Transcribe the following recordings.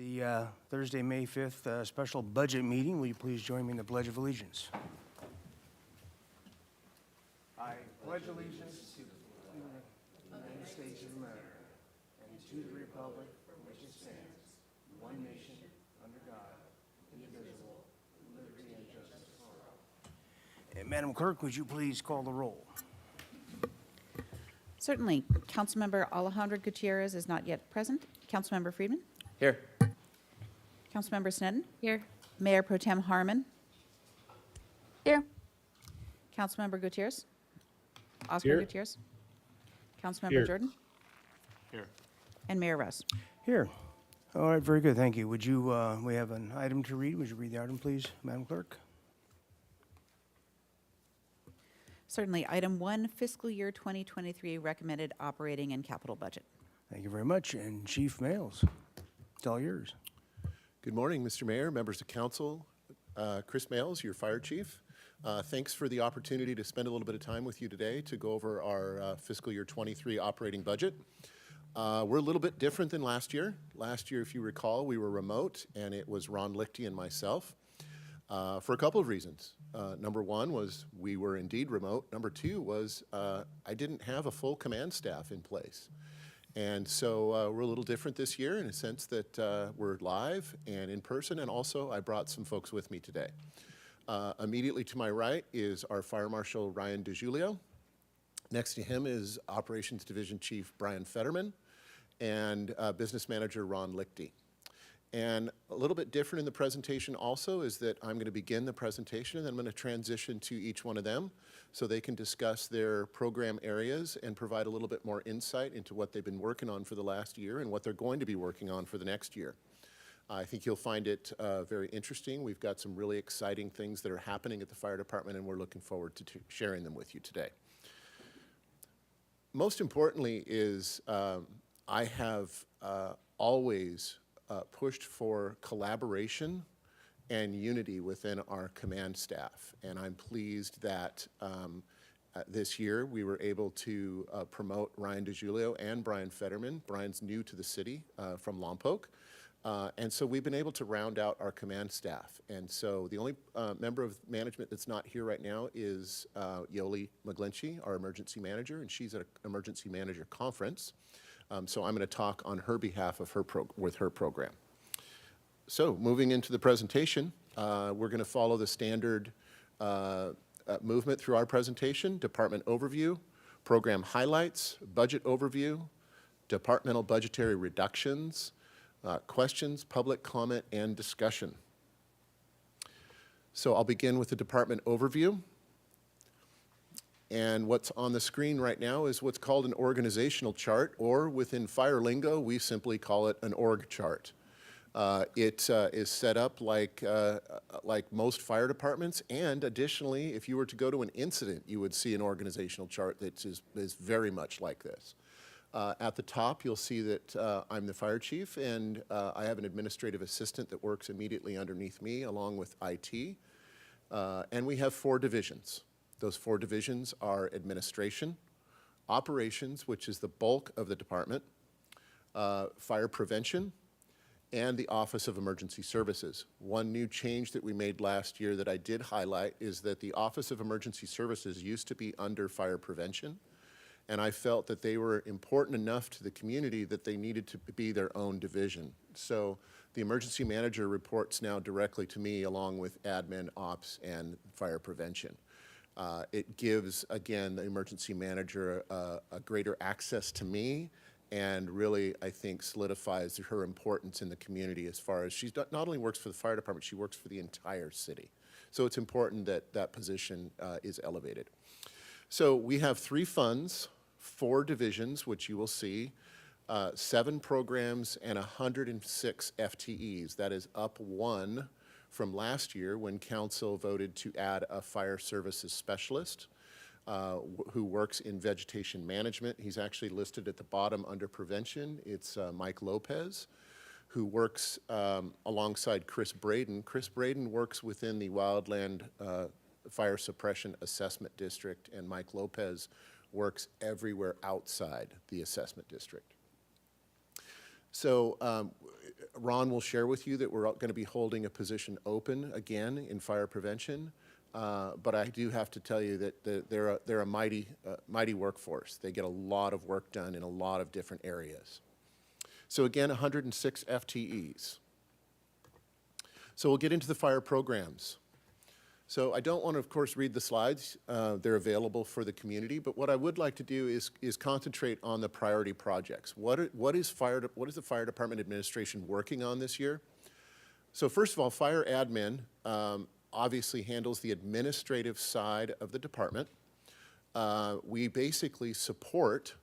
The Thursday, May 5th special budget meeting. Will you please join me in the Pledge of Allegiance? I pledge allegiance to the United States of America and to the republic for which it stands, one nation, under God, indivisible, with liberty and justice for all. Madam Clerk, would you please call the roll? Certainly. Councilmember Alejandro Gutierrez is not yet present. Councilmember Friedman? Here. Councilmember Sneddon? Here. Mayor Pro Tem Harmon? Here. Councilmember Gutierrez? Oscar Here. Gutierrez? Councilmember Here. Jordan? Here. And Mayor Russ. Here. All right, very good, thank you. Would you, we have an item to read. Would you read the item, please, Madam Clerk? Certainly. Item 1, fiscal year 2023 recommended operating and capital budget. Thank you very much. And Chief Males, it's all yours. Good morning, Mr. Mayor, members of council. Chris Males, your fire chief. Thanks for the opportunity to spend a little bit of time with you today to go over our fiscal year 23 operating budget. We're a little bit different than last year. Last year, if you recall, we were remote, and it was Ron Lichty and myself for a couple of reasons. Number one was we were indeed remote. Number two was I didn't have a full command staff in place. And so we're a little different this year in a sense that we're live and in person, and also I brought some folks with me today. Immediately to my right is our Fire Marshal Ryan DeJulio. Next to him is Operations Division Chief Brian Fetterman and Business Manager Ron Lichty. And a little bit different in the presentation also is that I'm going to begin the presentation and then I'm going to transition to each one of them so they can discuss their program areas and provide a little bit more insight into what they've been working on for the last year and what they're going to be working on for the next year. I think you'll find it very interesting. We've got some really exciting things that are happening at the fire department and we're looking forward to sharing them with you today. Most importantly is I have always pushed for collaboration and unity within our command staff. And I'm pleased that this year we were able to promote Ryan DeJulio and Brian Fetterman. Brian's new to the city from Lompoc. And so we've been able to round out our command staff. And so the only member of management that's not here right now is Yoli McGlinchey, our emergency manager, and she's at an emergency manager conference. So I'm going to talk on her behalf of with her program. So moving into the presentation, we're going to follow the standard movement through our presentation: department overview, program highlights, budget overview, departmental budgetary reductions, questions, public comment, and discussion. So I'll begin with the department overview. And what's on the screen right now is what's called an organizational chart, or within fire lingo, we simply call it an org chart. It is set up like most fire departments, and additionally, if you were to go to an incident, you would see an organizational chart that is very much like this. At the top, you'll see that I'm the fire chief, and I have an administrative assistant that works immediately underneath me, along with IT. And we have 4 divisions. Those 4 divisions are administration, operations, which is the bulk of the department, fire prevention, and the Office of Emergency Services. One new change that we made last year that I did highlight is that the Office of Emergency Services used to be under fire prevention, and I felt that they were important enough to the community that they needed to be their own division. So the emergency manager reports now directly to me, along with admin, ops, and fire prevention. It gives, again, the emergency manager a greater access to me, and really, I think, solidifies her importance in the community as far as she not only works for the fire department, she works for the entire city. So it's important that that position is elevated. So we have 3 funds, 4 divisions, which you will see, 7 programs, and 106 FTEs. That is up 1 from last year when council voted to add a fire services specialist who works in vegetation management. He's actually listed at the bottom under prevention. It's Mike Lopez, who works alongside Chris Braden. Chris Braden works within the Wildland Fire Suppression Assessment District, and Mike Lopez works everywhere outside the assessment district. So Ron will share with you that we're going to be holding a position open again in fire prevention. But I do have to tell you that they're a mighty workforce. They get a lot of work done in a lot of different areas. So again, 106 FTEs. So we'll get into the fire programs. So I don't want to, of course, read the slides. They're available for the community. But what I would like to do is concentrate on the priority projects. What is the fire department administration working on this year? So first of all, fire admin obviously handles the administrative side of the department. We basically support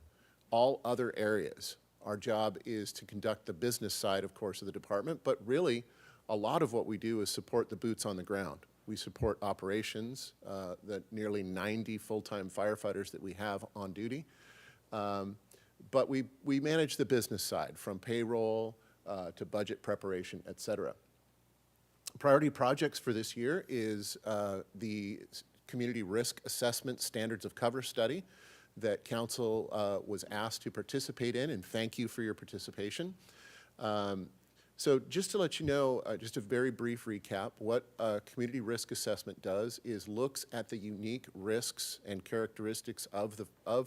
all other areas. Our job is to conduct the business side, of course, of the department, but really a lot of what we do is support the boots on the ground. We support operations, the nearly 90 full-time firefighters that we have on duty. But we manage the business side, from payroll to budget preparation, et cetera. Priority projects for this year is the Community Risk Assessment Standards of Cover study that Council was asked to participate in, and thank you for your participation. So just to let you know, just a very brief recap, what Community Risk Assessment does is looks at the unique risks and characteristics of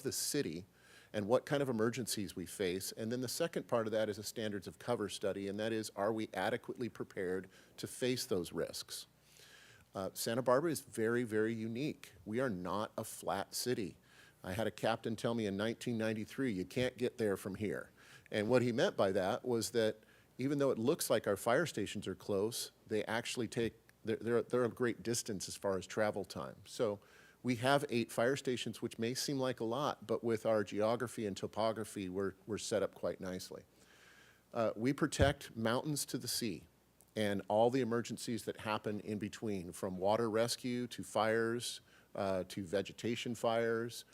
the city and what kind of emergencies we face. And then the second part of that is a standards of cover study, and that is, are we adequately prepared to face those risks? Santa Barbara is very, very unique. We are not a flat city. I had a captain tell me in 1993, you can't get there from here. And what he meant by that was that even though it looks like our fire stations are close, they actually they're a great distance as far as travel time. So we have 8 fire stations, which may seem like a lot, but with our geography and topography, we're set up quite nicely. We protect mountains to the sea and all the emergencies that happen in between, from water rescue to fires to vegetation fires.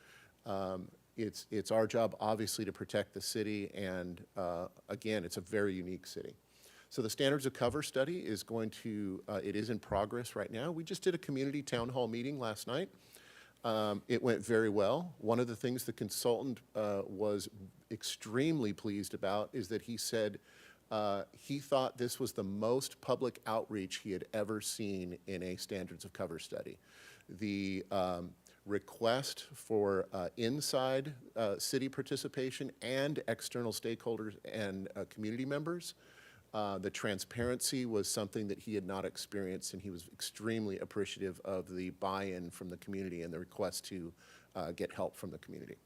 It's our job, obviously, to protect the city, and again, it's a very unique city. So the Standards of Cover study is it is in progress right now. We just did a community town hall meeting last night. It went very well. One of the things the consultant was extremely pleased about is that he said he thought this was the most public outreach he had ever seen in a Standards of Cover study. The request for inside city participation and external stakeholders and community members. The transparency was something that he had not experienced, and he was extremely appreciative of the buy-in from the community and the request to get help from the community.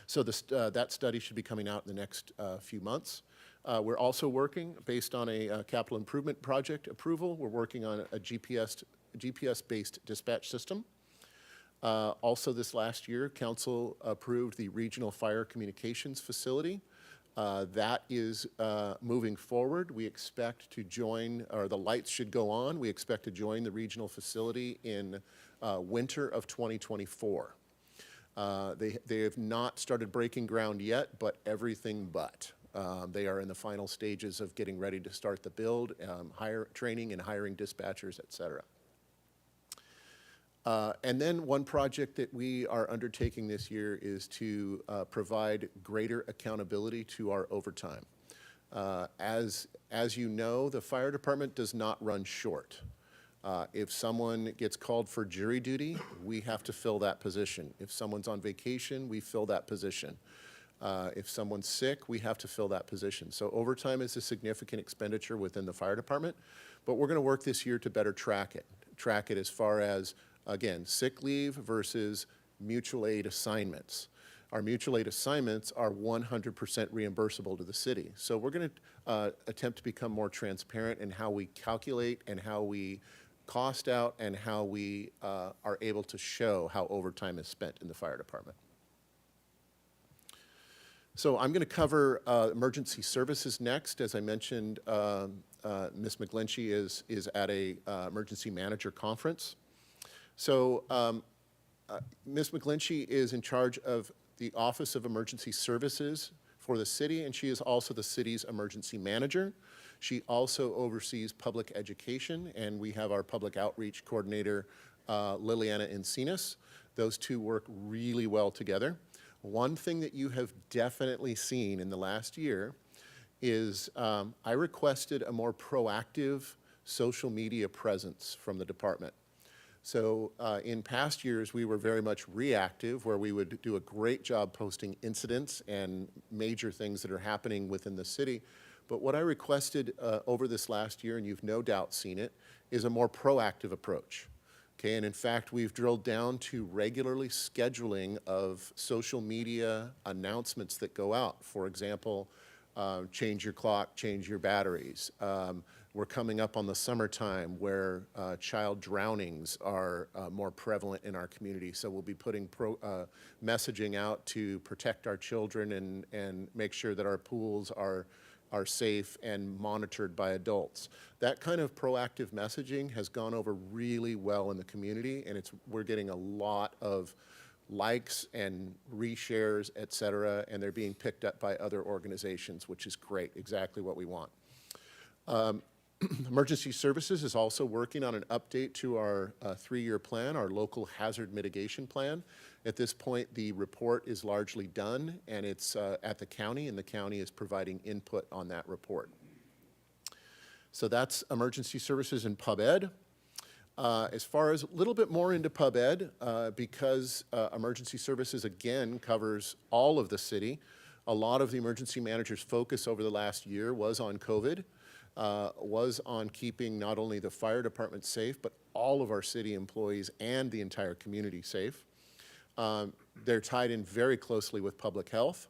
So that study should be coming out in the next few months. We're also working, based on a capital improvement project approval, we're working on a GPS-based dispatch system. Also this last year, Council approved the Regional Fire Communications Facility. That is moving forward. We expect to join, or the lights should go on. We expect to join the regional facility in winter of 2024. They have not started breaking ground yet, but everything but. They are in the final stages of getting ready to start the build, training and hiring dispatchers, et cetera. And then one project that we are undertaking this year is to provide greater accountability to our overtime. As you know, the fire department does not run short. If someone gets called for jury duty, we have to fill that position. If someone's on vacation, we fill that position. If someone's sick, we have to fill that position. So overtime is a significant expenditure within the fire department, but we're going to work this year to better track it as far as, again, sick leave versus mutual aid assignments. Our mutual aid assignments are 100% reimbursable to the city. So we're going to attempt to become more transparent in how we calculate and how we cost out and how we are able to show how overtime is spent in the fire department. So I'm going to cover emergency services next. As I mentioned, Ms. McGlinchey is at a emergency manager conference. So Ms. McGlinchey is in charge of the Office of Emergency Services for the city, and she is also the city's emergency manager. She also oversees public education, and we have our public outreach coordinator, Liliana Encinas. Those two work really well together. One thing that you have definitely seen in the last year is I requested a more proactive social media presence from the department. So in past years, we were very much reactive, where we would do a great job posting incidents and major things that are happening within the city. But what I requested over this last year, and you've no doubt seen it, is a more proactive approach. Okay, and in fact, we've drilled down to regularly scheduling of social media announcements that go out. For example, change your clock, change your batteries. We're coming up on the summertime where child drownings are more prevalent in our community. So we'll be putting messaging out to protect our children and make sure that our pools are safe and monitored by adults. That kind of proactive messaging has gone over really well in the community, and we're getting a lot of likes and reshares, et cetera, and they're being picked up by other organizations, which is great, exactly what we want. Emergency Services is also working on an update to our 3-year plan, our local hazard mitigation plan. At this point, the report is largely done, and it's at the county, and the county is providing input on that report. So that's Emergency Services and Pub Ed. As far as a little bit more into Pub Ed, because Emergency Services, again, covers all of the city, a lot of the emergency managers' focus over the last year was on COVID. Was on keeping not only the fire department safe, but all of our city employees and the entire community safe. They're tied in very closely with public health.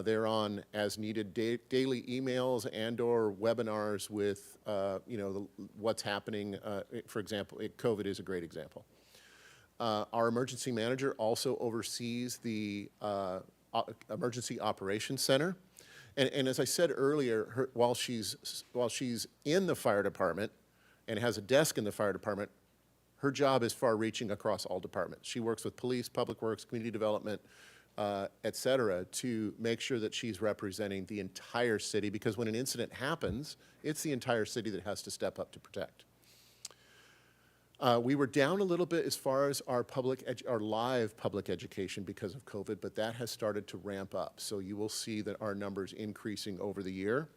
They're on as needed daily emails and/or webinars with what's happening. For example, COVID is a great example. Our emergency manager also oversees the Emergency Operations Center. And as I said earlier, while she's in the fire department and has a desk in the fire department, her job is far-reaching across all departments. She works with police, public works, community development, et cetera, to make sure that she's representing the entire city, because when an incident happens, it's the entire city that has to step up to protect. We were down a little bit as far as our live public education because of COVID, but that has started to ramp up. So you will see that our numbers increasing over the year,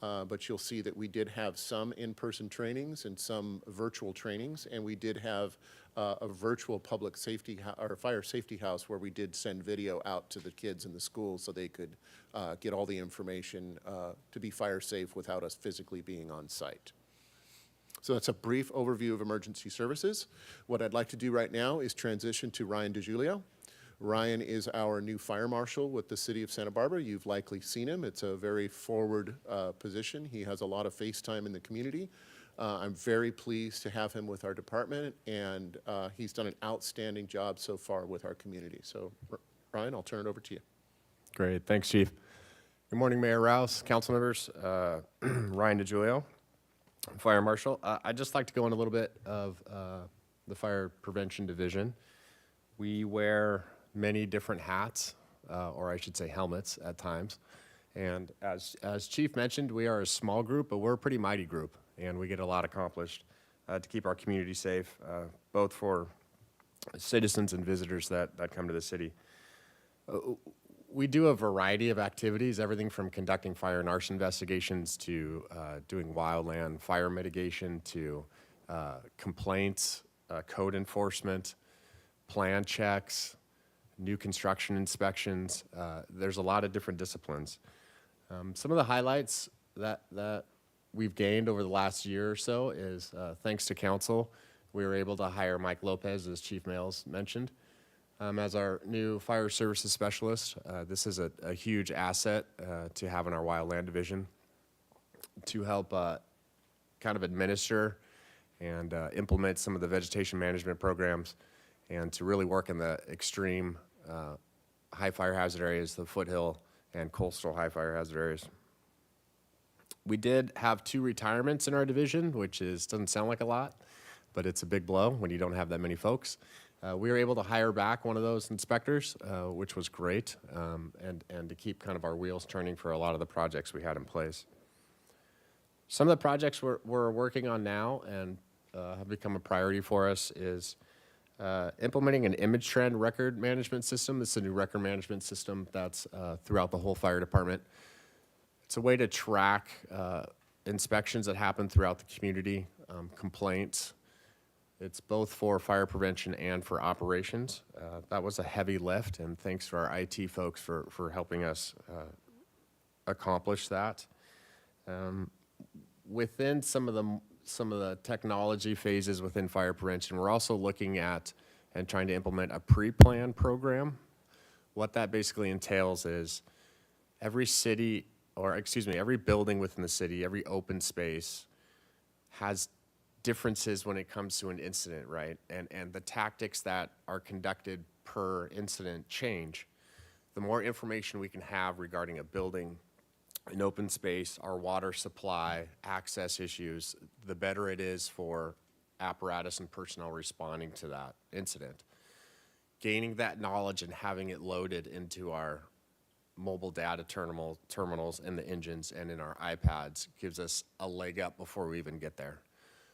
but you'll see that we did have some in-person trainings and some virtual trainings, and we did have a virtual public safety or fire safety house where we did send video out to the kids in the schools so they could get all the information to be fire safe without us physically being on site. So that's a brief overview of emergency services. What I'd like to do right now is transition to Ryan DiGiulio. Ryan is our new fire marshal with the city of Santa Barbara. You've likely seen him. It's a very forward position. He has a lot of face time in the community. I'm very pleased to have him with our department, and he's done an outstanding job so far with our community. So Ryan, I'll turn it over to you. Great, thanks, Chief. Good morning, Mayor Rouse, council members. Ryan DiGiulio, Fire Marshal. I'd just like to go in a little bit of the Fire Prevention Division. We wear many different hats, or I should say helmets at times. And as Chief mentioned, we are a small group, but we're a pretty mighty group, and we get a lot accomplished to keep our community safe, both for citizens and visitors that come to the city. We do a variety of activities, everything from conducting fire and arson investigations to doing wildland fire mitigation to complaints, code enforcement, plan checks, new construction inspections. There's a lot of different disciplines. Some of the highlights that we've gained over the last year or so is thanks to council, we were able to hire Mike Lopez, as Chief Males mentioned, as our new fire services specialist. This is a huge asset to have in our wildland division to help kind of administer and implement some of the vegetation management programs and to really work in the extreme high fire hazard areas, the foothill and coastal high fire hazard areas. We did have 2 retirements in our division, which doesn't sound like a lot, but it's a big blow when you don't have that many folks. We were able to hire back one of those inspectors, which was great, and to keep kind of our wheels turning for a lot of the projects we had in place. Some of the projects we're working on now and have become a priority for us is implementing an image trend record management system. This is a new record management system that's throughout the whole fire department. It's a way to track inspections that happen throughout the community, complaints. It's both for fire prevention and for operations. That was a heavy lift, and thanks to our IT folks for helping us accomplish that. Within some of the technology phases within fire prevention, we're also looking at and trying to implement a pre-plan program. What that basically entails is every city, or excuse me, every building within the city, every open space has differences when it comes to an incident, right? And the tactics that are conducted per incident change. The more information we can have regarding a building, an open space, our water supply, access issues, the better it is for apparatus and personnel responding to that incident. Gaining that knowledge and having it loaded into our mobile data terminals in the engines and in our iPads gives us a leg up before we even get there.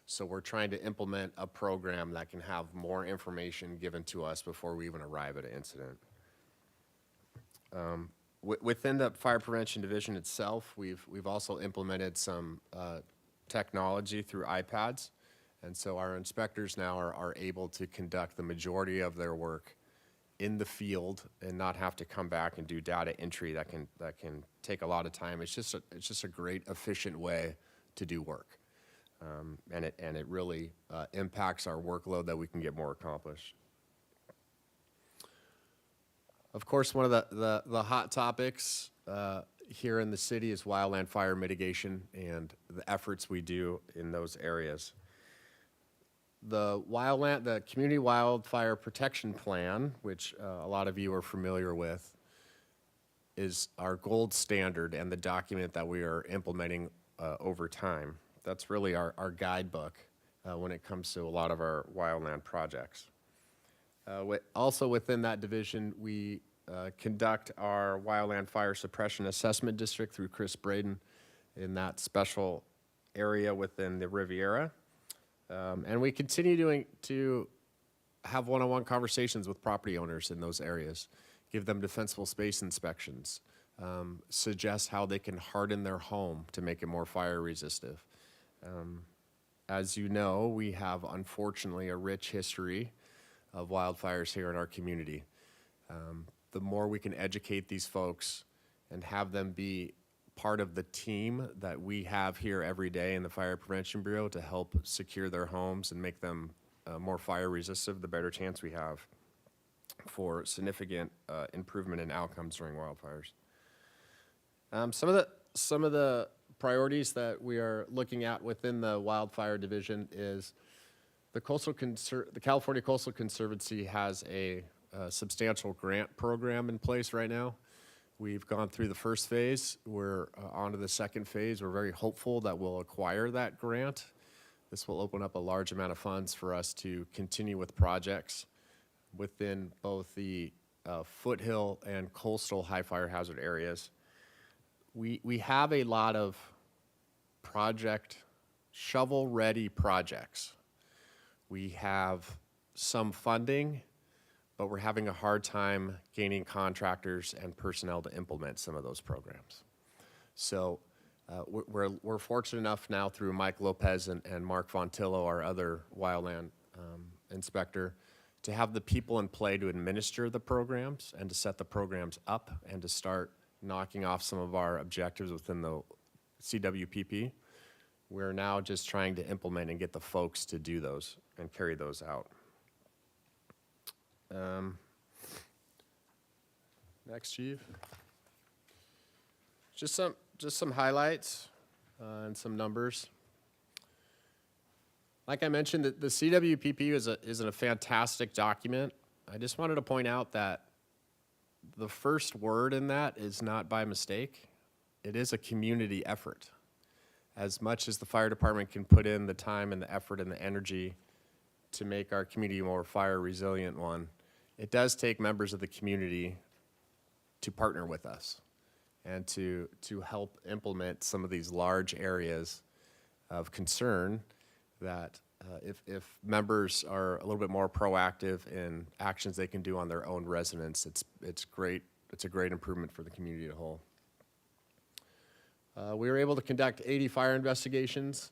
So we're trying to implement a program that can have more information given to us before we even arrive at an incident. Within the fire prevention division itself, we've also implemented some technology through iPads, and so our inspectors now are able to conduct the majority of their work in the field and not have to come back and do data entry that can take a lot of time. It's just a great efficient way to do work, and it really impacts our workload that we can get more accomplished. Of course, one of the hot topics here in the city is wildland fire mitigation and the efforts we do in those areas. The Community Wildfire Protection Plan, which a lot of you are familiar with, is our gold standard and the document that we are implementing over time. That's really our guidebook when it comes to a lot of our wildland projects. Also within that division, we conduct our Wildland Fire Suppression Assessment District through Chris Braden in that special area within the Riviera. And we continue to have one-on-one conversations with property owners in those areas, give them defensible space inspections, suggest how they can harden their home to make it more fire resistive. As you know, we have unfortunately a rich history of wildfires here in our community. The more we can educate these folks and have them be part of the team that we have here every day in the Fire Prevention Bureau to help secure their homes and make them more fire resistive, the better chance we have for significant improvement in outcomes during wildfires. Some of the priorities that we are looking at within the wildfire division is the California Coastal Conservancy has a substantial grant program in place right now. We've gone through the first phase. We're on to the second phase. We're very hopeful that we'll acquire that grant. This will open up a large amount of funds for us to continue with projects within both the foothill and coastal high fire hazard areas. We have a lot of shovel-ready projects. We have some funding, but we're having a hard time gaining contractors and personnel to implement some of those programs. So we're fortunate enough now through Mike Lopez and Mark Fontillo, our other wildland inspector, to have the people in play to administer the programs and to set the programs up and to start knocking off some of our objectives within the CWPP. We're now just trying to implement and get the folks to do those and carry those out. Next, Chief. Just some highlights and some numbers. Like I mentioned, the CWPP is a fantastic document. I just wanted to point out that the first word in that is not by mistake. It is a community effort. As much as the fire department can put in the time and the effort and the energy to make our community a more fire resilient one, it does take members of the community to partner with us and to help implement some of these large areas of concern that if members are a little bit more proactive in actions they can do on their own residents, it's great. It's a great improvement for the community as a whole. We were able to conduct 80 fire investigations,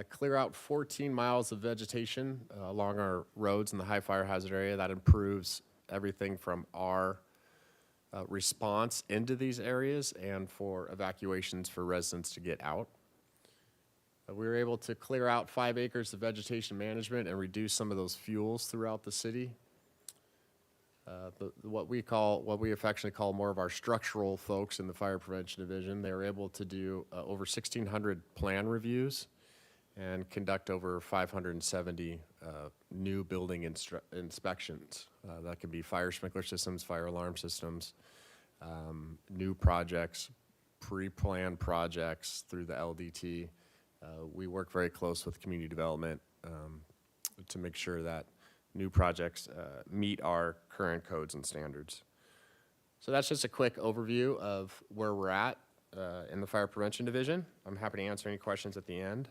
clear out 14 miles of vegetation along our roads in the high fire hazard area. That improves everything from our response into these areas and for evacuations for residents to get out. We were able to clear out 5 acres of vegetation management and reduce some of those fuels throughout the city. What we affectionately call more of our structural folks in the fire prevention division, they were able to do over 1,600 plan reviews and conduct over 570 new building inspections. That could be fire sprinkler systems, fire alarm systems, new projects, pre-planned projects through the LDT. We work very close with community development to make sure that new projects meet our current codes and standards. So that's just a quick overview of where we're at in the Fire Prevention Division. I'm happy to answer any questions at the end.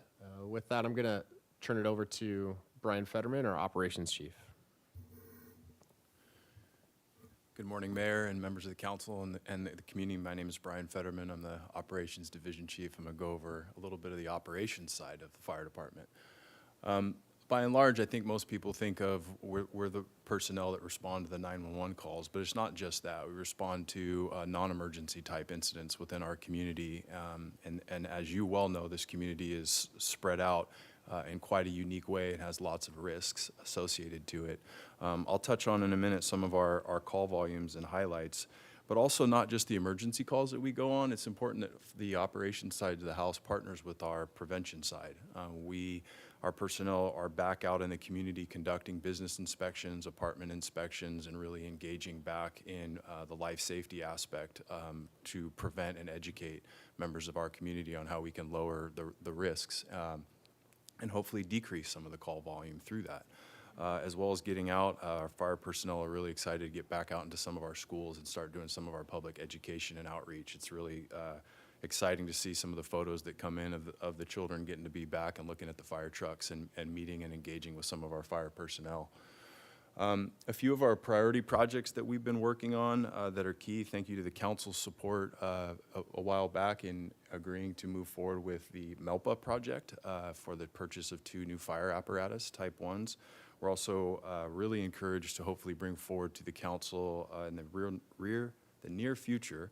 With that, I'm going to turn it over to Brian Fetterman, our Operations Chief. Good morning, Mayor and members of the council and the community. My name is Brian Fetterman. I'm the Operations Division Chief. I'm going to go over a little bit of the operations side of the fire department. By and large, I think most people think of we're the personnel that respond to the 911 calls, but it's not just that. We respond to non-emergency type incidents within our community, and as you well know, this community is spread out in quite a unique way. It has lots of risks associated to it. I'll touch on in a minute some of our call volumes and highlights, but also not just the emergency calls that we go on. It's important that the operations side of the house partners with our prevention side. Our personnel are back out in the community conducting business inspections, apartment inspections, and really engaging back in the life safety aspect to prevent and educate members of our community on how we can lower the risks and hopefully decrease some of the call volume through that. As well as getting out, our fire personnel are really excited to get back out into some of our schools and start doing some of our public education and outreach. It's really exciting to see some of the photos that come in of the children getting to be back and looking at the fire trucks and meeting and engaging with some of our fire personnel. A few of our priority projects that we've been working on that are key, thank you to the council's support a while back in agreeing to move forward with the MELPA project for the purchase of 2 new fire apparatus, type 1s. We're also really encouraged to hopefully bring forward to the council in the near future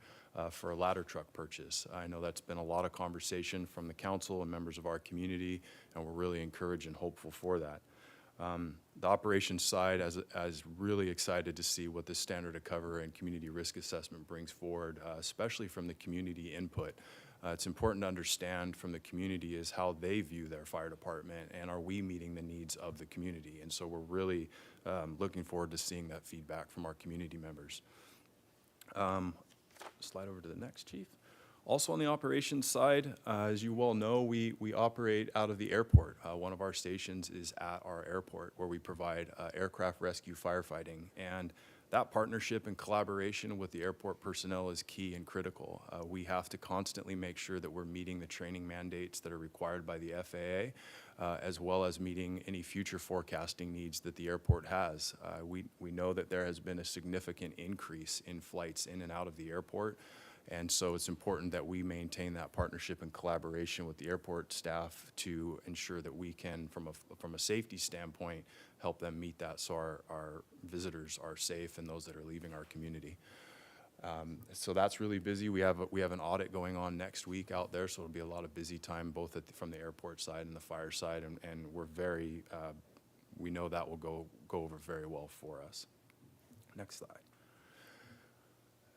for a ladder truck purchase. I know that's been a lot of conversation from the council and members of our community, and we're really encouraged and hopeful for that. The operations side is really excited to see what this standard of cover and community risk assessment brings forward, especially from the community input. It's important to understand from the community is how they view their fire department, and are we meeting the needs of the community? And so we're really looking forward to seeing that feedback from our community members. Slide over to the next, Chief. Also on the operations side, as you well know, we operate out of the airport. One of our stations is at our airport where we provide aircraft rescue firefighting. And that partnership and collaboration with the airport personnel is key and critical. We have to constantly make sure that we're meeting the training mandates that are required by the FAA, as well as meeting any future forecasting needs that the airport has. We know that there has been a significant increase in flights in and out of the airport. And so it's important that we maintain that partnership and collaboration with the airport staff to ensure that we can, from a safety standpoint, help them meet that so our visitors are safe and those that are leaving our community. So that's really busy. We have an audit going on next week out there, so it'll be a lot of busy time both from the airport side and the fire side, and we know that will go over very well for us. Next slide.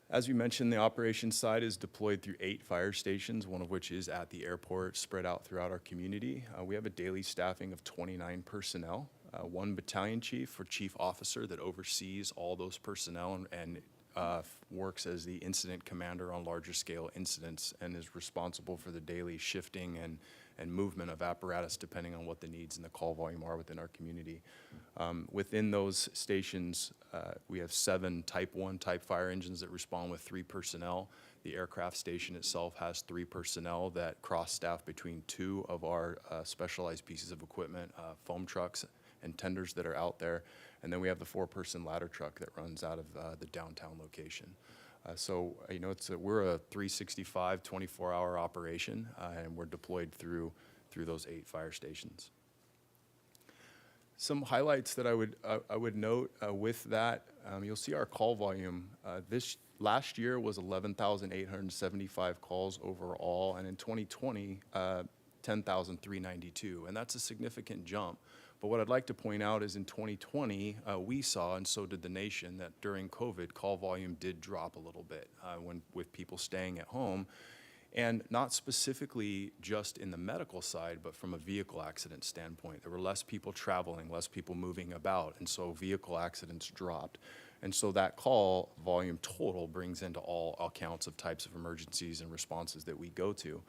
As we mentioned, the operations side is deployed through 8 fire stations, one of which is at the airport, spread out throughout our community. We have a daily staffing of 29 personnel, 1 battalion chief or chief officer that oversees all those personnel and works as the incident commander on larger scale incidents and is responsible for the daily shifting and movement of apparatus depending on what the needs and the call volume are within our community. Within those stations, we have 7 type 1 type fire engines that respond with 3 personnel. The aircraft station itself has 3 personnel that cross-staff between 2 of our specialized pieces of equipment, foam trucks and tenders that are out there. And then we have the 4-person ladder truck that runs out of the downtown location. So, we're a 365, 24-hour operation, and we're deployed through those 8 fire stations. Some highlights that I would note with that, you'll see our call volume. Last year was 11,875 calls overall, and in 2020, 10,392, and that's a significant jump. But what I'd like to point out is in 2020, we saw, and so did the nation, that during COVID, call volume did drop a little bit with people staying at home. And not specifically just in the medical side, but from a vehicle accident standpoint. There were less people traveling, less people moving about, and so vehicle accidents dropped. And so that call volume total brings into all accounts of types of emergencies and responses that we go to.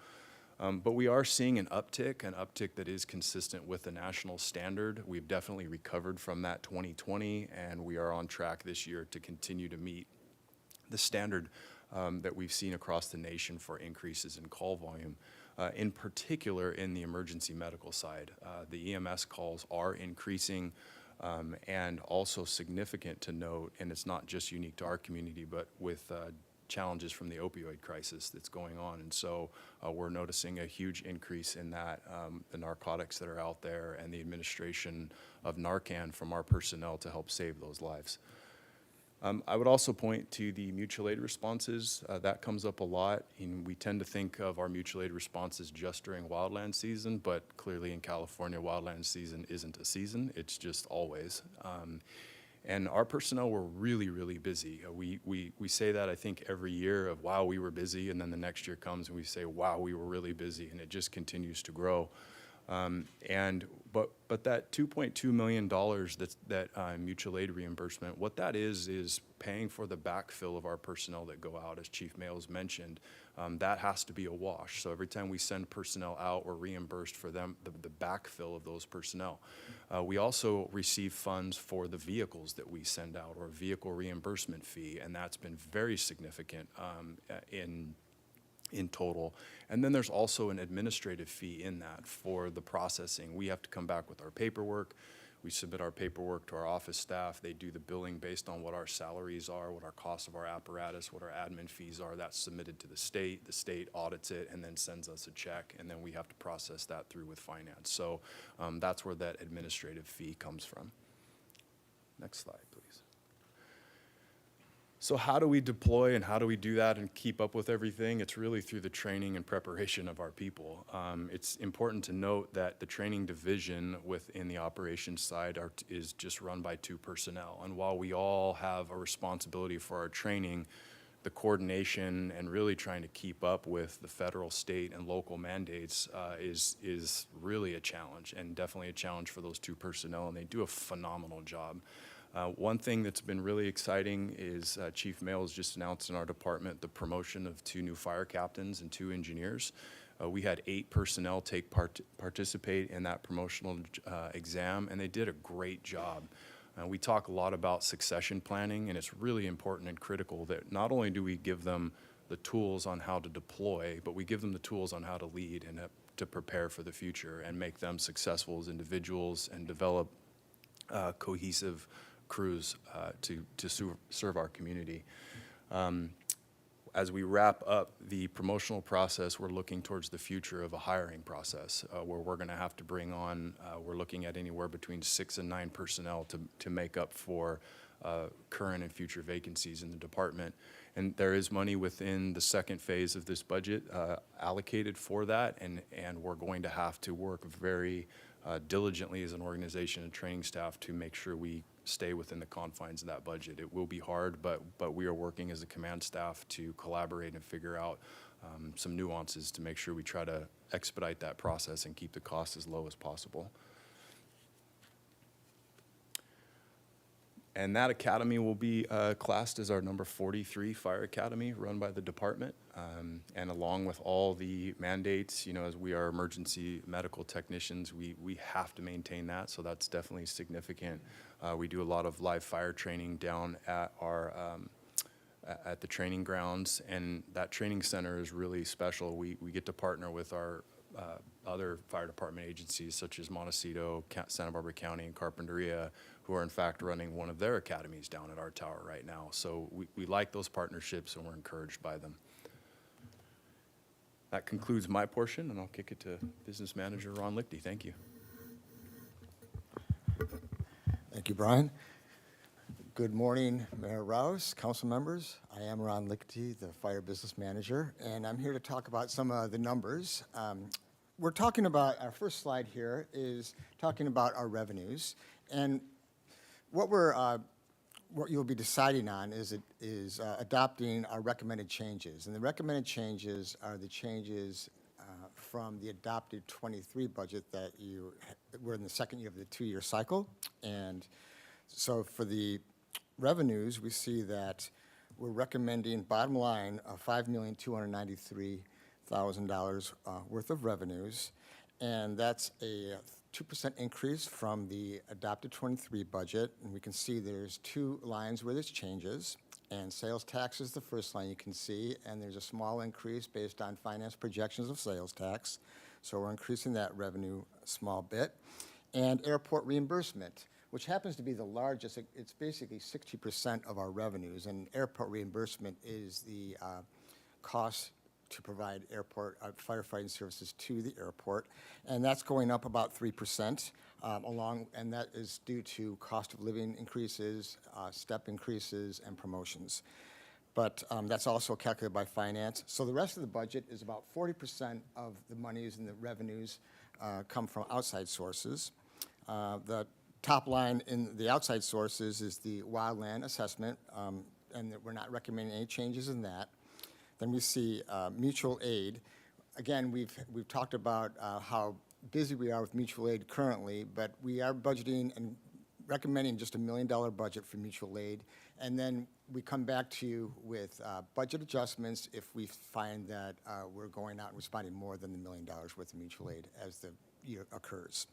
But we are seeing an uptick that is consistent with the national standard. We've definitely recovered from that 2020, and we are on track this year to continue to meet the standard that we've seen across the nation for increases in call volume, in particular in the emergency medical side. The EMS calls are increasing, and also significant to note, and it's not just unique to our community, but with challenges from the opioid crisis that's going on. And so we're noticing a huge increase in that, the narcotics that are out there and the administration of Narcan from our personnel to help save those lives. I would also point to the mutual aid responses. That comes up a lot. We tend to think of our mutual aid responses just during wildland season, but clearly in California, wildland season isn't a season. It's just always. And our personnel were really, really busy. We say that, I think, every year of, wow, we were busy, and then the next year comes and we say, wow, we were really busy, and it just continues to grow. But that $2.2 million that mutual aid reimbursement, what that is paying for the backfill of our personnel that go out, as Chief Mayles mentioned. That has to be a wash. So every time we send personnel out, we're reimbursed for them, the backfill of those personnel. We also receive funds for the vehicles that we send out, or vehicle reimbursement fee, and that's been very significant in total. And then there's also an administrative fee in that for the processing. We have to come back with our paperwork. We submit our paperwork to our office staff. They do the billing based on what our salaries are, what our costs of our apparatus, what our admin fees are. That's submitted to the state. The state audits it and then sends us a check, and then we have to process that through with finance. So that's where that administrative fee comes from. Next slide, please. So how do we deploy and how do we do that and keep up with everything? It's really through the training and preparation of our people. It's important to note that the training division within the operations side is just run by 2 personnel. And while we all have a responsibility for our training, the coordination and really trying to keep up with the federal, state, and local mandates is really a challenge, and definitely a challenge for those 2 personnel, and they do a phenomenal job. One thing that's been really exciting is Chief Mayles just announced in our department the promotion of 2 new fire captains and 2 engineers. We had 8 personnel participate in that promotional exam, and they did a great job. We talk a lot about succession planning, and it's really important and critical that not only do we give them the tools on how to deploy, but we give them the tools on how to lead and to prepare for the future and make them successful as individuals and develop cohesive crews to serve our community. As we wrap up the promotional process, we're looking towards the future of a hiring process where we're going to have to bring on, we're looking at anywhere between 6 and 9 personnel to make up for current and future vacancies in the department. And there is money within the second phase of this budget allocated for that, and we're going to have to work very diligently as an organization and training staff to make sure we stay within the confines of that budget. It will be hard, but we are working as a command staff to collaborate and figure out some nuances to make sure we try to expedite that process and keep the cost as low as possible. And that academy will be classed as our number 43 fire academy run by the department. And along with all the mandates, as we are emergency medical technicians, we have to maintain that. So that's definitely significant. We do a lot of live fire training down at our at the training grounds, and that training center is really special. We get to partner with our other fire department agencies such as Montecito, Santa Barbara County, and Carpinteria, who are in fact running one of their academies down at our tower right now. So we like those partnerships and we're encouraged by them. That concludes my portion, and I'll kick it to Business Manager Ron Lichty. Thank you. Thank you, Brian. Good morning, Mayor Rouse, council members. I am Ron Lichty, the Fire Business Manager, and I'm here to talk about some of the numbers. We're talking about, our first slide here is talking about our revenues. And what you'll be deciding on is adopting our recommended changes. And the recommended changes are the changes from the adopted 23 budget that we're in the second year of the 2-year cycle. And so for the revenues, we see that we're recommending bottom line of $5,293,000 worth of revenues. And that's a 2% increase from the adopted 23 budget. And we can see there's 2 lines where there's changes. And sales tax is the first line you can see. And there's a small increase based on finance projections of sales tax. So we're increasing that revenue a small bit. And airport reimbursement, which happens to be the largest. It's basically 60% of our revenues. And airport reimbursement is the cost to provide airport firefighting services to the airport. And that's going up about 3% and that is due to cost of living increases, step increases, and promotions. But that's also calculated by finance. So the rest of the budget is about 40% of the monies and the revenues come from outside sources. The top line in the outside sources is the wildland assessment, and that we're not recommending any changes in that. Then we see mutual aid. Again, we've talked about how busy we are with mutual aid currently, but we are budgeting and recommending just $1 million budget for mutual aid. And then we come back to you with budget adjustments if we find that we're going out and responding more than the $1 million worth of mutual aid as the year occurs.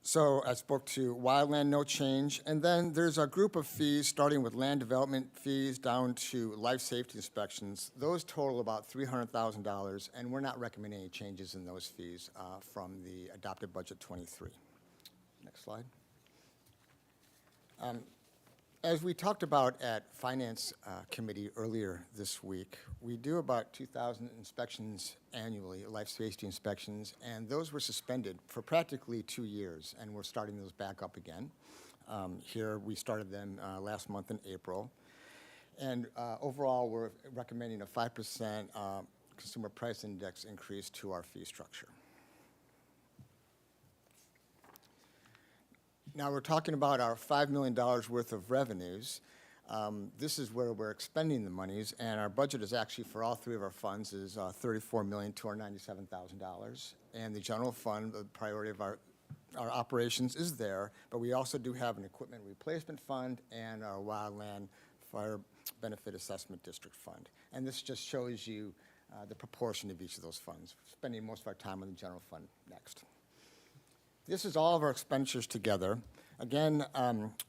So I spoke to wildland, no change. And then there's a group of fees, starting with land development fees down to life safety inspections. Those total about $300,000, and we're not recommending any changes in those fees from the adopted budget 23. Next slide. As we talked about at Finance Committee earlier this week, we do about 2,000 inspections annually, life safety inspections, and those were suspended for practically 2 years, and we're starting those back up again. Here, we started them last month in April. And overall, we're recommending a 5% consumer price index increase to our fee structure. Now we're talking about our $5 million worth of revenues. This is where we're expending the monies, and our budget is actually for all 3 of our funds is $34,297,000. And the general fund, the priority of our operations, is there, but we also do have an equipment replacement fund and our wildland fire benefit assessment district fund. And this just shows you the proportion of each of those funds. We're spending most of our time on the general fund next. This is all of our expenditures together. Again,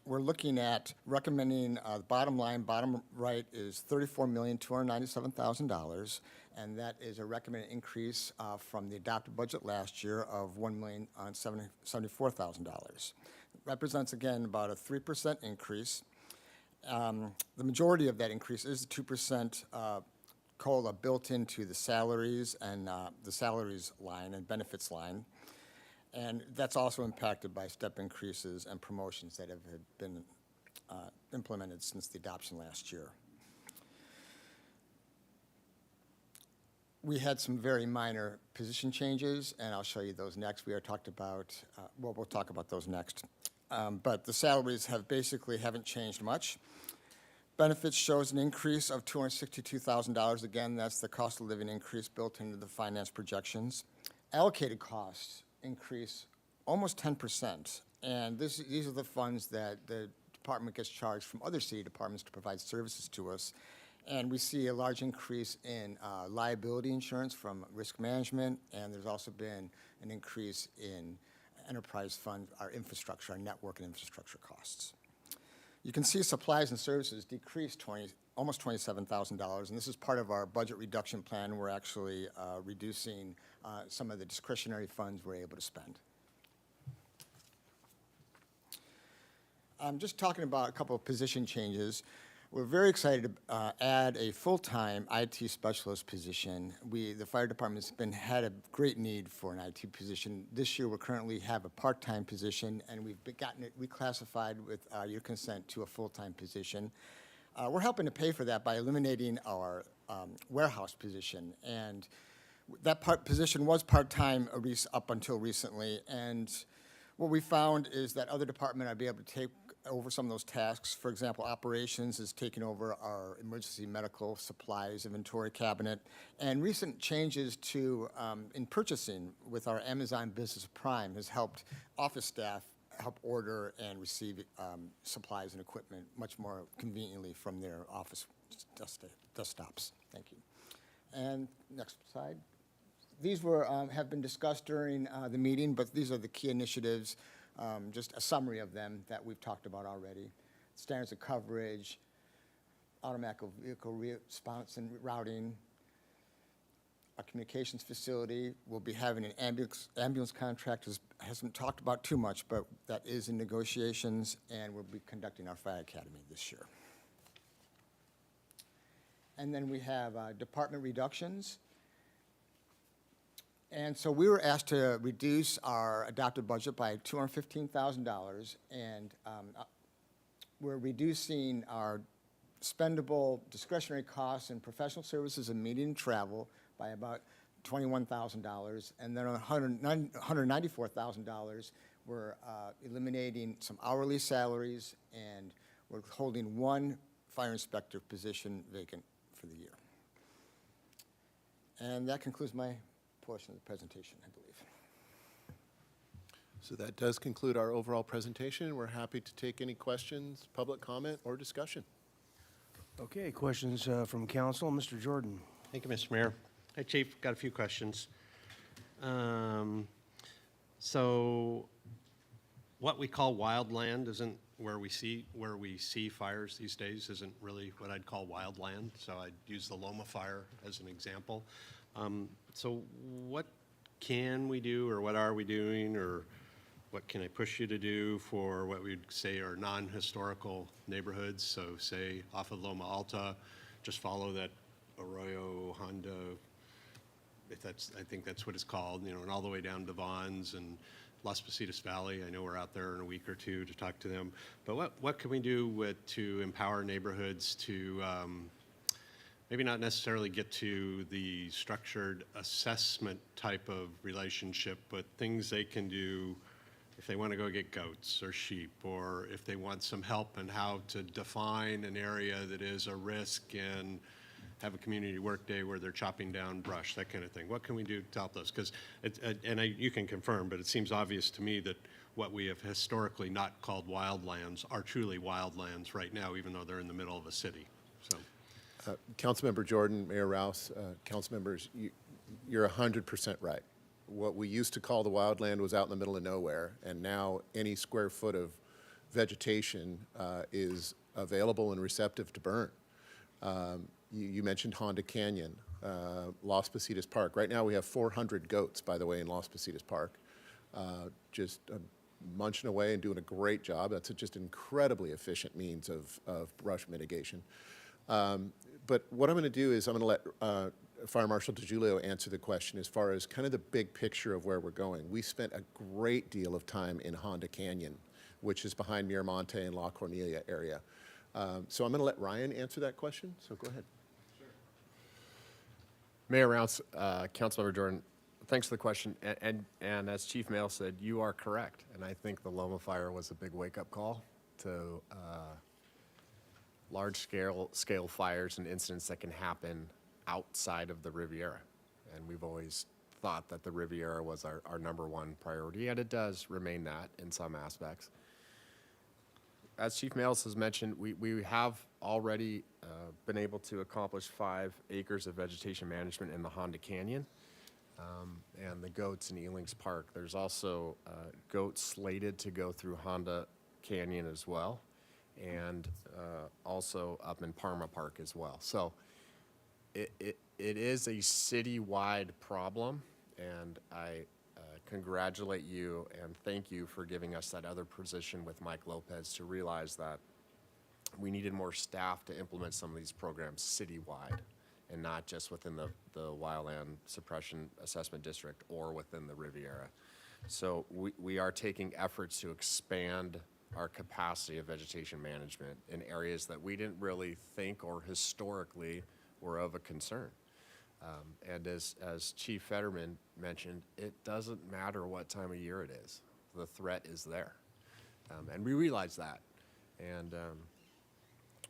we're looking at recommending the bottom line, bottom right is $34,297,000, and that is a recommended increase from the adopted budget last year of $1,074,000. Represents, again, about a 3% increase. The majority of that increase is the 2% COLA built into the salaries and the salaries line and benefits line. And that's also impacted by step increases and promotions that have been implemented since the adoption last year. We had some very minor position changes, and I'll show you those next. We'll talk about those next. But the salaries haven't changed much. Benefits shows an increase of $262,000. Again, that's the cost of living increase built into the finance projections. Allocated costs increase almost 10%. And these are the funds that the department gets charged from other city departments to provide services to us. And we see a large increase in liability insurance from risk management, and there's also been an increase in enterprise fund, our infrastructure, our network and infrastructure costs. You can see supplies and services decreased almost $27,000. And this is part of our budget reduction plan. We're actually reducing some of the discretionary funds we're able to spend. I'm just talking about a couple of position changes. We're very excited to add a full-time IT specialist position. The fire department's had a great need for an IT position. This year, we currently have a part-time position, and we've gotten it reclassified with your consent to a full-time position. We're helping to pay for that by eliminating our warehouse position, and that position was part-time up until recently, and what we found is that other departments are be able to take over some of those tasks. For example, operations is taking over our emergency medical supplies inventory cabinet, and recent changes to in purchasing with our Amazon Business Prime has helped office staff help order and receive supplies and equipment much more conveniently from their office desktops. Thank you. And next slide. These have been discussed during the meeting, but these are the key initiatives, just a summary of them that we've talked about already. Standards of coverage, automatic vehicle response and routing. Our communications facility will be having an ambulance contract. Hasn't talked about too much, but that is in negotiations, and we'll be conducting our fire academy this year. And then we have department reductions. And so we were asked to reduce our adopted budget by $215,000, and we're reducing our spendable discretionary costs and professional services and meeting and travel by about $21,000, and then $194,000, we're eliminating some hourly salaries, and we're holding one fire inspector position vacant for the year. And that concludes my portion of the presentation, I believe. So that does conclude our overall presentation. We're happy to take any questions, public comment, or discussion. Okay, questions from council. Mr. Jordan. Thank you, Mr. Mayor. Hi, Chief. Got a few questions. So what we call wildland isn't where we see fires these days isn't really what I'd call wildland. So I'd use the Loma fire as an example. So what can we do, or what are we doing, or what can I push you to do for what we'd say are non-historical neighborhoods? So say off of Loma Alta, just follow that Arroyo Honda, I think that's what it's called, and all the way down to Vaughn's and Las Positas Valley. I know we're out there in a week or two to talk to them. But what can we do to empower neighborhoods to maybe not necessarily get to the structured assessment type of relationship, but things they can do if they want to go get goats or sheep, or if they want some help in how to define an area that is a risk and have a community work day where they're chopping down brush, that kind of thing. What can we do to help those? Because, you can confirm, but it seems obvious to me that what we have historically not called wildlands are truly wildlands right now, even though they're in the middle of a city. So. Councilmember Jordan, Mayor Rouse, council members, you're 100% right. What we used to call the wildland was out in the middle of nowhere, and now any square foot of vegetation is available and receptive to burn. You mentioned Honda Canyon, Las Positas Park. Right now we have 400 goats, by the way, in Las Positas Park, just munching away and doing a great job. That's just an incredibly efficient means of brush mitigation. But what I'm going to do is I'm going to let Fire Marshal DiGiulio answer the question as far as kind of the big picture of where we're going. We spent a great deal of time in Honda Canyon, which is behind Miramonte and La Cornelia area. So I'm going to let Ryan answer that question, so go ahead. Sure. Mayor Rouse, Councilmember Jordan, thanks for the question. And as Chief Mail said, you are correct. And I think the Loma fire was a big wake-up call to large-scale fires and incidents that can happen outside of the Riviera. And we've always thought that the Riviera was our number one priority, and it does remain that in some aspects. As Chief Males has mentioned, we have already been able to accomplish 5 acres of vegetation management in the Honda Canyon and the goats in Elings Park. There's also goats slated to go through Honda Canyon as well. and also up in Parma Park as well. So it is a citywide problem, and I congratulate you and thank you for giving us that other position with Mike Lopez to realize that we needed more staff to implement some of these programs citywide and not just within the Wildland Suppression Assessment District or within the Riviera. So we are taking efforts to expand our capacity of vegetation management in areas that we didn't really think or historically were of a concern. And as Chief Fetterman mentioned, it doesn't matter what time of year it is. The threat is there. And we realize that. And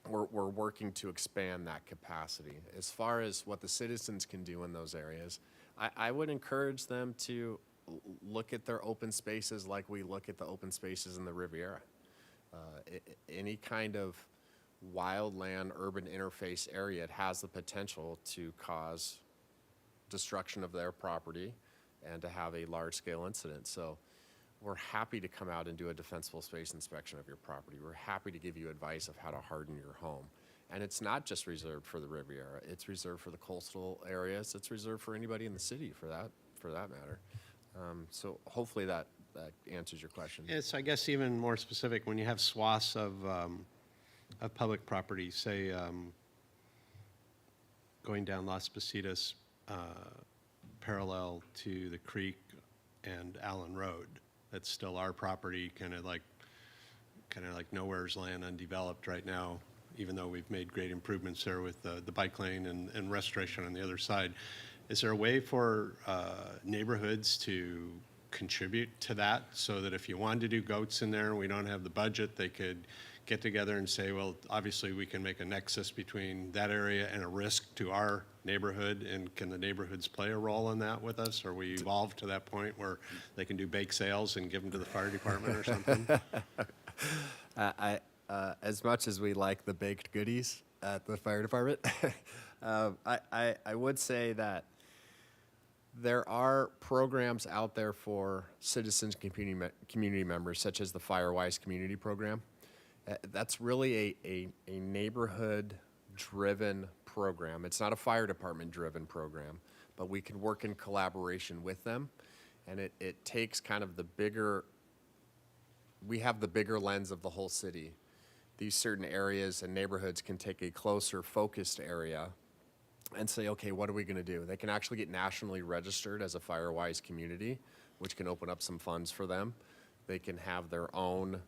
we're working to expand that capacity. As far as what the citizens can do in those areas, I would encourage them to look at their open spaces like we look at the open spaces in the Riviera. Any kind of wildland urban interface area, it has the potential to cause destruction of their property and to have a large-scale incident. So we're happy to come out and do a defensible space inspection of your property. We're happy to give you advice of how to harden your home. And it's not just reserved for the Riviera. It's reserved for the coastal areas. It's reserved for anybody in the city, for that matter. So hopefully that answers your question. It's, I guess, even more specific when you have swaths of public property, say, going down Las Positas, parallel to the creek and Allen Road. That's still our property, kind of like nowhere's land undeveloped right now, even though we've made great improvements there with the bike lane and restoration on the other side. Is there a way for neighborhoods to contribute to that so that if you wanted to do goats in there and we don't have the budget, they could get together and say, well, obviously we can make a nexus between that area and a risk to our neighborhood, and can the neighborhoods play a role in that with us? Or we evolve to that point where they can do bake sales and give them to the fire department or something? As much as we like the baked goodies at the fire department, I would say that there are programs out there for citizens, community members, such as the Firewise Community Program. That's really a neighborhood-driven program. It's not a fire department-driven program, but we can work in collaboration with them. And it takes kind of we have the bigger lens of the whole city. These certain areas and neighborhoods can take a closer focused area and say, okay, what are we gonna do? They can actually get nationally registered as a Firewise community, which can open up some funds for them. They can have their own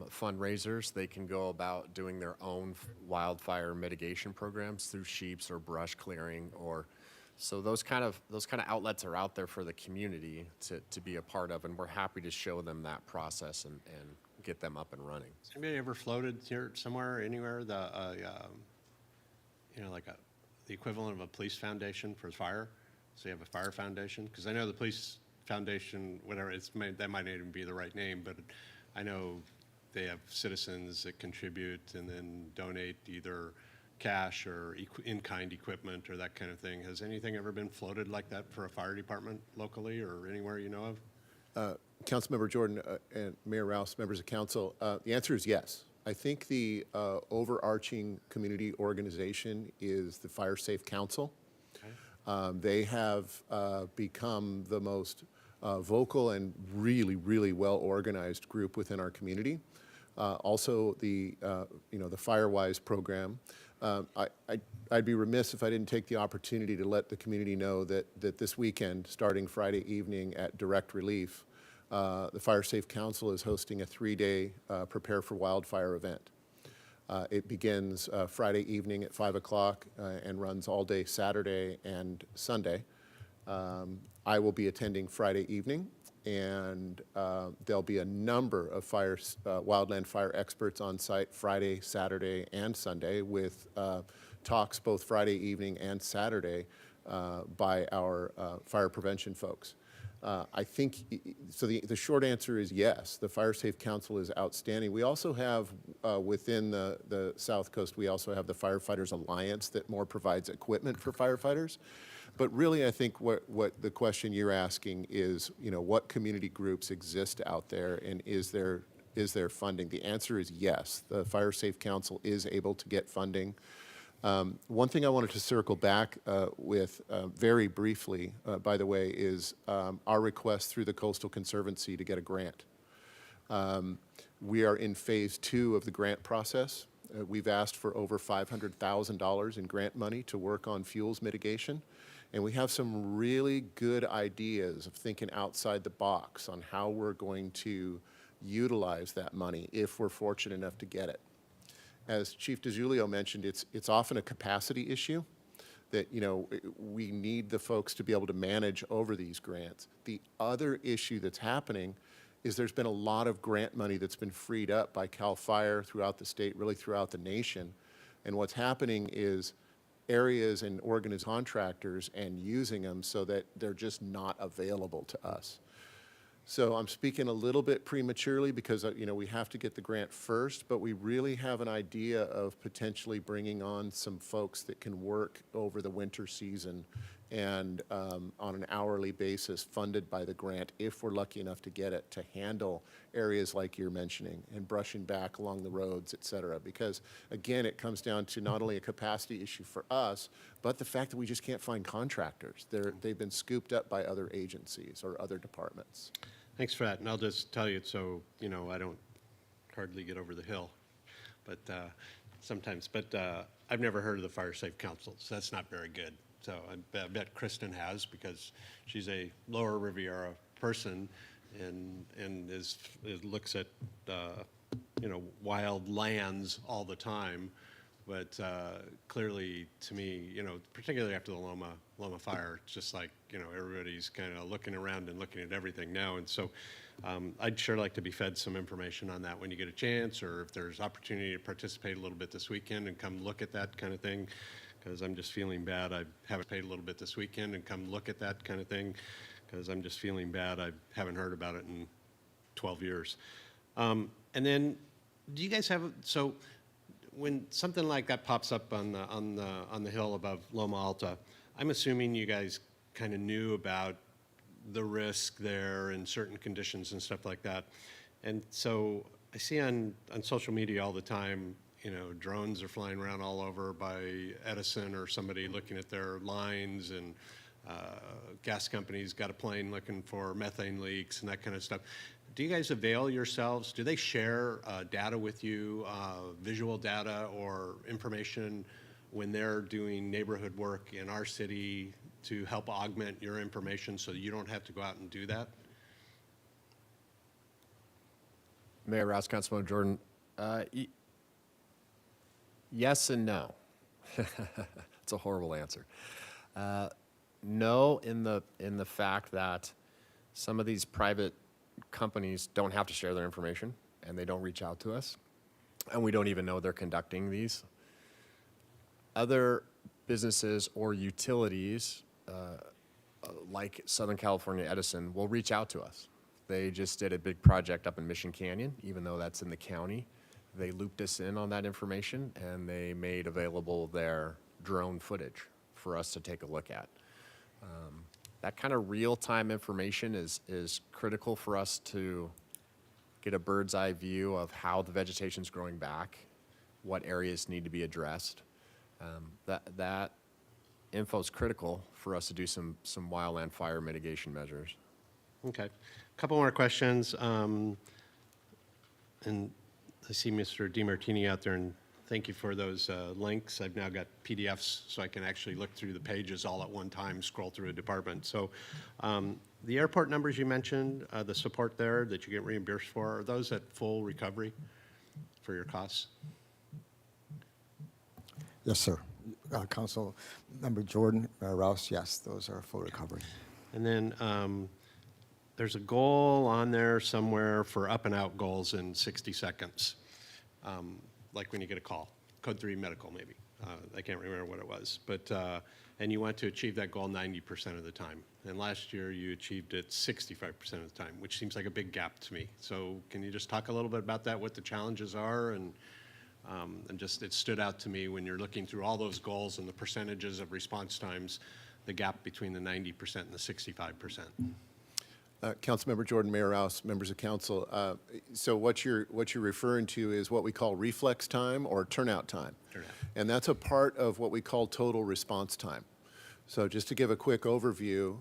fundraisers. They can go about doing their own wildfire mitigation programs through sheeps or brush clearing, or so those kind of outlets are out there for the community to be a part of, and we're happy to show them that process and get them up and running. Has anybody ever floated here somewhere, anywhere, the equivalent of a police foundation for fire? So you have a fire foundation? Because I know the police foundation, whatever, that might not even be the right name, but I know they have citizens that contribute and then donate either cash or in-kind equipment or that kind of thing. Has anything ever been floated like that for a fire department locally or anywhere you know of? Councilmember Jordan and Mayor Rouse, members of council, the answer is yes. I think the overarching community organization is the Fire Safe Council. Okay. They have become the most vocal and really, really well-organized group within our community. Also, the Firewise program. I'd be remiss if I didn't take the opportunity to let the community know that this weekend, starting Friday evening at Direct Relief, the Fire Safe Council is hosting a 3-day Prepare for Wildfire event. It begins Friday evening at 5 o'clock and runs all day Saturday and Sunday. I will be attending Friday evening, and there'll be a number of wildland fire experts on site Friday, Saturday, and Sunday with talks both Friday evening and Saturday by our fire prevention folks. I think, so the short answer is yes, the Fire Safe Council is outstanding. We also have, within the South Coast, we also have the Firefighters Alliance that more provides equipment for firefighters. But really, I think what the question you're asking is, what community groups exist out there, and is there is there funding? The answer is yes. The Fire Safe Council is able to get funding. One thing I wanted to circle back with very briefly, by the way, is our request through the Coastal Conservancy to get a grant. We are in phase 2 of the grant process. We've asked for over $500,000 in grant money to work on fuels mitigation. And we have some really good ideas of thinking outside the box on how we're going to utilize that money if we're fortunate enough to get it. As Chief DiGiulio mentioned, it's often a capacity issue that, you know, we need the folks to be able to manage over these grants. The other issue that's happening is there's been a lot of grant money that's been freed up by CAL FIRE throughout the state, really throughout the nation. And what's happening is areas and contractors and using them so that they're just not available to us. So I'm speaking a little bit prematurely because, you know, we have to get the grant first, but we really have an idea of potentially bringing on some folks that can work over the winter season and on an hourly basis funded by the grant, if we're lucky enough to get it, to handle areas like you're mentioning and brushing back along the roads, et cetera. Because again, it comes down to not only a capacity issue for us, but the fact that we just can't find contractors. They've been scooped up by other agencies or other departments. Thanks for that, and I'll just tell you, so, you know, I don't hardly get over the hill, but sometimes, but I've never heard of the Fire Safe Council, so that's not very good. So I bet Kristen has, because she's a Lower Riviera person and looks at, you know, wild lands all the time. But clearly, to me, you know, particularly after the Loma fire, it's just like, you know, everybody's kind of looking around and looking at everything now. And so I'd sure like to be fed some information on that when you get a chance, or if there's opportunity to participate a little bit this weekend and come look at that kind of thing, because I'm just feeling bad. I haven't paid a little bit this weekend and come look at that kind of thing, because I'm just feeling bad. I haven't heard about it in 12 years. And then, do you guys have, so when something like that pops up on the hill above Loma Alta, I'm assuming you guys kind of knew about the risk there and certain conditions and stuff like that. And so I see on social media all the time, you know, drones are flying around all over by Edison or somebody looking at their lines, and gas companies got a plane looking for methane leaks and that kind of stuff. Do you guys avail yourselves? Do they share data with you, visual data or information when they're doing neighborhood work in our city to help augment your information so you don't have to go out and do that? Mayor Rouse, Councilman Jordan, yes and no. It's a horrible answer. No, in the fact that some of these private companies don't have to share their information, and they don't reach out to us, and we don't even know they're conducting these. Other businesses or utilities, like Southern California Edison, will reach out to us. They just did a big project up in Mission Canyon, even though that's in the county. They looped us in on that information, and they made available their drone footage for us to take a look at. That kind of real-time information is critical for us to get a bird's eye view of how the vegetation's growing back, what areas need to be addressed. That info is critical for us to do some wildland fire mitigation measures. Okay. A couple more questions. And I see Mr. DiMartini out there, and thank you for those links. I've now got PDFs, so I can actually look through the pages all at one time, scroll through a department. So the airport numbers you mentioned, the support there that you get reimbursed for, are those at full recovery for your costs? Yes, sir. Council Member Jordan, Rouse, yes, those are full recovery. And then there's a goal on there somewhere for up and out goals in 60 seconds. Like when you get a call, code 3 medical maybe. I can't remember what it was, but, and you want to achieve that goal 90% of the time. And last year you achieved it 65% of the time, which seems like a big gap to me. So can you just talk a little bit about that, what the challenges are, and just it stood out to me when you're looking through all those goals and the percentages of response times, the gap between the 90% and the 65%. Councilmember Jordan, Mayor Rouse, members of council. So what you're referring to is what we call reflex time or turnout time. And that's a part of what we call total response time. So just to give a quick overview,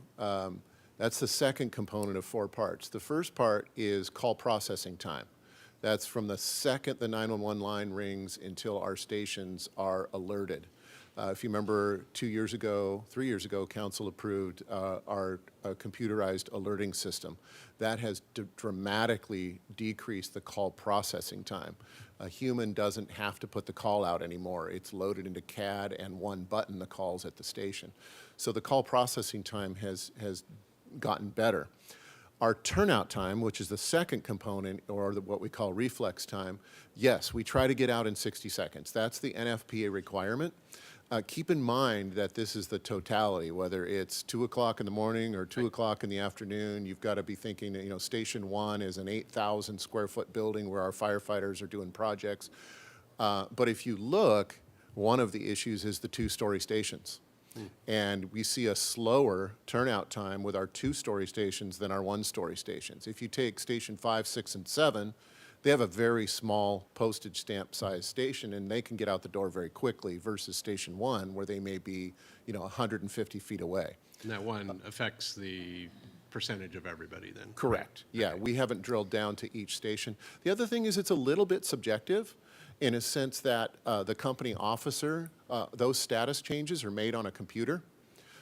that's the second component of 4 parts. The first part is call processing time. That's from the second the 911 line rings until our stations are alerted. If you remember 3 years ago, council approved our computerized alerting system. That has dramatically decreased the call processing time. A human doesn't have to put the call out anymore. It's loaded into CAD and one button, the call's at the station. So the call processing time has gotten better. Our turnout time, which is the second component, or what we call reflex time, yes, we try to get out in 60 seconds. That's the NFPA requirement. Keep in mind that this is the totality, whether it's 2 o'clock in the morning or 2 o'clock in the afternoon. You've got to be thinking that, Station 1 is an 8,000 square foot building where our firefighters are doing projects. But if you look, one of the issues is the 2-story stations. And we see a slower turnout time with our 2-story stations than our 1-story stations. If you take Station 5, 6, and 7, they have a very small postage stamp size station, and they can get out the door very quickly versus Station 1, where they may be, 150 feet away. And that one affects the percentage of everybody then? Correct. Yeah, we haven't drilled down to each station. The other thing is it's a little bit subjective in a sense that the company officer, those status changes are made on a computer.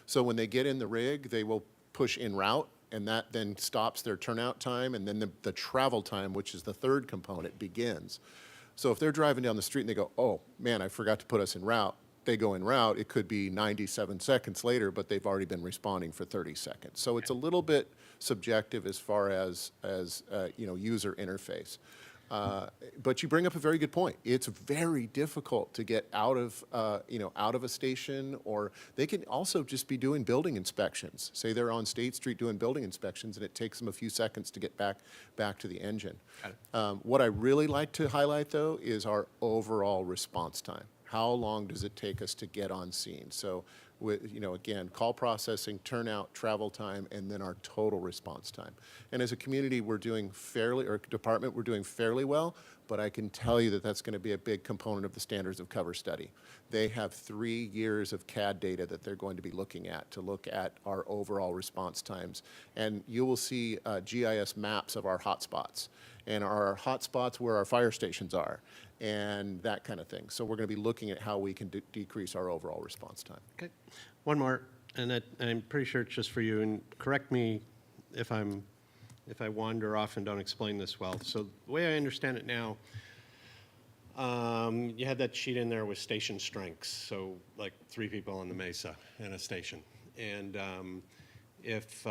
So when they get in the rig, they will push en route, and that then stops their turnout time, and then the travel time, which is the third component, begins. So if they're driving down the street and they go, oh, man, I forgot to put us en route, they go en route, it could be 97 seconds later, but they've already been responding for 30 seconds. So it's a little bit subjective as far as user interface. But you bring up a very good point. It's very difficult to get out of a station, or they can also just be doing building inspections. Say they're on State Street doing building inspections, and it takes them a few seconds to get back to the engine. What I really like to highlight, though, is our overall response time. How long does it take us to get on scene? So, again, call processing, turnout, travel time, and then our total response time. And as a community, we're doing department, we're doing fairly well, but I can tell you that that's going to be a big component of the standards of cover study. They have 3 years of CAD data that they're going to be looking at to look at our overall response times. And you will see GIS maps of our hotspots, and our hotspots where our fire stations are, and that kind of thing. So we're going to be looking at how we can decrease our overall response time. Okay. One more, and I'm pretty sure it's just for you, and correct me if I wander off and don't explain this well. So the way I understand it now, you had that sheet in there with station strengths, so like 3 people on the mesa in a station. And if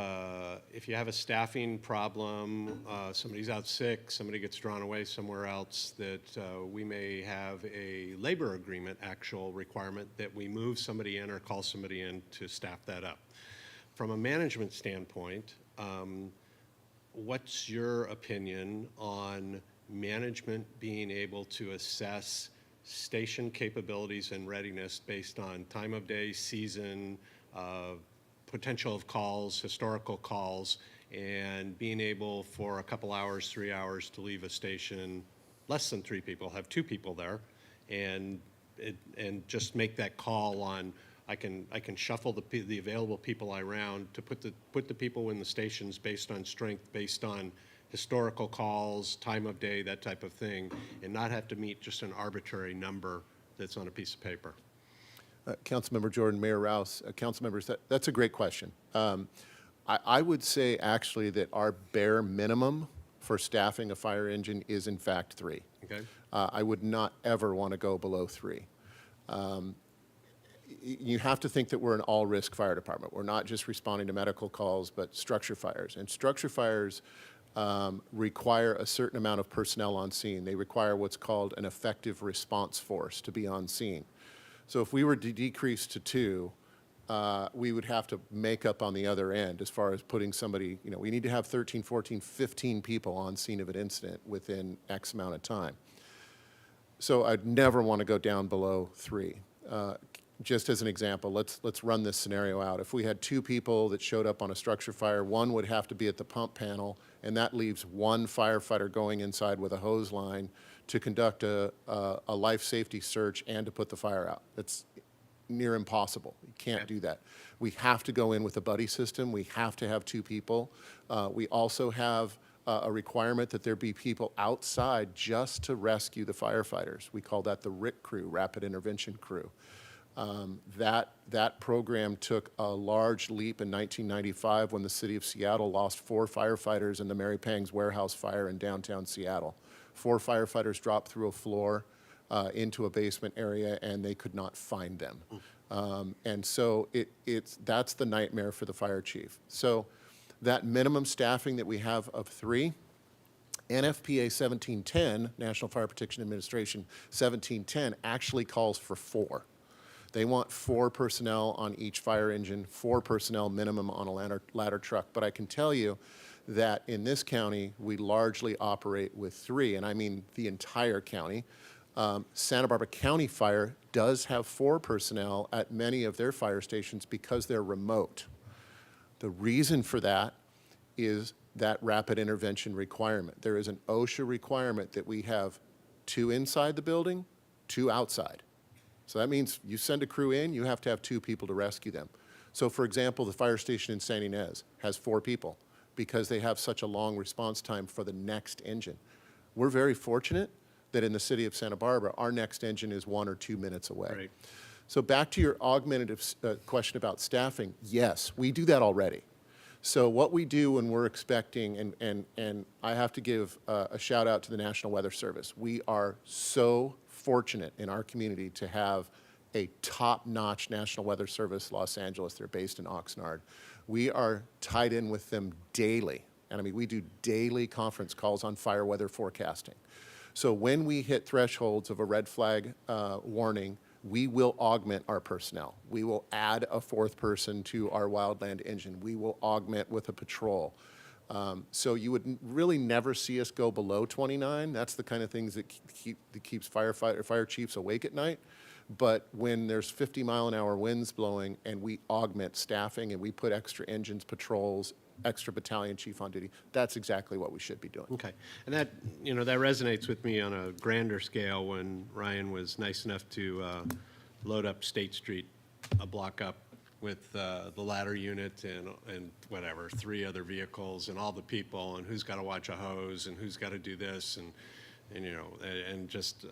you have a staffing problem, somebody's out sick, somebody gets drawn away somewhere else, that we may have a labor agreement actual requirement that we move somebody in or call somebody in to staff that up. From a management standpoint, what's your opinion on management being able to assess station capabilities and readiness based on time of day, season, potential of calls, historical calls, and being able for a couple hours, 3 hours to leave a station, less than 3 people, have 2 people there, and just make that call on, I can shuffle the available people around to put the people in the stations based on strength, based on historical calls, time of day, that type of thing, and not have to meet just an arbitrary number that's on a piece of paper. Councilmember Jordan, Mayor Rouse, council members, that's a great question. I would say actually that our bare minimum for staffing a fire engine is in fact 3. Okay. I would not ever want to go below 3. You have to think that we're an all-risk fire department. We're not just responding to medical calls, but structure fires. And structure fires require a certain amount of personnel on scene. They require what's called an effective response force to be on scene. So if we were to decrease to 2, we would have to make up on the other end as far as putting somebody, we need to have 13, 14, 15 people on scene of an incident within X amount of time. So I'd never want to go down below 3. just as an example, let's run this scenario out. If we had 2 people that showed up on a structure fire, one would have to be at the pump panel, and that leaves 1 firefighter going inside with a hose line to conduct a life safety search and to put the fire out. That's near impossible. You can't do that. We have to go in with a buddy system. We have to have 2 people. We also have a requirement that there be people outside just to rescue the firefighters. We call that the RIC crew, Rapid Intervention Crew. That program took a large leap in 1995 when the city of Seattle lost 4 firefighters in the Mary Pang's warehouse fire in downtown Seattle. 4 firefighters dropped through a floor into a basement area, and they could not find them. And so that's the nightmare for the fire chief. So that minimum staffing that we have of 3, NFPA 1710, National Fire Protection Administration 1710, actually calls for 4. They want 4 personnel on each fire engine, 4 personnel minimum on a ladder truck. But I can tell you that in this county, we largely operate with 3, and I mean the entire county. Santa Barbara County Fire does have 4 personnel at many of their fire stations because they're remote. The reason for that is that rapid intervention requirement. There is an OSHA requirement that we have 2 inside the building, 2 outside. So that means you send a crew in, you have to have 2 people to rescue them. So for example, the fire station in San Ynez has 4 people because they have such a long response time for the next engine. We're very fortunate that in the city of Santa Barbara, our next engine is 1 or 2 minutes away. Right. So back to your augmentative question about staffing, yes, we do that already. So what we do when we're expecting, and I have to give a shout out to the National Weather Service. We are so fortunate in our community to have a top-notch National Weather Service, Los Angeles. They're based in Oxnard. We are tied in with them daily. And I mean, we do daily conference calls on fire weather forecasting. So when we hit thresholds of a red flag warning, we will augment our personnel. We will add a 4th person to our wildland engine. We will augment with a patrol. So you would really never see us go below 29. That's the kind of things that keeps fire chiefs awake at night. But when there's 50-mile-an-hour winds blowing and we augment staffing and we put extra engines, patrols, extra battalion chief on duty, that's exactly what we should be doing. Okay. And that, you know, that resonates with me on a grander scale when Ryan was nice enough to load up State Street a block up with the ladder unit and whatever, 3 other vehicles and all the people and who's got to watch a hose and who's got to do this and you know, and just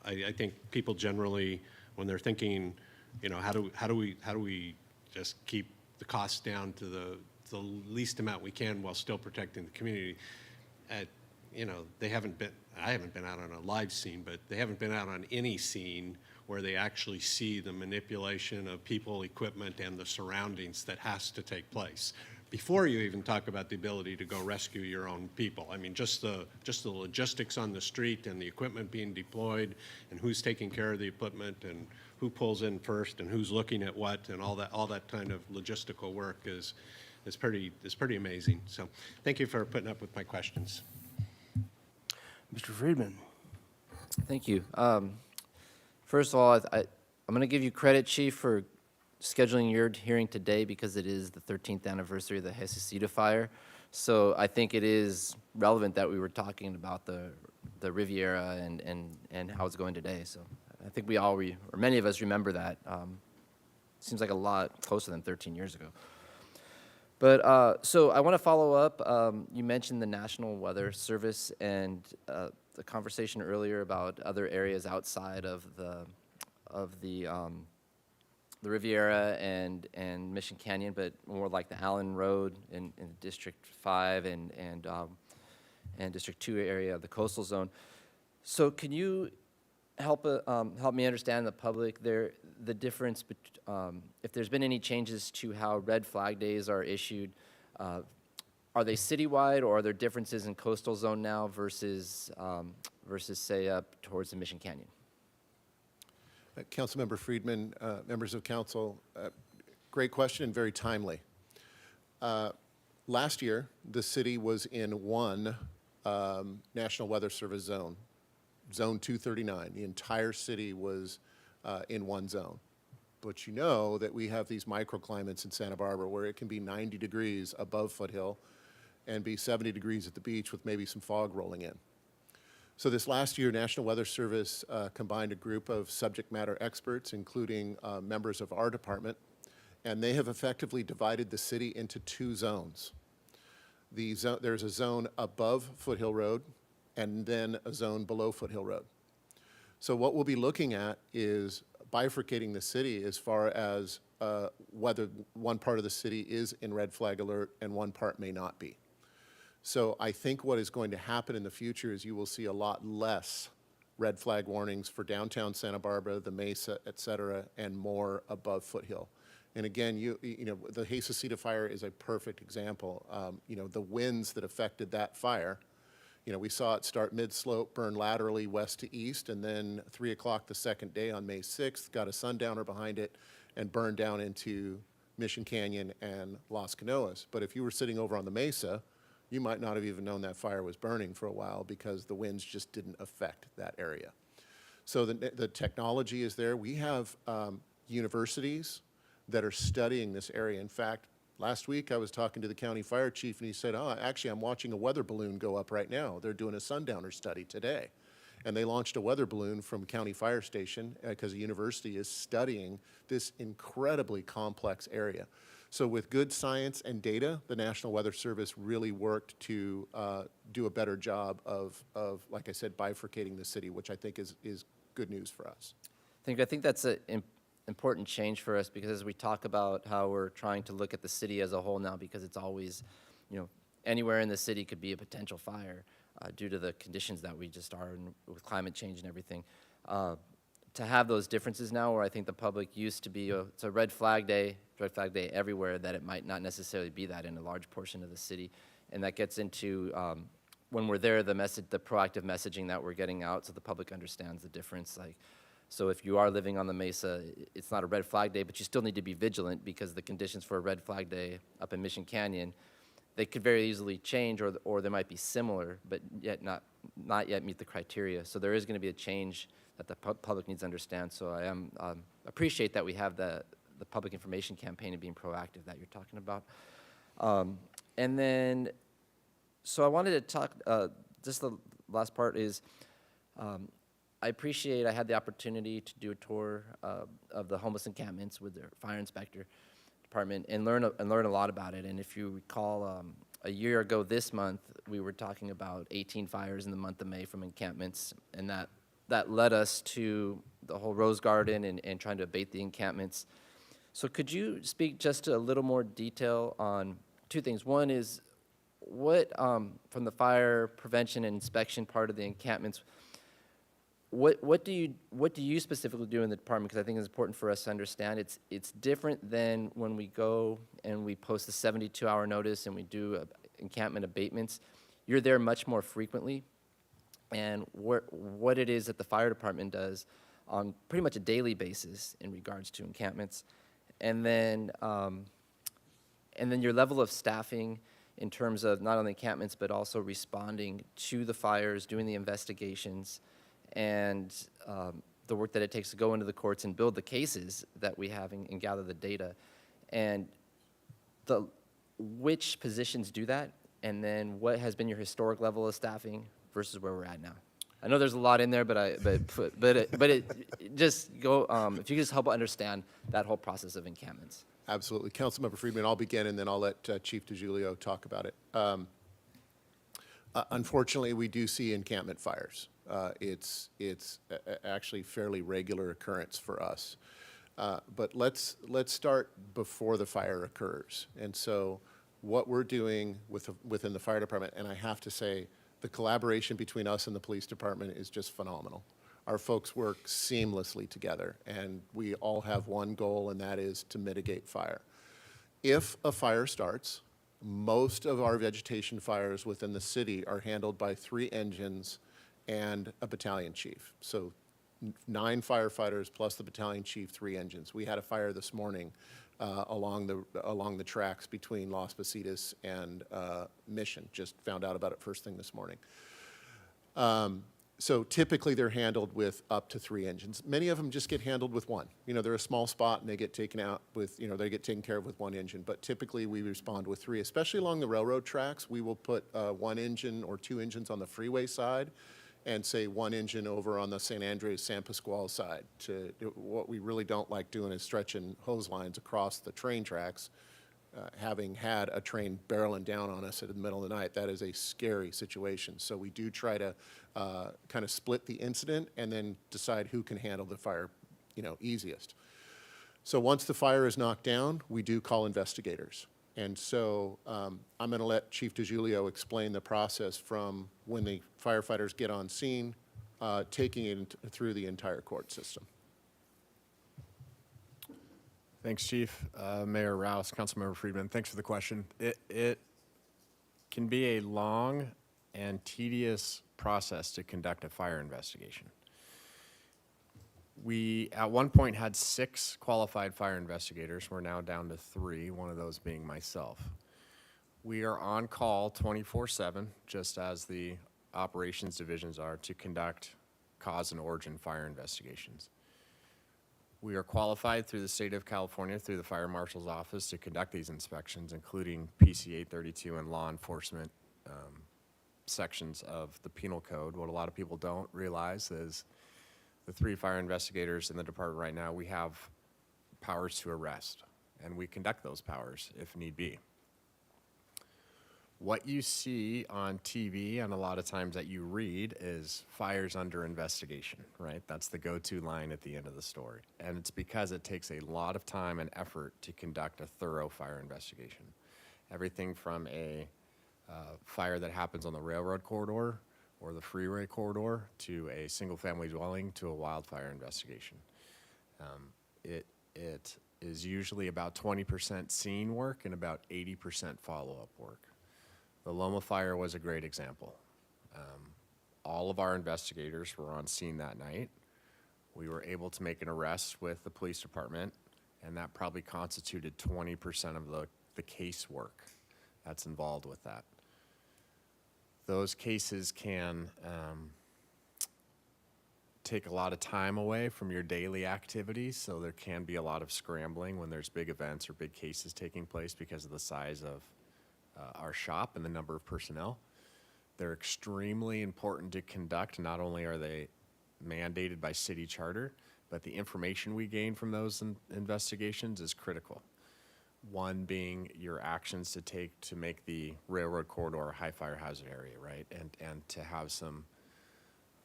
I think people generally, when they're thinking, you know, how do we just keep the costs down to the least amount we can while still protecting the community. You know, I haven't been out on a live scene, but they haven't been out on any scene where they actually see the manipulation of people, equipment, and the surroundings that has to take place before you even talk about the ability to go rescue your own people. I mean, just the logistics on the street and the equipment being deployed and who's taking care of the equipment and who pulls in first and who's looking at what and all that kind of logistical work is pretty amazing. So thank you for putting up with my questions. Mr. Friedman. Thank you. First of all, I'm going to give you credit, Chief, for scheduling your hearing today because it is the 13th anniversary of the Jesucita fire. So I think it is relevant that we were talking about the Riviera and how it's going today. So I think we all, or many of us remember that. Seems like a lot closer than 13 years ago. But so I want to follow up. You mentioned the National Weather Service and the conversation earlier about other areas outside of the Riviera and Mission Canyon, but more like the Allen Road in District 5 and District 2 area of the coastal zone. So can you help me understand the public there, the difference, if there's been any changes to how red flag days are issued, are they citywide or are there differences in coastal zone now versus say up towards the Mission Canyon? Councilmember Friedman, members of council, great question and very timely. Last year, the city was in one National Weather Service zone, Zone 239. The entire city was in one zone. But you know that we have these microclimates in Santa Barbara where it can be 90 degrees above Foothill and be 70 degrees at the beach with maybe some fog rolling in. So this last year, National Weather Service combined a group of subject matter experts, including members of our department, and they have effectively divided the city into two zones. There's a zone above Foothill Road and then a zone below Foothill Road. So what we'll be looking at is bifurcating the city as far as whether one part of the city is in red flag alert and one part may not be. So I think what is going to happen in the future is you will see a lot less red flag warnings for downtown Santa Barbara, the Mesa, et cetera, and more above Foothill. And again, you know, the Jesucita fire is a perfect example. You know, the winds that affected that fire, you know, we saw it start mid-slope, burn laterally west to east, and then 3 o'clock the second day on May 6th, got a sundowner behind it and burned down into Mission Canyon and Las Canoas. But if you were sitting over on the Mesa, you might not have even known that fire was burning for a while because the winds just didn't affect that area. So the technology is there. We have universities that are studying this area. In fact, last week I was talking to the county fire chief and he said, oh, actually I'm watching a weather balloon go up right now. They're doing a sundowner study today. And they launched a weather balloon from County Fire Station because the university is studying this incredibly complex area. So with good science and data, the National Weather Service really worked to do a better job of, like I said, bifurcating the city, which I think is good news for us. I think that's an important change for us because as we talk about how we're trying to look at the city as a whole now, because it's always, you know, anywhere in the city could be a potential fire due to the conditions that we just are in with climate change and everything. To have those differences now where I think the public used to be, it's a red flag day everywhere, that it might not necessarily be that in a large portion of the city. And that gets into, when we're there, the proactive messaging that we're getting out so the public understands the difference. Like, so if you are living on the Mesa, it's not a red flag day, but you still need to be vigilant because the conditions for a red flag day up in Mission Canyon, they could very easily change or they might be similar, but yet not yet meet the criteria. So there is going to be a change that the public needs to understand. So I appreciate that we have the public information campaign and being proactive that you're talking about. And then, so I wanted to talk, just the last part is, I appreciate I had the opportunity to do a tour of the homeless encampments with their fire inspector department and learn a lot about it. And if you recall, a year ago this month, we were talking about 18 fires in the month of May from encampments, and that led us to the whole Rose Garden and trying to abate the encampments. So could you speak just to a little more detail on two things? One is what, from the fire prevention and inspection part of the encampments, what do you specifically do in the department? Because I think it's important for us to understand. It's different than when we go and we post the 72-hour notice and we do encampment abatements. You're there much more frequently, and what it is that the fire department does on pretty much a daily basis in regards to encampments, and then your level of staffing in terms of not only encampments but also responding to the fires, doing the investigations, and the work that it takes to go into the courts and build the cases that we have and gather the data, and which positions do that, and then what has been your historic level of staffing versus where we're at now. I know there's a lot in there, but just go, if you could just help understand that whole process of encampments. Absolutely. Councilmember Friedman, I'll begin and then I'll let Chief DiGiulio talk about it. Unfortunately, we do see encampment fires. It's actually fairly regular occurrence for us. But let's start before the fire occurs. And so what we're doing within the fire department, and I have to say, the collaboration between us and the police department is just phenomenal. Our folks work seamlessly together, and we all have one goal, and that is to mitigate fire. If a fire starts, most of our vegetation fires within the city are handled by 3 engines and a battalion chief. So 9 firefighters plus the battalion chief, 3 engines. We had a fire this morning along the tracks between Las Positas and Mission. Just found out about it first thing this morning. So typically, they're handled with up to 3 engines. Many of them just get handled with one. You know, they're a small spot, and they get taken out with, you know, they get taken care of with 1 engine. But typically, we respond with 3, especially along the railroad tracks. We will put 1 engine or 2 engines on the freeway side and say 1 engine over on the San Andres, San Pasqual side. What we really don't like doing is stretching hose lines across the train tracks. Having had a train barreling down on us in the middle of the night, that is a scary situation. So we do try to kind of split the incident and then decide who can handle the fire, you know, easiest. So once the fire is knocked down, we do call investigators. And so I'm going to let Chief DiGiulio explain the process from when the firefighters get on scene, taking it through the entire court system. Thanks, Chief. Mayor Rouse, Councilmember Friedman, thanks for the question. It can be a long and tedious process to conduct a fire investigation. We, at one point, had 6 qualified fire investigators. We're now down to 3, one of those being myself. We are on call 24/7, just as the operations divisions are, to conduct cause and origin fire investigations. We are qualified through the state of California, through the Fire Marshal's office, to conduct these inspections, including PC 832 and law enforcement sections of the penal code. What a lot of people don't realize is the 3 fire investigators in the department right now, we have powers to arrest, and we conduct those powers if need be. What you see on TV and a lot of times that you read is fires under investigation, right? That's the go-to line at the end of the story. And it's because it takes a lot of time and effort to conduct a thorough fire investigation. Everything from a fire that happens on the railroad corridor or the freeway corridor to a single-family dwelling to a wildfire investigation. It is usually about 20% scene work and about 80% follow-up work. The Loma fire was a great example. All of our investigators were on scene that night. We were able to make an arrest with the police department, and that probably constituted 20% of the case work that's involved with that. Those cases can take a lot of time away from your daily activities, so there can be a lot of scrambling when there's big events or big cases taking place because of the size of our shop and the number of personnel. They're extremely important to conduct. Not only are they mandated by city charter, but the information we gain from those investigations is critical. One being your actions to take to make the railroad corridor a high fire hazard area, right? And to have some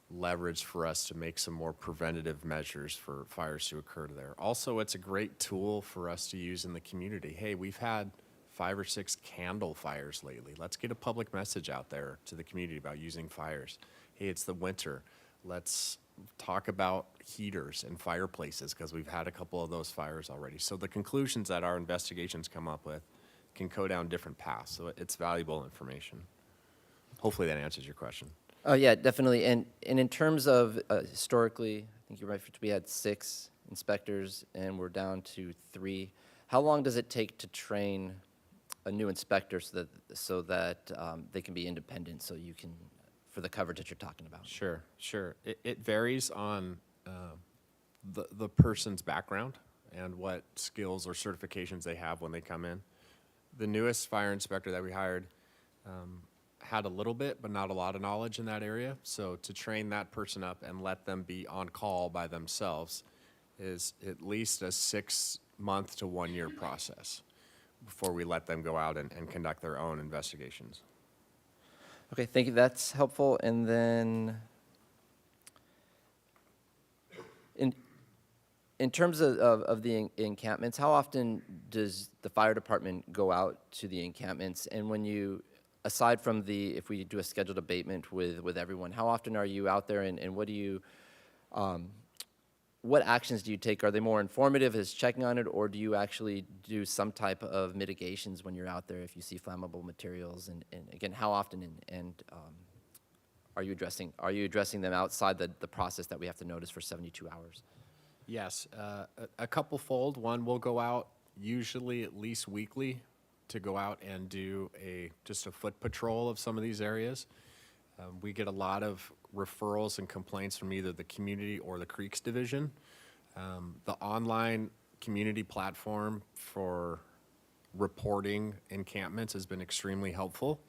leverage for us to make some more preventative measures for fires to occur there. Also, it's a great tool for us to use in the community. Hey, we've had 5 or 6 candle fires lately. Let's get a public message out there to the community about using fires. Hey, it's the winter. Let's talk about heaters and fireplaces because we've had a couple of those fires already. So the conclusions that our investigations come up with can go down different paths. So it's valuable information. Hopefully that answers your question. Oh, yeah, definitely. And in terms of historically, I think you're right, we had 6 inspectors and we're down to 3. How long does it take to train a new inspector so that they can be independent, so you can, for the coverage that you're talking about? Sure. It varies on the person's background and what skills or certifications they have when they come in. The newest fire inspector that we hired had a little bit, but not a lot of knowledge in that area. So to train that person up and let them be on call by themselves is at least a 6-month to 1-year process before we let them go out and conduct their own investigations. Okay, thank you. That's helpful. And then in terms of the encampments, how often does the fire department go out to the encampments? And when you, aside from if we do a scheduled abatement with everyone, how often are you out there and what do you, what actions do you take? Are they more informative as checking on it, or do you actually do some type of mitigations when you're out there if you see flammable materials? And again, how often and are you addressing them outside the process that we have to notice for 72 hours? Yes, a couple fold. One, we'll go out usually at least weekly to go out and do just a foot patrol of some of these areas. We get a lot of referrals and complaints from either the community or the Creeks Division. The online community platform for reporting encampments has been extremely helpful.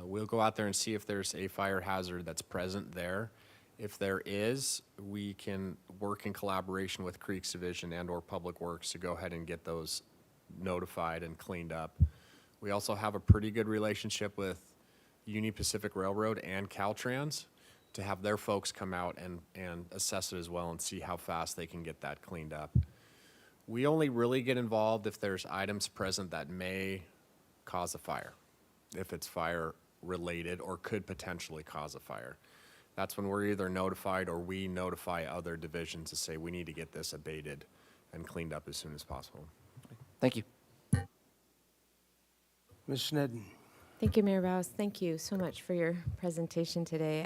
We'll go out there and see if there's a fire hazard that's present there. If there is, we can work in collaboration with Creeks Division and/or Public Works to go ahead and get those notified and cleaned up. We also have a pretty good relationship with Union Pacific Railroad and Caltrans to have their folks come out and assess it as well and see how fast they can get that cleaned up. We only really get involved if there's items present that may cause a fire, if it's fire related or could potentially cause a fire. That's when we're either notified or we notify other divisions to say we need to get this abated and cleaned up as soon as possible. Thank you. Ms. Snedden. Thank you, Mayor Rouse. Thank you so much for your presentation today.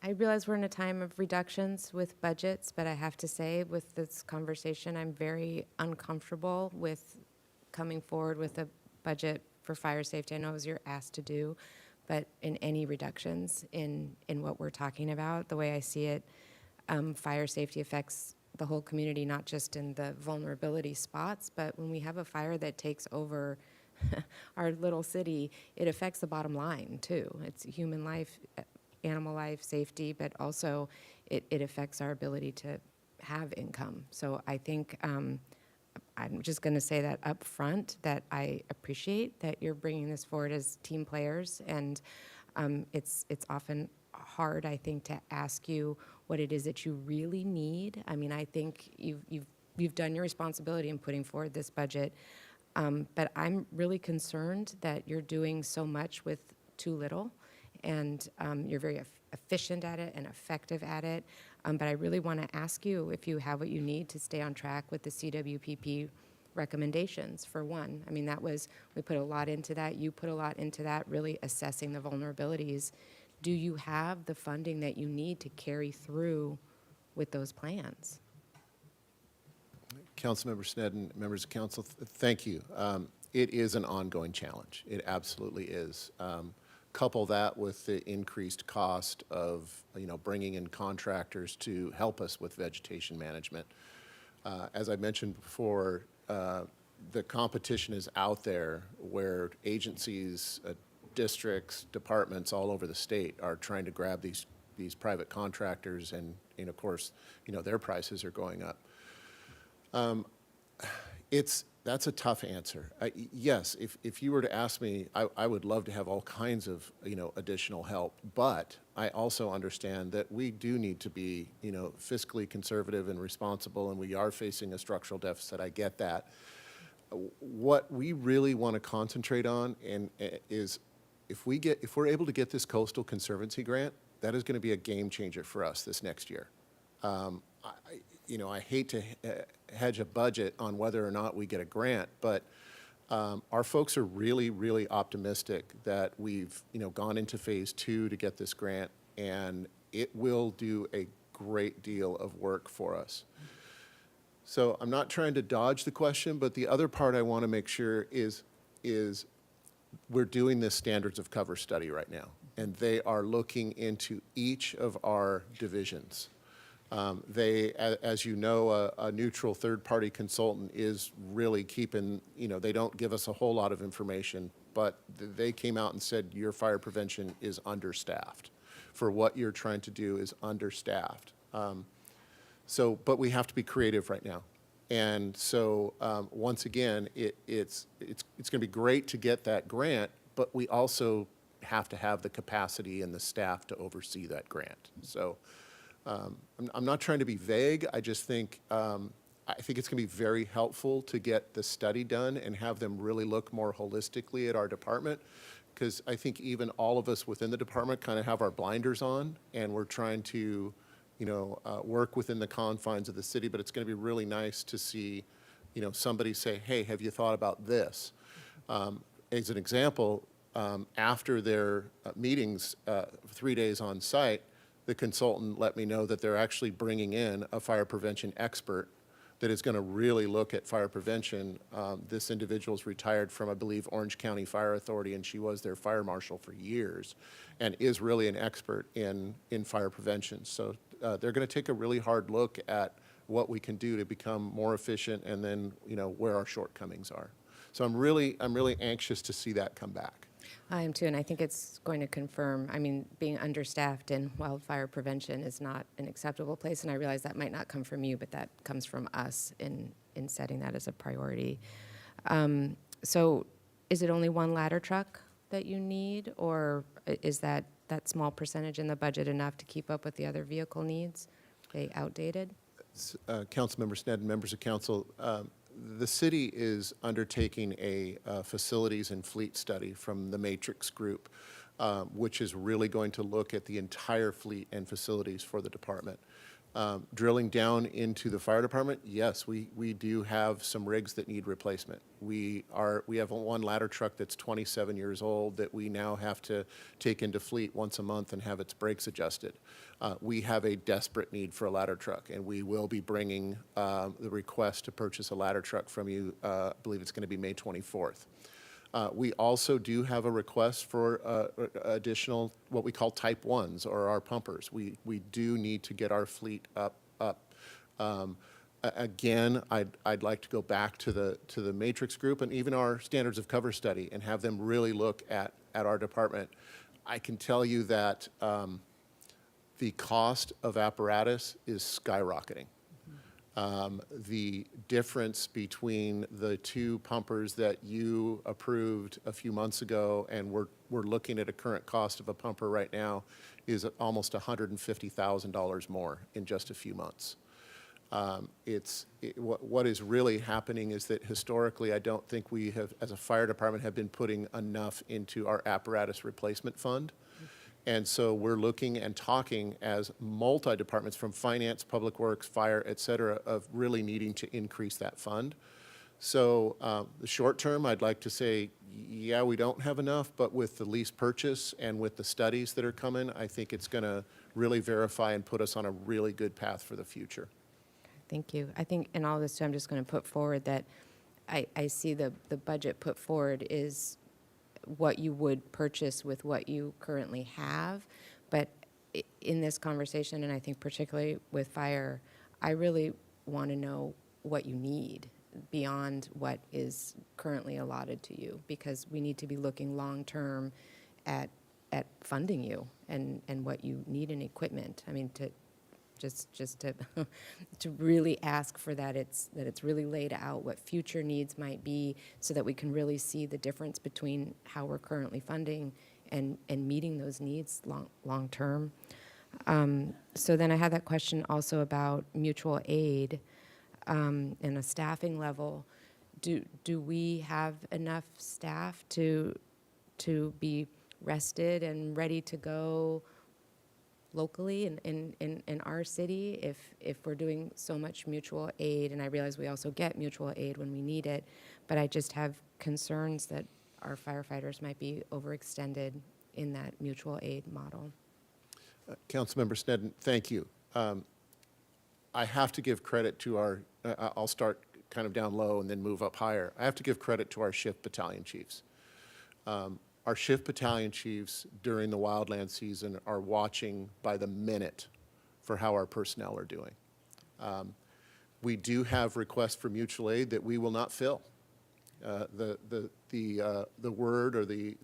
I realize we're in a time of reductions with budgets, but I have to say with this conversation, I'm very uncomfortable with coming forward with a budget for fire safety. I know it was your ask to do, but in any reductions in what we're talking about, the way I see it, fire safety affects the whole community, not just in the vulnerability spots, but when we have a fire that takes over our little city, it affects the bottom line too. It's human life, animal life, safety, but also it affects our ability to have income. So I think I'm just going to say that up front, that I appreciate that you're bringing this forward as team players, and it's often hard, I think, to ask you what it is that you really need. I mean, I think you've done your responsibility in putting forward this budget, but I'm really concerned that you're doing so much with too little, and you're very efficient at it and effective at it. But I really want to ask you if you have what you need to stay on track with the CWPP recommendations, for one. I mean, we put a lot into that. You put a lot into that, really assessing the vulnerabilities. Do you have the funding that you need to carry through with those plans? Councilmember Snedden, members of council, thank you. It is an ongoing challenge. It absolutely is. Couple that with the increased cost of, bringing in contractors to help us with vegetation management. As I mentioned before, the competition is out there where agencies, districts, departments all over the state are trying to grab these private contractors, and of course, their prices are going up. That's a tough answer. Yes, if you were to ask me, I would love to have all kinds of, additional help, but I also understand that we do need to be, fiscally conservative and responsible, and we are facing a structural deficit. I get that. What we really want to concentrate on is if we're able to get this Coastal Conservancy grant, that is going to be a game changer for us this next year. I hate to hedge a budget on whether or not we get a grant, but our folks are really, really optimistic that we've, gone into phase 2 to get this grant, and it will do a great deal of work for us. So I'm not trying to dodge the question, but the other part I want to make sure is we're doing this standards of cover study right now, and they are looking into each of our divisions. As you know, a neutral third-party consultant is really keeping, they don't give us a whole lot of information, but they came out and said your fire prevention is understaffed. For what you're trying to do is understaffed. But we have to be creative right now. And so, once again, it's going to be great to get that grant, but we also have to have the capacity and the staff to oversee that grant. So. I'm not trying to be vague. I just think I think it's going to be very helpful to get the study done and have them really look more holistically at our department, because I think even all of us within the department kind of have our blinders on, and we're trying to, work within the confines of the city. But it's going to be really nice to see, somebody say, "Hey, have you thought about this?" As an example, after their meetings, 3 days on site, the consultant let me know that they're actually bringing in a fire prevention expert that is going to really look at fire prevention. This individual's retired from, I believe, Orange County Fire Authority, and she was their fire marshal for years and is really an expert in fire prevention. So they're going to take a really hard look at what we can do to become more efficient and then, where our shortcomings are. So I'm really anxious to see that come back. I am too, and I think it's going to confirm, being understaffed in wildfire prevention is not an acceptable place, and I realize that might not come from you, but that comes from us in setting that as a priority. So is it only one ladder truck that you need, or is that small percentage in the budget enough to keep up with the other vehicle needs? Are they outdated? Councilmember Sned and members of council, the city is undertaking a facilities and fleet study from the Matrix Group, which is really going to look at the entire fleet and facilities for the department. Drilling down into the fire department, yes, we do have some rigs that need replacement. We have one ladder truck that's 27 years old that we now have to take into fleet once a month and have its brakes adjusted. We have a desperate need for a ladder truck, and we will be bringing the request to purchase a ladder truck from you. I believe it's going to be May 24th. We also do have a request for additional, what we call type 1s, or our pumpers. We do need to get our fleet up. Again, I'd like to go back to the Matrix Group and even our standards of cover study and have them really look at our department. I can tell you that the cost of apparatus is skyrocketing. The difference between the two pumpers that you approved a few months ago and we're looking at a current cost of a pumper right now is almost $150,000 more in just a few months. What is really happening is that historically I don't think we have, as a fire department, have been putting enough into our apparatus replacement fund. And so we're looking and talking as multi-departments from finance, public works, fire, et cetera, of really needing to increase that fund. So the short term, I'd like to say, yeah, we don't have enough, but with the lease purchase and with the studies that are coming, I think it's going to really verify and put us on a really good path for the future. Thank you. I think in all this too, I'm just going to put forward that I see the budget put forward is what you would purchase with what you currently have. But in this conversation, and I think particularly with fire, I really want to know what you need beyond what is currently allotted to you, because we need to be looking long-term at funding you and what you need in equipment. Just to to really ask for that it's really laid out what future needs might be, so that we can really see the difference between how we're currently funding and meeting those needs long term. So then I had that question also about mutual aid and a staffing level. Do we have enough staff to be rested and ready to go locally in our city if we're doing so much mutual aid? And I realize we also get mutual aid when we need it, but I just have concerns that our firefighters might be overextended in that mutual aid model. Councilmember Snedden, thank you. I have to give credit to our, I'll start kind of down low and then move up higher. I have to give credit to our shift battalion chiefs. Our shift battalion chiefs during the wildland season are watching by the minute for how our personnel are doing. We do have requests for mutual aid that we will not fill. The word or the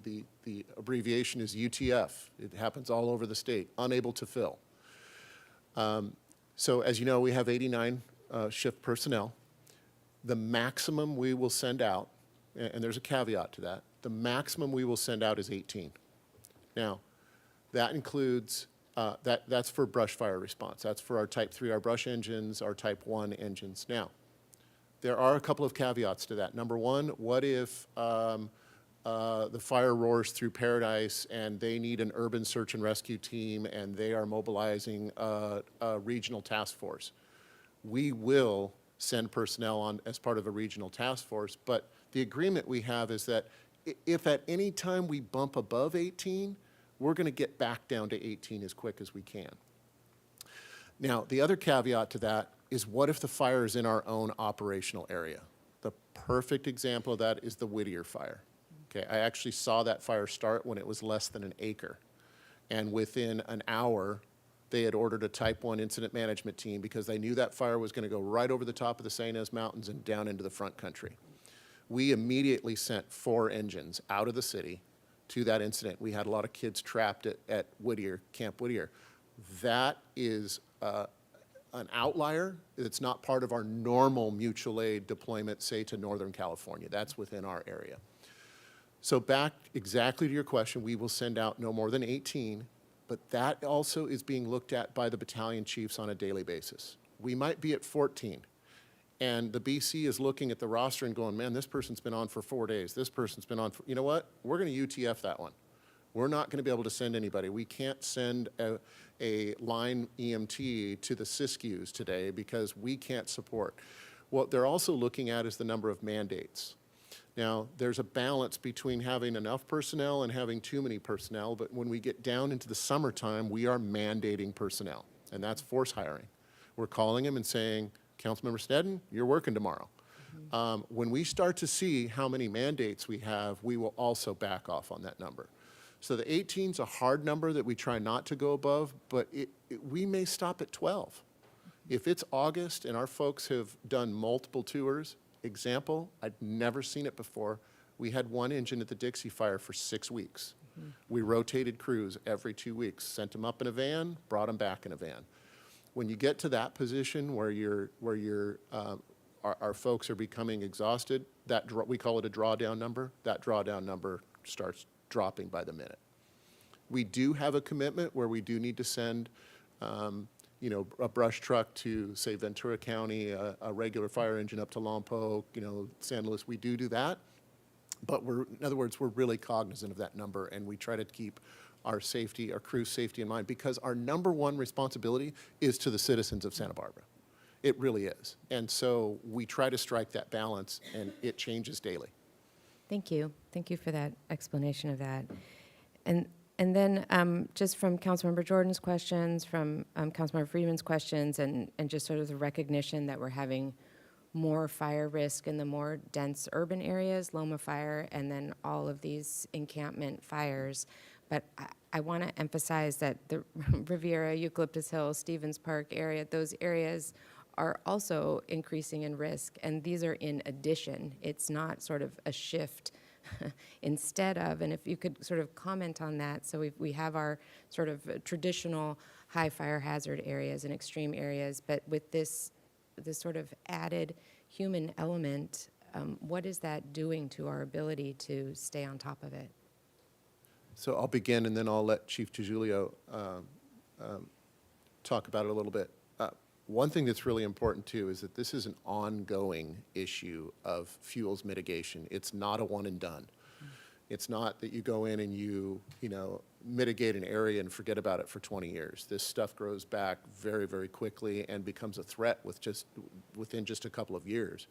abbreviation is UTF. It happens all over the state, unable to fill. So as you know, we have 89 shift personnel. The maximum we will send out, and there's a caveat to that, the maximum we will send out is 18. Now, that includes, that's for brush fire response. That's for our type 3, our brush engines, our type 1 engines. Now, there are a couple of caveats to that. Number one, what if the fire roars through Paradise and they need an urban search and rescue team and they are mobilizing a regional task force? We will send personnel on as part of a regional task force, but the agreement we have is that if at any time we bump above 18, we're going to get back down to 18 as quick as we can. Now, the other caveat to that is what if the fire is in our own operational area? The perfect example of that is the Whittier fire. Okay, I actually saw that fire start when it was less than an acre. And within an hour, they had ordered a Type 1 incident management team because they knew that fire was going to go right over the top of the St. Inez Mountains and down into the front country. We immediately sent 4 engines out of the city to that incident. We had a lot of kids trapped at Whittier, Camp Whittier. That is an outlier. It's not part of our normal mutual aid deployment, say, to Northern California. That's within our area. So back exactly to your question, we will send out no more than 18, but that also is being looked at by the battalion chiefs on a daily basis. We might be at 14, and the BC is looking at the roster and going, man, this person's been on for 4 days. This person's been on for, you know what? We're going to UTF that one. We're not going to be able to send anybody. We can't send a line EMT to the Siskiyous today because we can't support. What they're also looking at is the number of mandates. Now, there's a balance between having enough personnel and having too many personnel, but when we get down into the summertime, we are mandating personnel, and that's force hiring. We're calling them and saying, Councilmember Sneddon, you're working tomorrow. When we start to see how many mandates we have, we will also back off on that number. So the 18 is a hard number that we try not to go above, but we may stop at 12. If it's August and our folks have done multiple tours, example, I'd never seen it before, we had 1 engine at the Dixie Fire for 6 weeks. We rotated crews every 2 weeks, sent them up in a van, brought them back in a van. When you get to that position where our folks are becoming exhausted, we call it a drawdown number, that drawdown number starts dropping by the minute. We do have a commitment where we do need to send a brush truck to, say, Ventura County, a regular fire engine up to Lompoc, San Luis. We do that, but in other words, we're really cognizant of that number, and we try to keep our safety, our crew's safety in mind, because our number one responsibility is to the citizens of Santa Barbara. It really is. And so we try to strike that balance, and it changes daily. Thank you. Thank you for that explanation of that. And then just from Councilmember Jordan's questions, from Councilmember Freeman's questions, and just sort of the recognition that we're having more fire risk in the more dense urban areas, Loma Fire, and then all of these encampment fires. But I want to emphasize that the Riviera, Eucalyptus Hills, Stevens Park area, those areas are also increasing in risk, and these are in addition. It's not sort of a shift instead of, and if you could sort of comment on that. So we have our sort of traditional high fire hazard areas and extreme areas, but with this sort of added human element, what is that doing to our ability to stay on top of it? So I'll begin, and then I'll let Chief DiGiulio talk about it a little bit. One thing that's really important, too, is that this is an ongoing issue of fuels mitigation. It's not a one and done. It's not that you go in and you mitigate an area and forget about it for 20 years. This stuff grows back very, very quickly and becomes a threat within just a couple of years.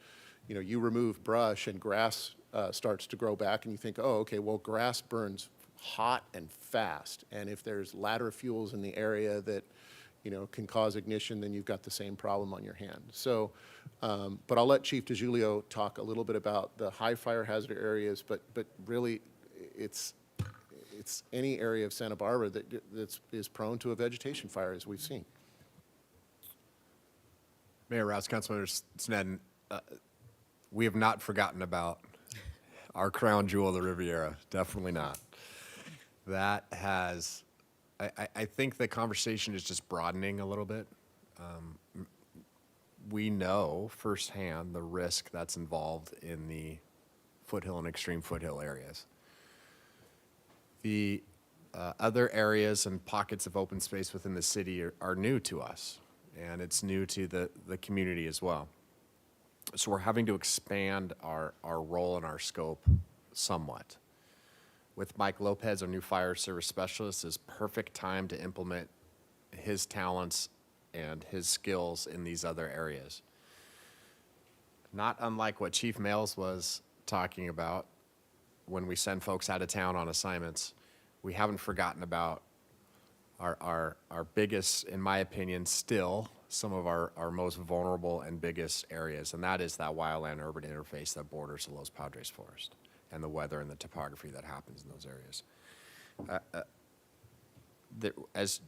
You remove brush and grass starts to grow back, and you think, oh, okay, well, grass burns hot and fast. And if there's ladder fuels in the area that can cause ignition, then you've got the same problem on your hand. So, but I'll let Chief DiGiulio talk a little bit about the high fire hazard areas, but really it's any area of Santa Barbara that is prone to a vegetation fire, as we've seen. Mayor Rouse, Councilmember Sneddon, we have not forgotten about our crown jewel, the Riviera. Definitely not. That has, I think the conversation is just broadening a little bit. We know firsthand the risk that's involved in the foothill and extreme foothill areas. The other areas and pockets of open space within the city are new to us, and it's new to the community as well. So we're having to expand our role and our scope somewhat. With Mike Lopez, our new fire service specialist, is perfect time to implement his talents and his skills in these other areas. Not unlike what Chief Males was talking about when we send folks out of town on assignments, we haven't forgotten about our biggest, in my opinion, still some of our most vulnerable and biggest areas, and that is that wildland-urban interface that borders the Los Padres Forest and the weather and the topography that happens in those areas.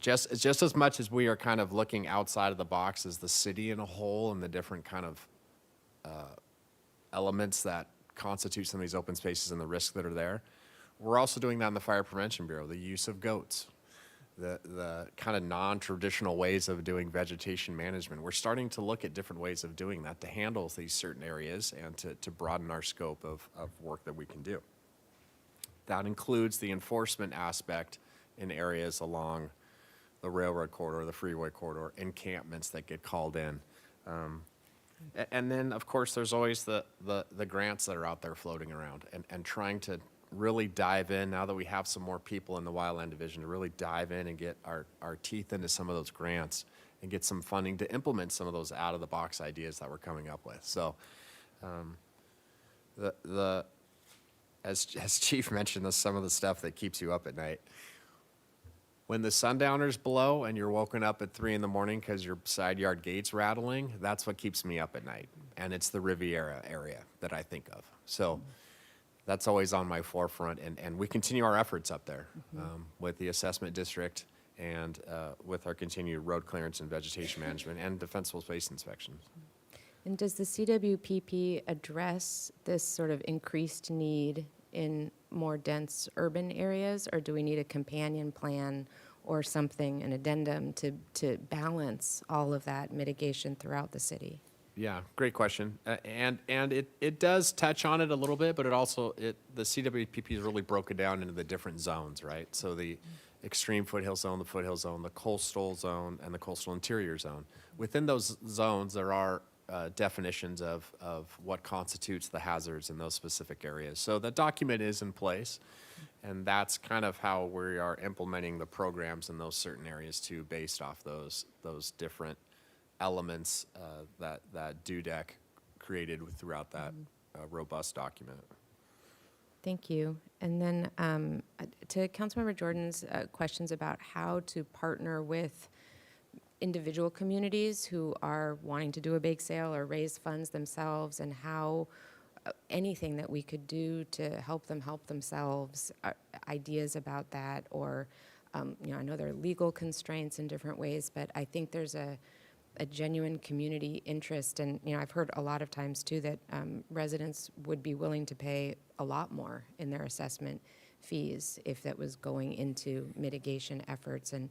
Just as much as we are kind of looking outside of the box as the city in a whole and the different kind of elements that constitute some of these open spaces and the risks that are there, we're also doing that in the Fire Prevention Bureau, the use of goats, the kind of non-traditional ways of doing vegetation management. We're starting to look at different ways of doing that to handle these certain areas and to broaden our scope of work that we can do. That includes the enforcement aspect in areas along the railroad corridor, the freeway corridor, encampments that get called in. And then, of course, there's always the grants that are out there floating around and trying to really dive in, now that we have some more people in the Wildland Division, to really dive in and get our teeth into some of those grants and get some funding to implement some of those out-of-the-box ideas that we're coming up with. So as Chief mentioned, some of the stuff that keeps you up at night. When the sundowners blow and you're woken up at 3 in the morning because your side yard gate's rattling, that's what keeps me up at night. And it's the Riviera area that I think of. So that's always on my forefront. And we continue our efforts up there with the assessment district and with our continued road clearance and vegetation management and defensible space inspections. And does the CWPP address this sort of increased need in more dense urban areas, or do we need a companion plan or something, an addendum to balance all of that mitigation throughout the city? Yeah, great question. And it does touch on it a little bit, but it also, the CWPP is really broken down into the different zones, right? So the extreme foothill zone, the coastal zone, and the coastal interior zone. Within those zones, there are definitions of what constitutes the hazards in those specific areas. So the document is in place, and that's kind of how we are implementing the programs in those certain areas too, based off those different elements that DUDEC created throughout that robust document. Thank you. And then to Councilmember Jordan's questions about how to partner with individual communities who are wanting to do a bake sale or raise funds themselves, and how anything that we could do to help them help themselves, ideas about that, or I know there are legal constraints in different ways, but I think there's a genuine community interest. And I've heard a lot of times too that residents would be willing to pay a lot more in their assessment fees if that was going into mitigation efforts, and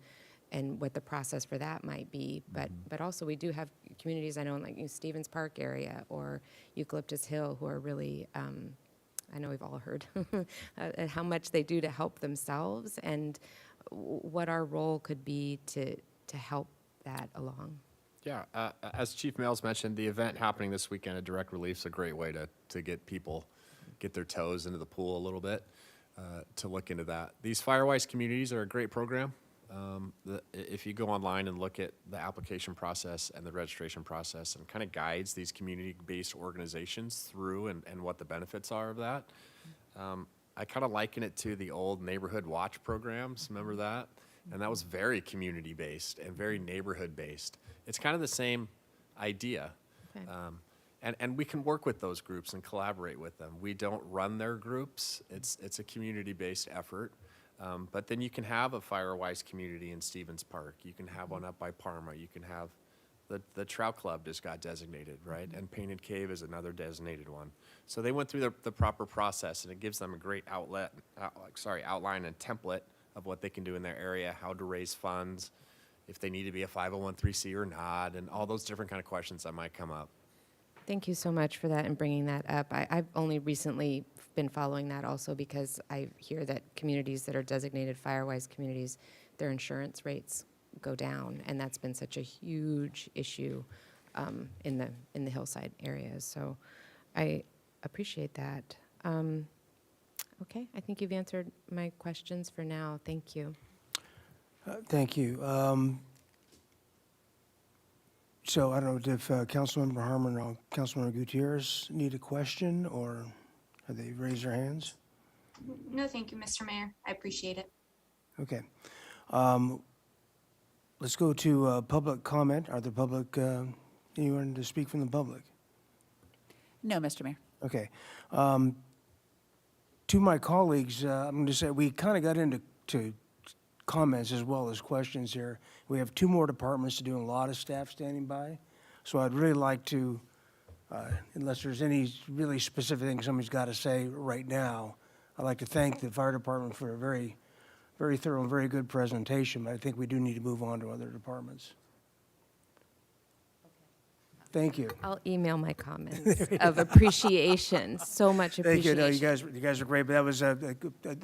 what the process for that might be. But also we do have communities, I know, in like Stevens Park area or Eucalyptus Hill, who are really, I know we've all heard how much they do to help themselves, and what our role could be to help that along. Yeah, as Chief Mills mentioned, the event happening this weekend at Direct Relief is a great way to get people, get their toes into the pool a little bit, to look into that. These Firewise communities are a great program. If you go online and look at the application process and the registration process, and kind of guides these community-based organizations through and what the benefits are of that, I kind of liken it to the old neighborhood watch programs. Remember that? And that was very community-based and very neighborhood-based. It's kind of the same idea. Okay. And we can work with those groups and collaborate with them. We don't run their groups. It's a community-based effort. But then you can have a Firewise community in Stevens Park. You can have one up by Parma. You can have the Trout Club just got designated, right? And Painted Cave is another designated one. So they went through the proper process, and it gives them a great outline and template of what they can do in their area, how to raise funds, if they need to be a 501(c) or not, and all those different kind of questions that might come up. Thank you so much for that and bringing that up. I've only recently been following that also because I hear that communities that are designated Firewise communities, their insurance rates go down, and that's been such a huge issue in the hillside areas. So I appreciate that. Okay, I think you've answered my questions for now. Thank you. Thank you. So I don't know if Councilmember Harmon or Councilmember Gutierrez need a question, or have they raised their hands? No, thank you, Mr. Mayor. I appreciate it. Okay. Let's go to public comment. Are the public, anyone to speak from the public? No, Mr. Mayor. Okay. To my colleagues, I'm going to say we kind of got into comments as well as questions here. We have two more departments to do and a lot of staff standing by. So I'd really like to, unless there's any really specific thing somebody's got to say right now, I'd like to thank the fire department for a very, very thorough and very good presentation, but I think we do need to move on to other departments. Thank you. I'll email my comments of appreciation, so much Thank you. appreciation. No, you guys are great, but that was an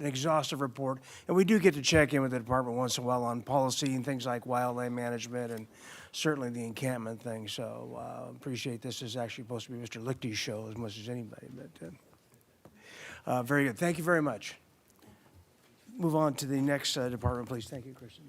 exhaustive report. And we do get to check in with the department once in a while on policy and things like wildland management and certainly the encampment thing. So appreciate this is actually supposed to be Mr. Lichty's show as much as anybody. But very good. Thank you very much. Move on to the next department, please. Thank you, Kristen.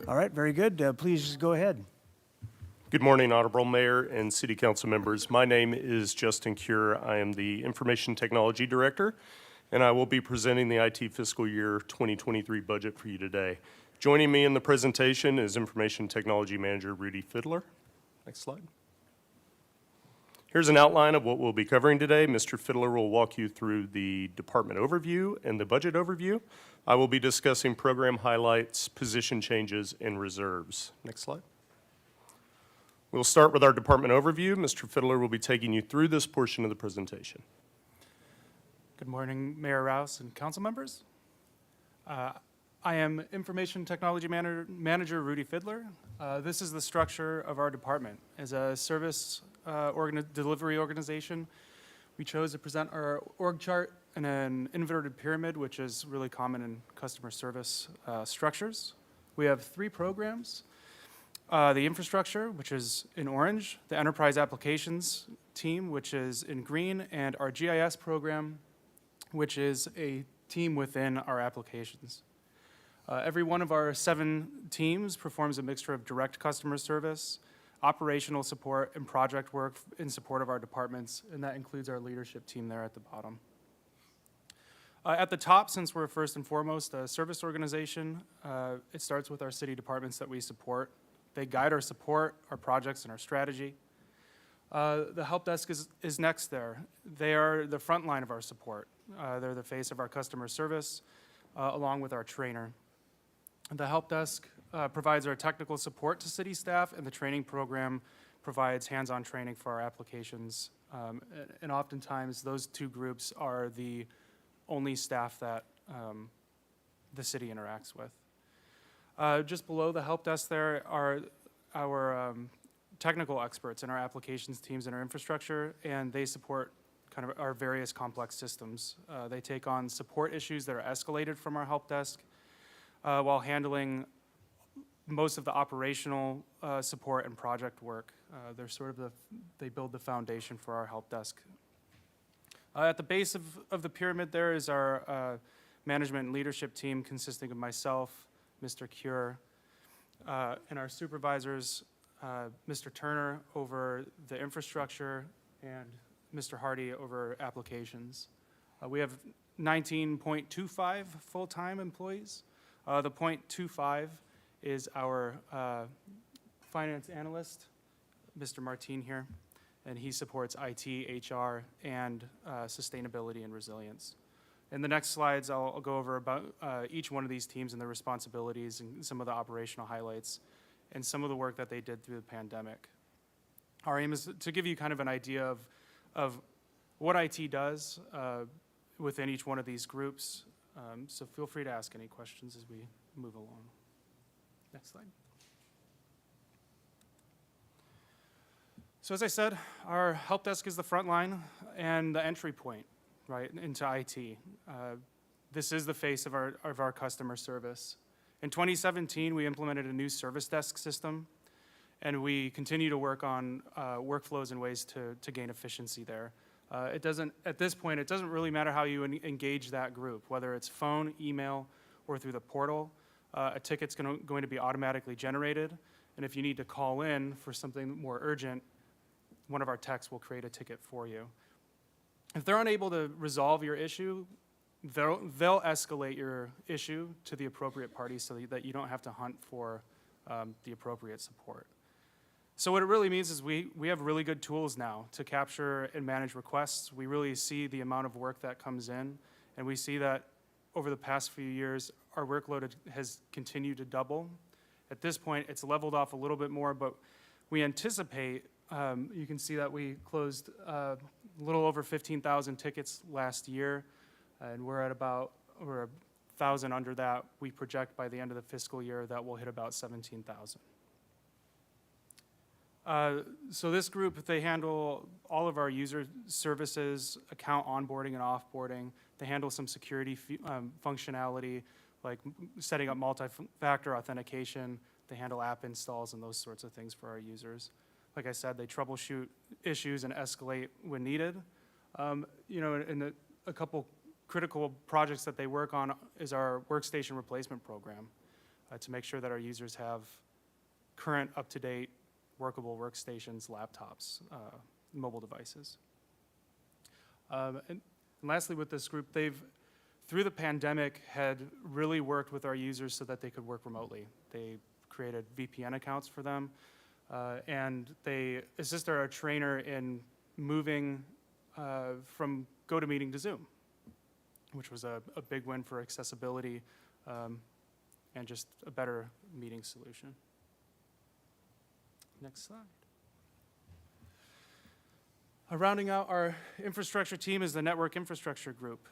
All right, very good. Please go ahead. Good morning, Honorable Mayor and City Council members. My name is Justin Cure. I am the Information Technology Director, and I will be presenting the IT fiscal year 2023 budget for you today. Joining me in the presentation is Information Technology Manager Rudy Fiddler. Next slide. Here's an outline of what we'll be covering today. Mr. Fiddler will walk you through the department overview and the budget overview. I will be discussing program highlights, position changes, and reserves. Next slide. We'll start with our department overview. Mr. Fiddler will be taking you through this portion of the presentation. Good morning, Mayor Rouse and council members. I am Information Technology Manager Rudy Fiddler. This is the structure of our department. As a service delivery organization, we chose to present our org chart in an inverted pyramid, which is really common in customer service structures. We have three programs. The infrastructure, which is in orange, the enterprise applications team, which is in green, and our GIS program, which is a team within our applications. Every one of our 7 teams performs a mixture of direct customer service, operational support, and project work in support of our departments, and that includes our leadership team there at the bottom. At the top, since we're first and foremost a service organization, it starts with our city departments that we support. They guide our support, our projects, and our strategy. The help desk is next there. They are the front line of our support. They're the face of our customer service, along with our trainer. The help desk provides our technical support to city staff, and the training program provides hands-on training for our applications. And oftentimes, those two groups are the only staff that the city interacts with. Just below the help desk there are our technical experts in our applications teams and our infrastructure, and they support kind of our various complex systems. They take on support issues that are escalated from our help desk while handling most of the operational support and project work. They're sort of they build the foundation for our help desk. At the base of the pyramid there is our management and leadership team consisting of myself, Mr. Cure, and our supervisors, Mr. Turner over the infrastructure and Mr. Hardy over applications. We have 19.25 full-time employees. The .25 is our finance analyst, Mr. Martin here, and he supports IT, HR, and sustainability and resilience. In the next slides, I'll go over about each one of these teams and their responsibilities and some of the operational highlights and some of the work that they did through the pandemic. Our aim is to give you kind of an idea of what IT does within each one of these groups, So feel free to ask any questions as we move along. Next slide. So as I said, our help desk is the front line and the entry point, right, into IT. This is the face of our customer service. In 2017, we implemented a new service desk system, and we continue to work on workflows and ways to gain efficiency there. At this point, it doesn't really matter how you engage that group, whether it's phone, email, or through the portal. A ticket's going to be automatically generated, and if you need to call in for something more urgent, one of our techs will create a ticket for you. If they're unable to resolve your issue, they'll escalate your issue to the appropriate party so that you don't have to hunt for the appropriate support. So what it really means is we have really good tools now to capture and manage requests. We really see the amount of work that comes in, and we see that over the past few years, our workload has continued to double. At this point, it's leveled off a little bit more, but we anticipate, you can see that we closed a little over 15,000 tickets last year, and we're 1,000 under that. We project by the end of the fiscal year that we'll hit about 17,000. So this group, they handle all of our user services, account onboarding and offboarding. They handle some security functionality, like setting up multi-factor authentication. They handle app installs and those sorts of things for our users. Like I said, they troubleshoot issues and escalate when needed. And a couple critical projects that they work on is our workstation replacement program to make sure that our users have current, up-to-date, workable workstations, laptops, mobile devices. And lastly, with this group, they've, through the pandemic, had really worked with our users so that they could work remotely. They created VPN accounts for them, and they assist our trainer in moving from GoToMeeting to Zoom, which was a big win for accessibility and just a better meeting solution. Next slide. Rounding out our infrastructure team is the network infrastructure group.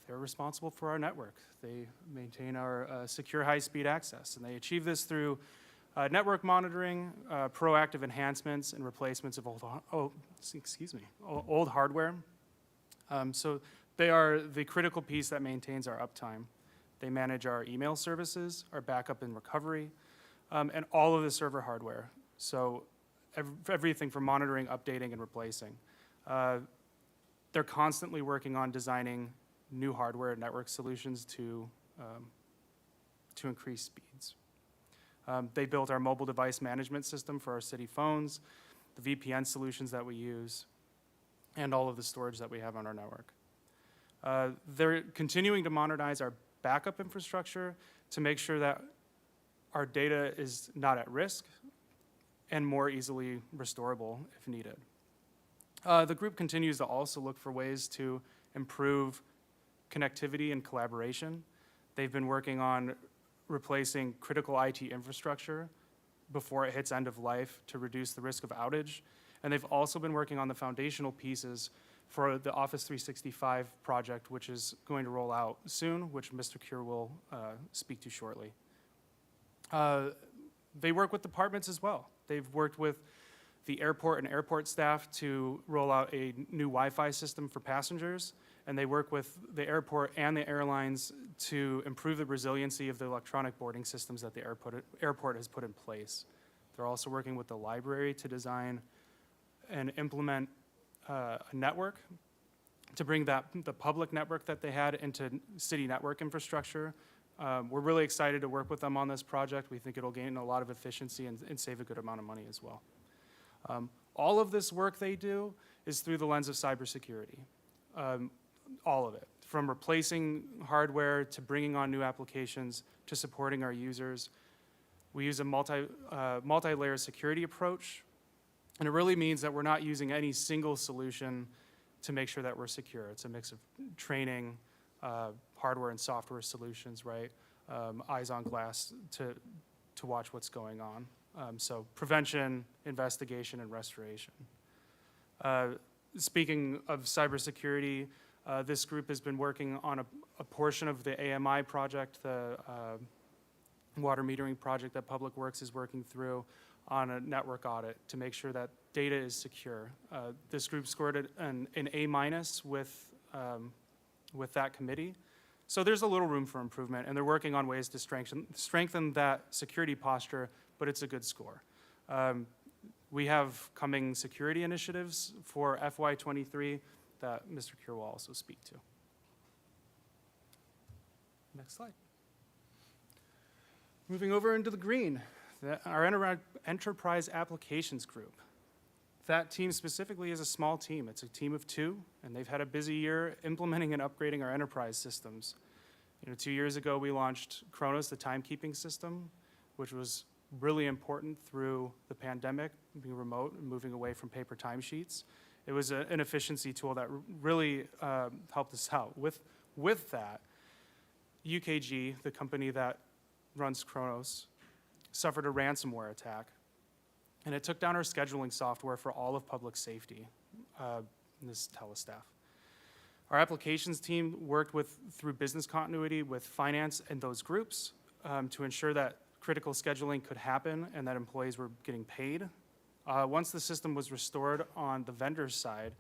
They're responsible for our network. They maintain our secure high-speed access, and they achieve this through network monitoring, proactive enhancements, and replacements of old hardware. So they are the critical piece that maintains our uptime. They manage our email services, our backup and recovery, and all of the server hardware. So everything from monitoring, updating, and replacing. They're constantly working on designing new hardware and network solutions to increase speeds. They built our mobile device management system for our city phones, the VPN solutions that we use, and all of the storage that we have on our network. They're continuing to modernize our backup infrastructure to make sure that our data is not at risk and more easily restorable if needed. The group continues to also look for ways to improve connectivity and collaboration. They've been working on replacing critical IT infrastructure before it hits end of life to reduce the risk of outage. And they've also been working on the foundational pieces for the Office 365 project, which is going to roll out soon, which Mr. Cure will speak to shortly. They work with departments as well. They've worked with the airport and airport staff to roll out a new Wi-Fi system for passengers, and they work with the airport and the airlines to improve the resiliency of the electronic boarding systems that the airport has put in place. They're also working with the library to design and implement a network to bring the public network that they had into city network infrastructure. We're really excited to work with them on this project. We think it'll gain a lot of efficiency and save a good amount of money as well. All of this work they do is through the lens of cybersecurity. All of it, from replacing hardware to bringing on new applications to supporting our users. We use a multi-layer security approach, and it really means that we're not using any single solution to make sure that we're secure. It's a mix of training, hardware and software solutions, right? Eyes on glass to watch what's going on. So prevention, investigation, and restoration. Speaking of cybersecurity, this group has been working on a portion of the AMI project, the water metering project that Public Works is working through on a network audit to make sure that data is secure. This group scored an A- with that committee. So there's a little room for improvement, and they're working on ways to strengthen that security posture, but it's a good score. We have coming security initiatives for FY23 that Mr. Kier will also speak to. Next slide. Moving over into the green, our enterprise applications group. That team specifically is a small team. It's a team of 2, and they've had a busy year implementing and upgrading our enterprise systems. 2 years ago, we launched Kronos, the timekeeping system, which was really important through the pandemic, being remote and moving away from paper timesheets. It was an efficiency tool that really helped us out. With that, UKG, the company that runs Kronos, suffered a ransomware attack, and it took down our scheduling software for all of public safety, this telestaff. Our applications team worked through business continuity with finance and those groups to ensure that critical scheduling could happen and that employees were getting paid. Once the system was restored on the vendor's side,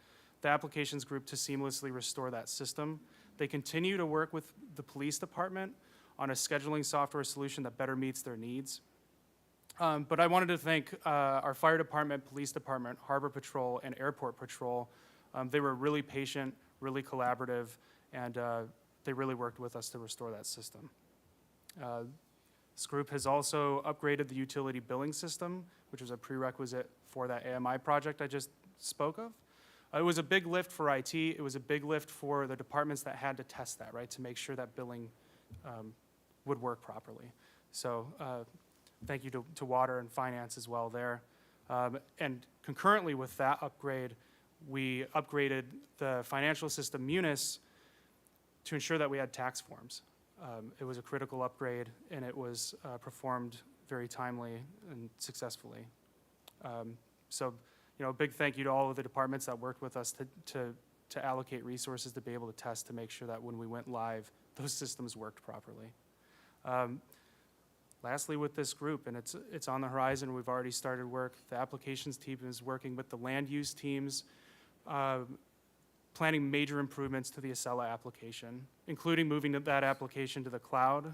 the applications group to seamlessly restore that system. They continue to work with the police department on a scheduling software solution that better meets their needs. But I wanted to thank our fire department, police department, harbor patrol, and airport patrol. They were really patient, really collaborative, and they really worked with us to restore that system. This group has also upgraded the utility billing system, which was a prerequisite for that AMI project I just spoke of. It was a big lift for IT. It was a big lift for the departments that had to test that, right, to make sure that billing would work properly. So thank you to Water and Finance as well there. And concurrently with that upgrade, we upgraded the financial system Munis to ensure that we had tax forms. It was a critical upgrade, and it was performed very timely and successfully. So, a big thank you to all of the departments that worked with us to allocate resources to be able to test to make sure that when we went live, those systems worked properly. Lastly, with this group, and it's on the horizon, we've already started work. The applications team is working with the land use teams, planning major improvements to the Acela application, including moving that application to the cloud.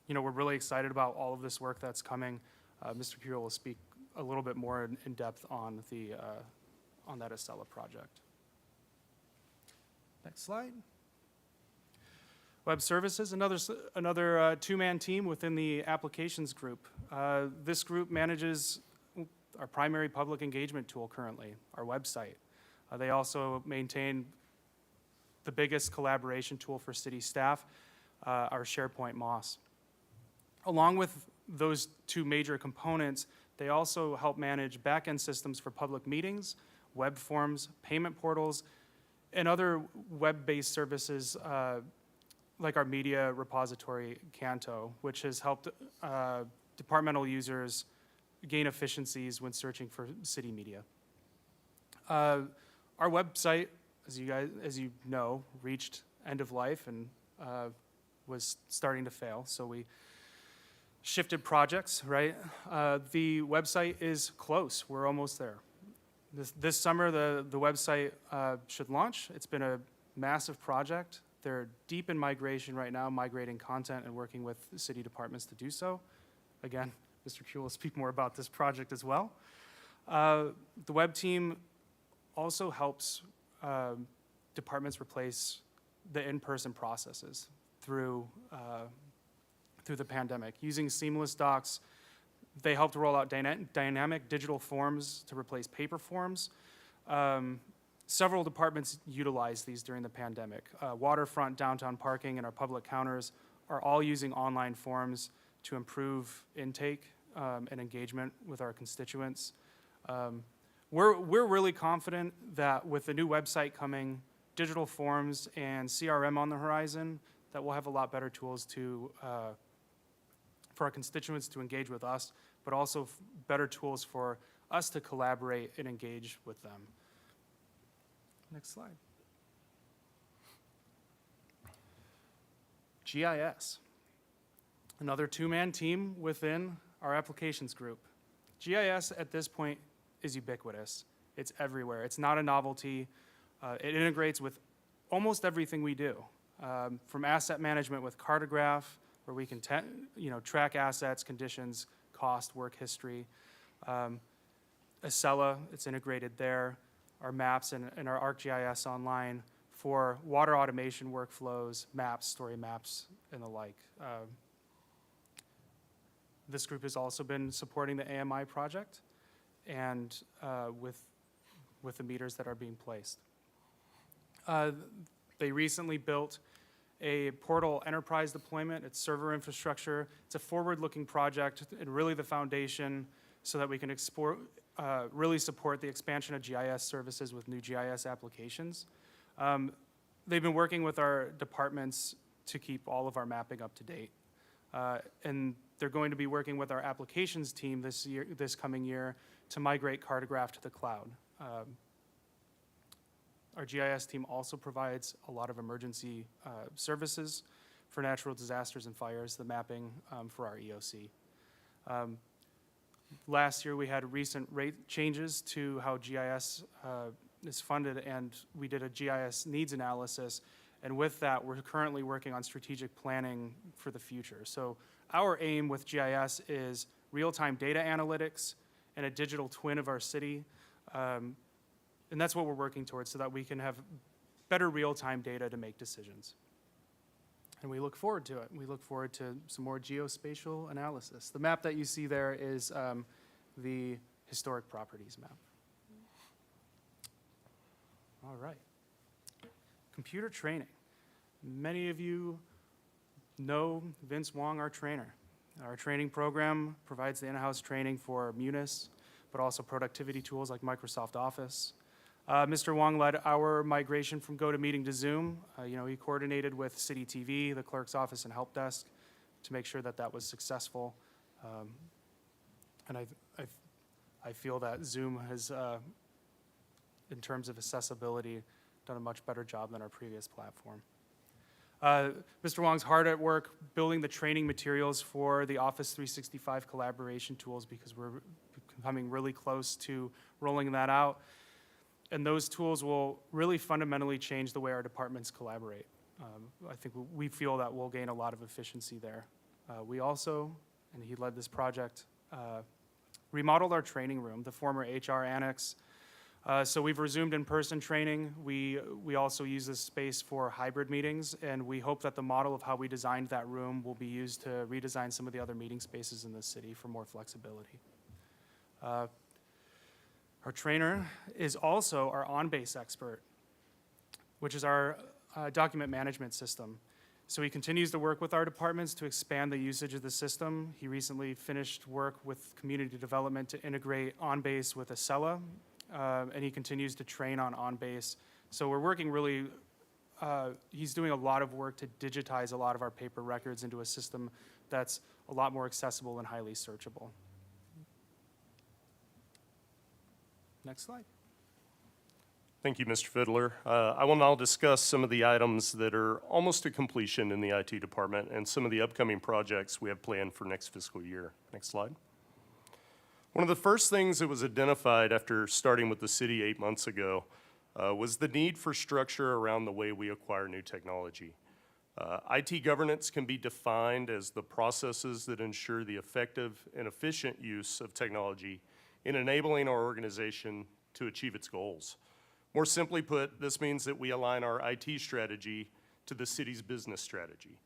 We're really excited about all of this work that's coming. Mr. Kier will speak a little bit more in depth on that Acela project. Next slide. Web services, another two-man team within the applications group. This group manages our primary public engagement tool currently, our website. They also maintain the biggest collaboration tool for city staff, our SharePoint MOS. Along with those two major components, they also help manage back-end systems for public meetings, web forms, payment portals, and other web-based services like our media repository, Canto, which has helped departmental users gain efficiencies when searching for city media. Our website, as you know, reached end of life and was starting to fail, so we shifted projects, right? The website is close. We're almost there. This summer, the website should launch. It's been a massive project. They're deep in migration right now, migrating content and working with city departments to do so. Again, Mr. Q will speak more about this project as well. The web team also helps departments replace the in-person processes through the pandemic. Using Seamless Docs, they helped roll out dynamic digital forms to replace paper forms. Several departments utilized these during the pandemic. Waterfront, downtown parking, and our public counters are all using online forms to improve intake and engagement with our constituents. We're really confident that with the new website coming, digital forms, and CRM on the horizon, that we'll have a lot better tools for our constituents to engage with us, but also better tools for us to collaborate and engage with them. Next slide. GIS, another two-man team within our applications group. GIS at this point is ubiquitous. It's everywhere. It's not a novelty. It integrates with almost everything we do, from asset management with Cartograph, where we can track assets, conditions, cost, work history. Acela, it's integrated there. Our maps and our ArcGIS online for water automation workflows, maps, story maps, and the like. This group has also been supporting the AMI project and with the meters that are being placed. They recently built a portal enterprise deployment. It's server infrastructure. It's a forward-looking project and really the foundation so that we can really support the expansion of GIS services with new GIS applications. They've been working with our departments to keep all of our mapping up to date. And they're going to be working with our applications team this coming year to migrate Cartograph to the cloud. Our GIS team also provides a lot of emergency services for natural disasters and fires, the mapping for our EOC. Last year, we had recent rate changes to how GIS is funded, and we did a GIS needs analysis. And with that, we're currently working on strategic planning for the future. So our aim with GIS is real-time data analytics and a digital twin of our city. And that's what we're working towards so that we can have better real-time data to make decisions. And we look forward to it. We look forward to some more geospatial analysis. The map that you see there is the historic properties map. All right. Computer training. Many of you know Vince Wong, our trainer. Our training program provides the in-house training for Munis, but also productivity tools like Microsoft Office. Mr. Wong led our migration from GoToMeeting to Zoom. He coordinated with City TV, the clerk's office, and help desk to make sure that that was successful. And I feel that Zoom has, in terms of accessibility, done a much better job than our previous platform. Mr. Wong's hard at work building the training materials for the Office 365 collaboration tools because we're coming really close to rolling that out. And those tools will really fundamentally change the way our departments collaborate. I think we feel that we'll gain a lot of efficiency there. We also, and he led this project, remodeled our training room, the former HR annex. So we've resumed in-person training. We also use this space for hybrid meetings, and we hope that the model of how we designed that room will be used to redesign some of the other meeting spaces in the city for more flexibility. Our trainer is also our on-base expert, which is our document management system. So he continues to work with our departments to expand the usage of the system. He recently finished work with community development to integrate on-base with Acela, and he continues to train on on-base. So we're working really, he's doing a lot of work to digitize a lot of our paper records into a system that's a lot more accessible and highly searchable. Next slide. Thank you, Mr. Fiddler. I will now discuss some of the items that are almost to completion in the IT department and some of the upcoming projects we have planned for next fiscal year. Next slide. One of the first things that was identified after starting with the city 8 months ago was the need for structure around the way we acquire new technology. IT governance can be defined as the processes that ensure the effective and efficient use of technology in enabling our organization to achieve its goals. More simply put, this means that we align our IT strategy to the city's business strategy.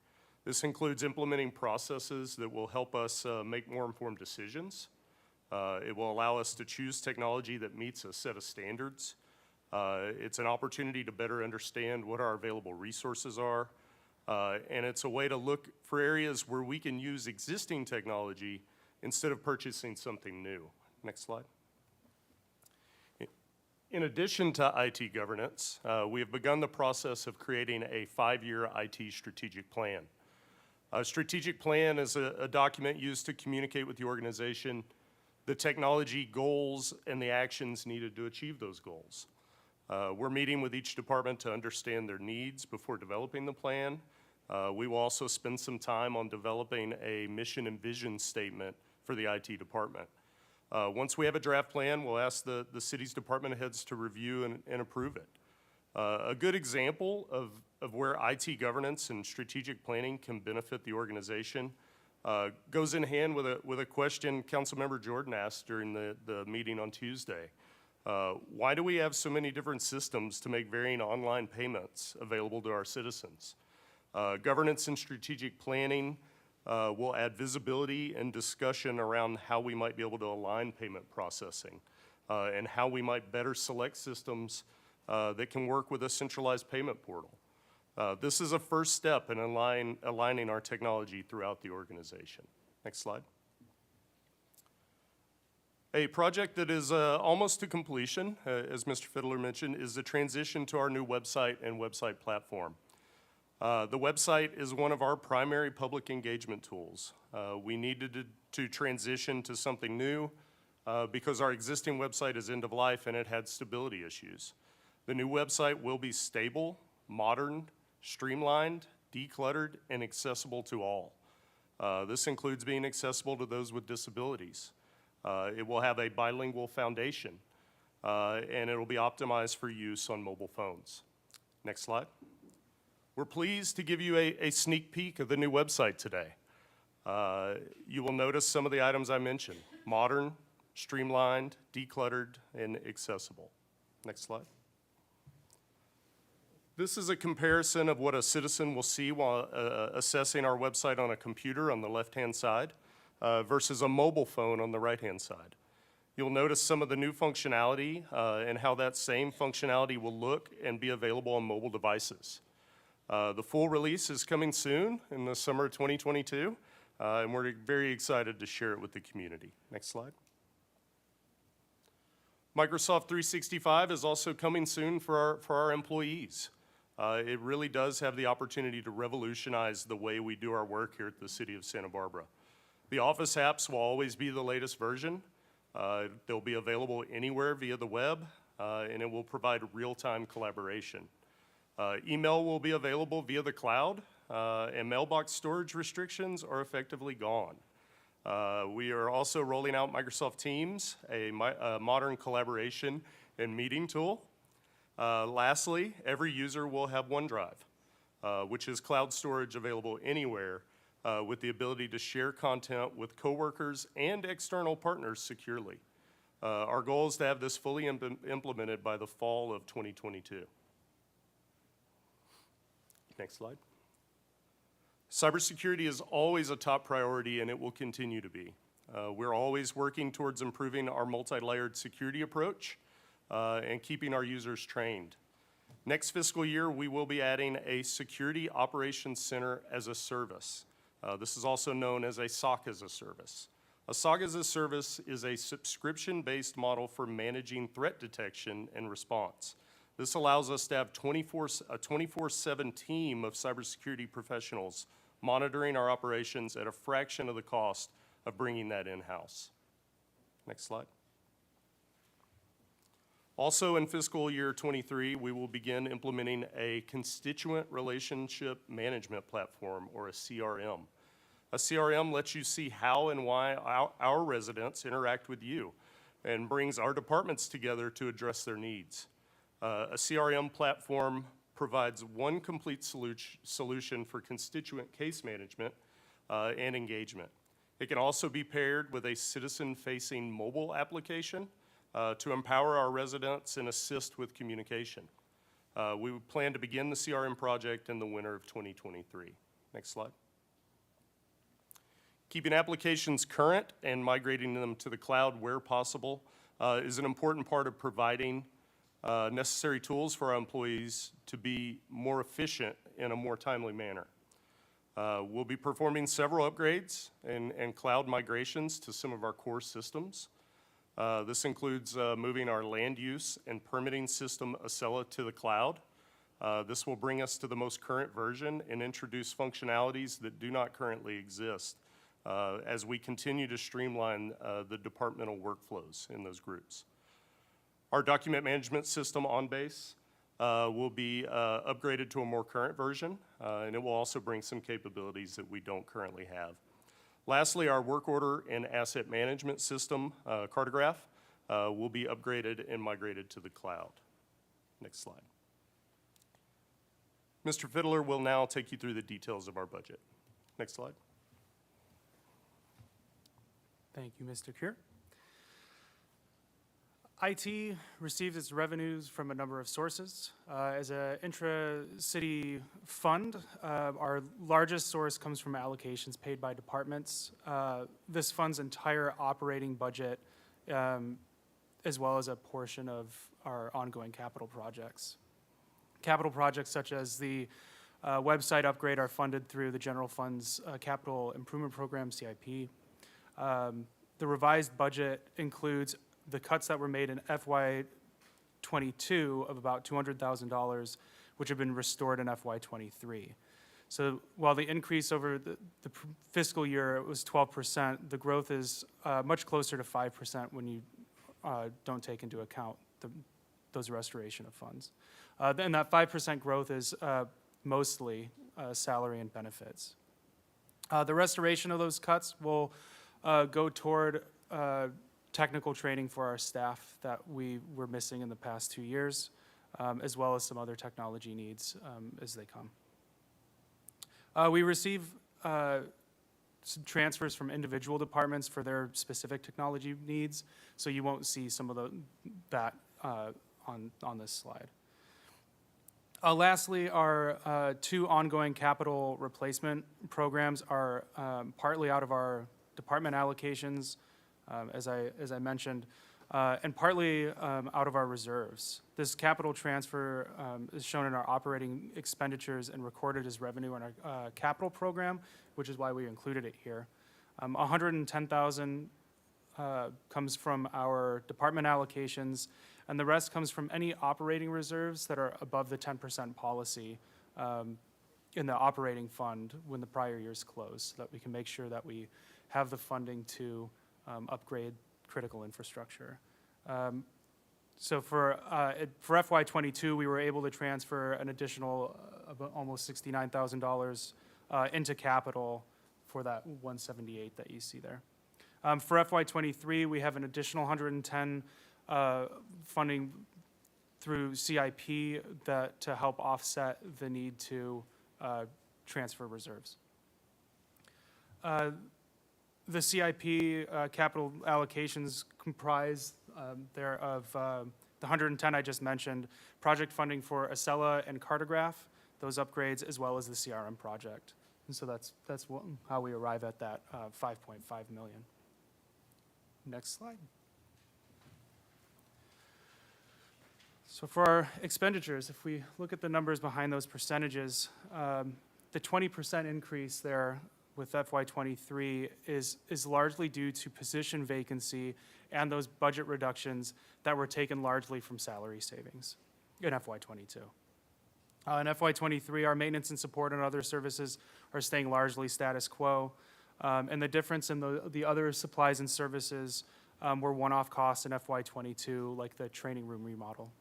This includes implementing processes that will help us make more informed decisions. It will allow us to choose technology that meets a set of standards. It's an opportunity to better understand what our available resources are. And it's a way to look for areas where we can use existing technology instead of purchasing something new. Next slide. In addition to IT governance, we have begun the process of creating a 5-year IT strategic plan. A strategic plan is a document used to communicate with the organization the technology goals and the actions needed to achieve those goals. We're meeting with each department to understand their needs before developing the plan. We will also spend some time on developing a mission and vision statement for the IT department. Once we have a draft plan, we'll ask the city's department heads to review and approve it. A good example of where IT governance and strategic planning can benefit the organization goes in hand with a question Councilmember Jordan asked during the meeting on Tuesday. Why do we have so many different systems to make varying online payments available to our citizens? Governance and strategic planning will add visibility and discussion around how we might be able to align payment processing and how we might better select systems that can work with a centralized payment portal. This is a first step in aligning our technology throughout the organization. Next slide. A project that is almost to completion, as Mr. Fiddler mentioned, is the transition to our new website and website platform. The website is one of our primary public engagement tools. We needed to transition to something new because our existing website is end of life and it had stability issues. The new website will be stable, modern, streamlined, decluttered, and accessible to all. This includes being accessible to those with disabilities. It will have a bilingual foundation, and it will be optimized for use on mobile phones. Next slide. We're pleased to give you a sneak peek of the new website today. You will notice some of the items I mentioned: modern, streamlined, decluttered, and accessible. Next slide. This is a comparison of what a citizen will see while assessing our website on a computer on the left-hand side versus a mobile phone on the right-hand side. You'll notice some of the new functionality and how that same functionality will look and be available on mobile devices. The full release is coming soon in the summer of 2022, and we're very excited to share it with the community. Next slide. Microsoft 365 is also coming soon for our employees. It really does have the opportunity to revolutionize the way we do our work here at the City of Santa Barbara. The Office apps will always be the latest version. They'll be available anywhere via the web, and it will provide real-time collaboration. Email will be available via the cloud, and mailbox storage restrictions are effectively gone. We are also rolling out Microsoft Teams, a modern collaboration and meeting tool. Lastly, every user will have OneDrive, which is cloud storage available anywhere with the ability to share content with coworkers and external partners securely. Our goal is to have this fully implemented by the fall of 2022. Next slide. Cybersecurity is always a top priority, and it will continue to be. We're always working towards improving our multi-layered security approach and keeping our users trained. Next fiscal year, we will be adding a Security Operations Center as a Service. This is also known as a SOC as a Service. A SOC as a Service is a subscription-based model for managing threat detection and response. This allows us to have a 24/7 team of cybersecurity professionals monitoring our operations at a fraction of the cost of bringing that in-house. Next slide. Also in fiscal year 23, we will begin implementing a constituent relationship management platform, or a CRM. A CRM lets you see how and why our residents interact with you and brings our departments together to address their needs. A CRM platform provides one complete solution for constituent case management and engagement. It can also be paired with a citizen-facing mobile application to empower our residents and assist with communication. We plan to begin the CRM project in the winter of 2023. Next slide. Keeping applications current and migrating them to the cloud where possible is an important part of providing necessary tools for our employees to be more efficient in a more timely manner. We'll be performing several upgrades and cloud migrations to some of our core systems. This includes moving our land use and permitting system, Acela, to the cloud. This will bring us to the most current version and introduce functionalities that do not currently exist as we continue to streamline the departmental workflows in those groups. Our document management system, OnBase, will be upgraded to a more current version, and it will also bring some capabilities that we don't currently have. Lastly, our work order and asset management system, Cartograph, will be upgraded and migrated to the cloud. Next slide. Mr. Fiddler will now take you through the details of our budget. Next slide. Thank you, Mr. Kuehr. IT receives its revenues from a number of sources. As an intra-city fund, our largest source comes from allocations paid by departments. This fund's entire operating budget, as well as a portion of our ongoing capital projects. Capital projects such as the website upgrade are funded through the general fund's capital improvement program, CIP. The revised budget includes the cuts that were made in FY22 of about $200,000, which have been restored in FY23. So while the increase over the fiscal year was 12%, the growth is much closer to 5% when you don't take into account those restoration of funds. And that 5% growth is mostly salary and benefits. The restoration of those cuts will go toward technical training for our staff that we were missing in the past 2 years, as well as some other technology needs as they come. We receive some transfers from individual departments for their specific technology needs, so you won't see some of that on this slide. Lastly, our two ongoing capital replacement programs are partly out of our department allocations, as I mentioned, and partly out of our reserves. This capital transfer is shown in our operating expenditures and recorded as revenue in our capital program, which is why we included it here. $110,000 comes from our department allocations, and the rest comes from any operating reserves that are above the 10% policy in the operating fund when the prior year's close, so that we can make sure that we have the funding to upgrade critical infrastructure. So for FY22, we were able to transfer an additional almost $69,000 into capital for that 178 that you see there. For FY23, we have an additional 110 funding through CIP to help offset the need to transfer reserves. The CIP capital allocations comprise there of the 110 I just mentioned, project funding for Acela and Cartograph, those upgrades, as well as the CRM project. And so that's how we arrive at that 5.5 million. Next slide. So for our expenditures, if we look at the numbers behind those percentages, the 20% increase there with FY23 is largely due to position vacancy and those budget reductions that were taken largely from salary savings in FY22. In FY23, our maintenance and support and other services are staying largely status quo, and the difference in the other supplies and services were one-off costs in FY22, like the training room remodel.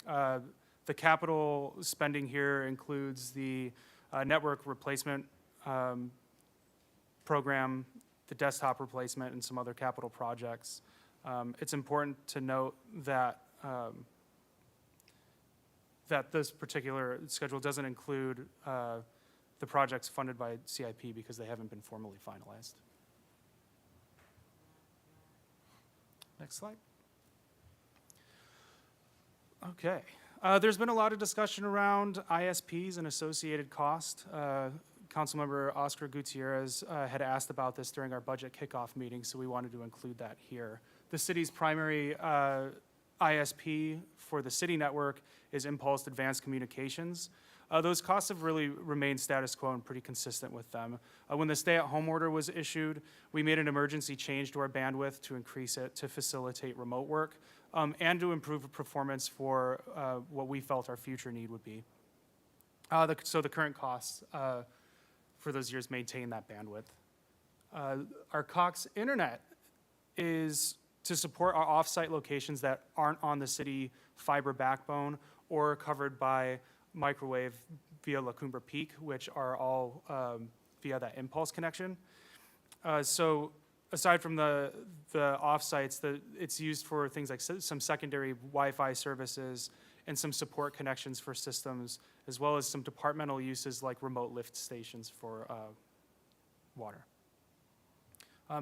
The capital spending here includes the network replacement program, the desktop replacement, and some other capital projects. It's important to note that that this particular schedule doesn't include the projects funded by CIP because they haven't been formally finalized. Next slide. Okay. There's been a lot of discussion around ISPs and associated cost. Councilmember Oscar Gutierrez had asked about this during our budget kickoff meeting, so we wanted to include that here. The city's primary ISP for the city network is Impulse Advanced Communications. Those costs have really remained status quo and pretty consistent with them. When the stay-at-home order was issued, we made an emergency change to our bandwidth to increase it to facilitate remote work and to improve performance for what we felt our future need would be. So the current costs for those years maintain that bandwidth. Our Cox Internet is to support our off-site locations that aren't on the city fiber backbone or covered by microwave via La Cumbre Peak, which are all via that impulse connection. So aside from the offsites, it's used for things like some secondary Wi-Fi services and some support connections for systems, as well as some departmental uses like remote lift stations for water.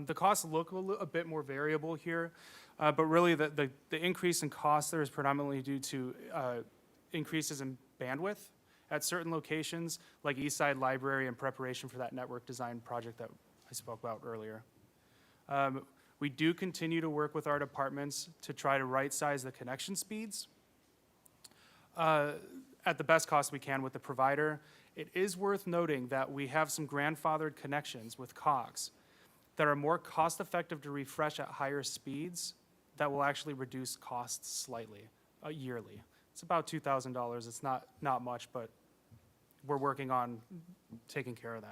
The costs look a bit more variable here, but really the increase in cost there is predominantly due to increases in bandwidth at certain locations, like Eastside Library, in preparation for that network design project that I spoke about earlier. We do continue to work with our departments to try to right-size the connection speeds at the best cost we can with the provider. It is worth noting that we have some grandfathered connections with Cox that are more cost-effective to refresh at higher speeds that will actually reduce costs slightly yearly. It's about $2,000. It's not much, but we're working on taking care of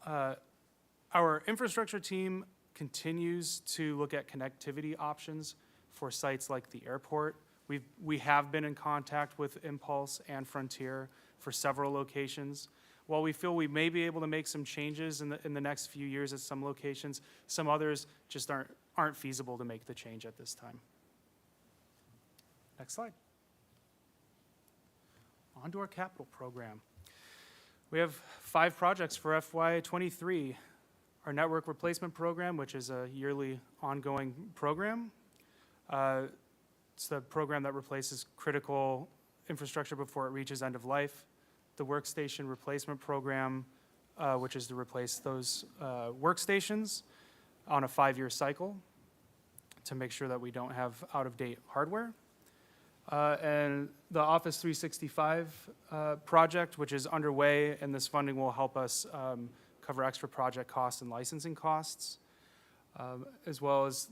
that. Our infrastructure team continues to look at connectivity options for sites like the airport. We have been in contact with Impulse and Frontier for several locations. While we feel we may be able to make some changes in the next few years at some locations, some others just aren't feasible to make the change at this time. Next slide. On to our capital program. We have 5 projects for FY23. Our network replacement program, which is a yearly ongoing program. It's the program that replaces critical infrastructure before it reaches end of life. The workstation replacement program, which is to replace those workstations on a 5-year cycle to make sure that we don't have out-of-date hardware. And the Office 365 project, which is underway, and this funding will help us cover extra project costs and licensing costs, as well as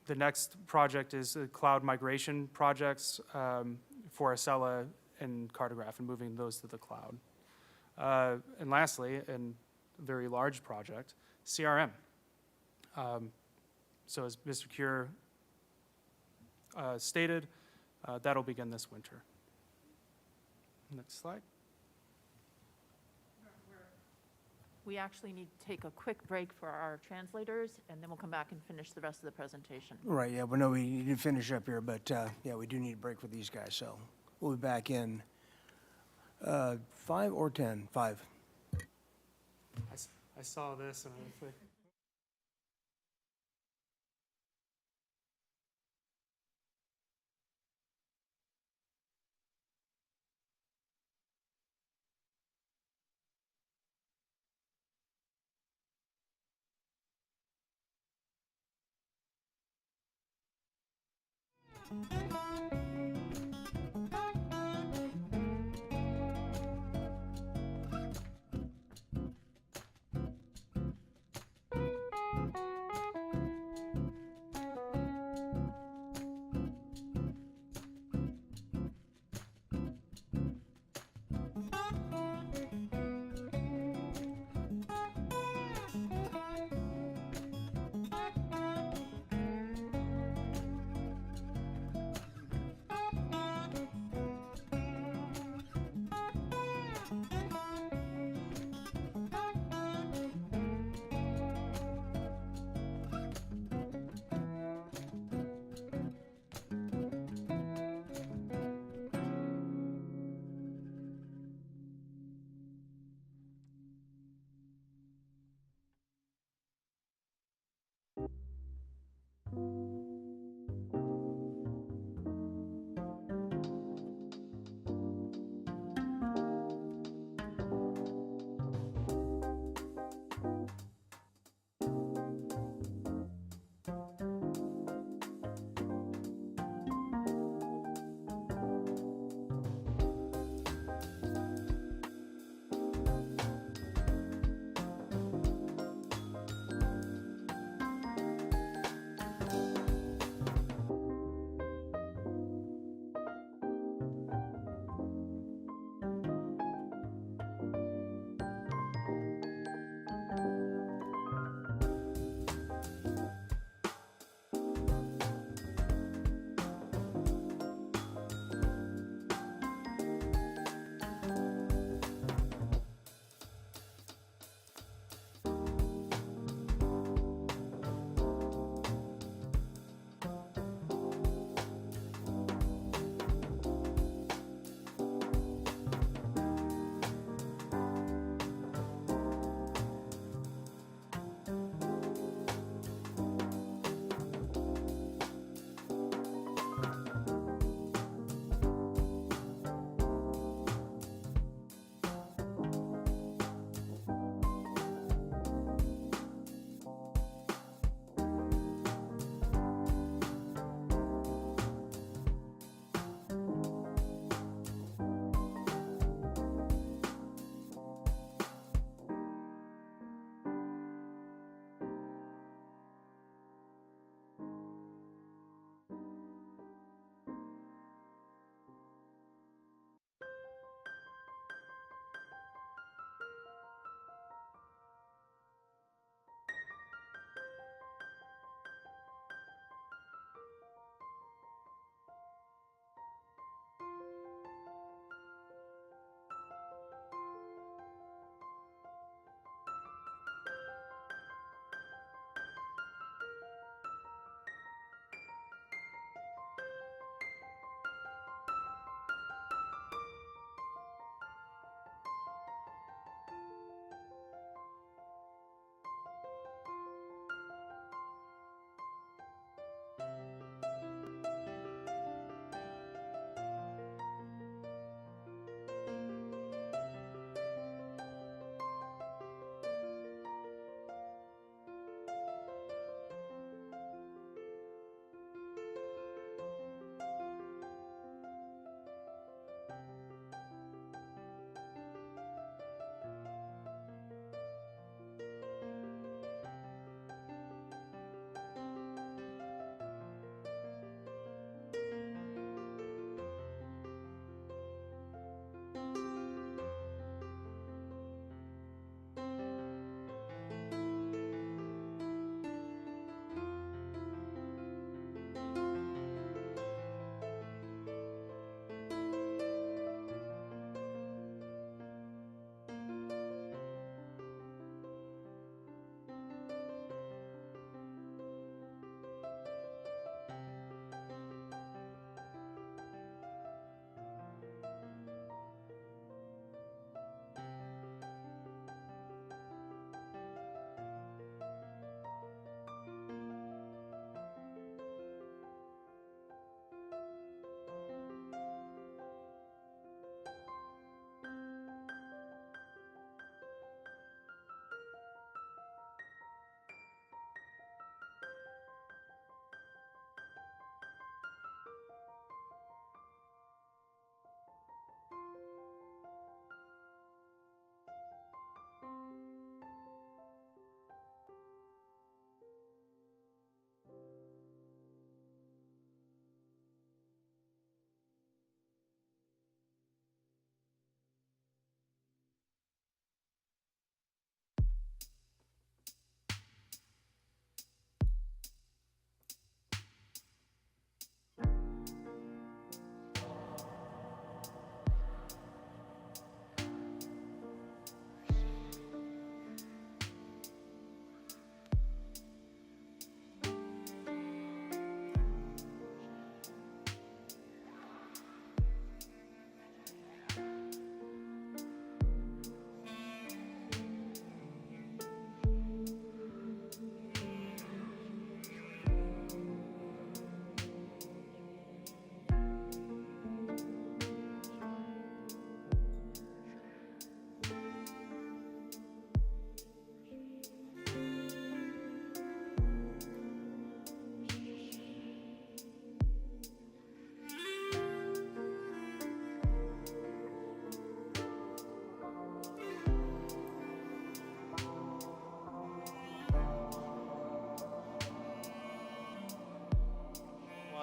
the next project is the cloud migration projects for Acela and Cartograph and moving those to the cloud. And lastly, and a very large project, CRM. So as Mr. Cure stated, that'll begin this winter. Next slide. We actually need to take a quick break for our translators, and then we'll come back and finish the rest of the presentation. Right, yeah, well, no, we need to finish up here, but, yeah, we do need a break for these guys, so we'll be back in 5 or 10? 5. I saw this and I was like,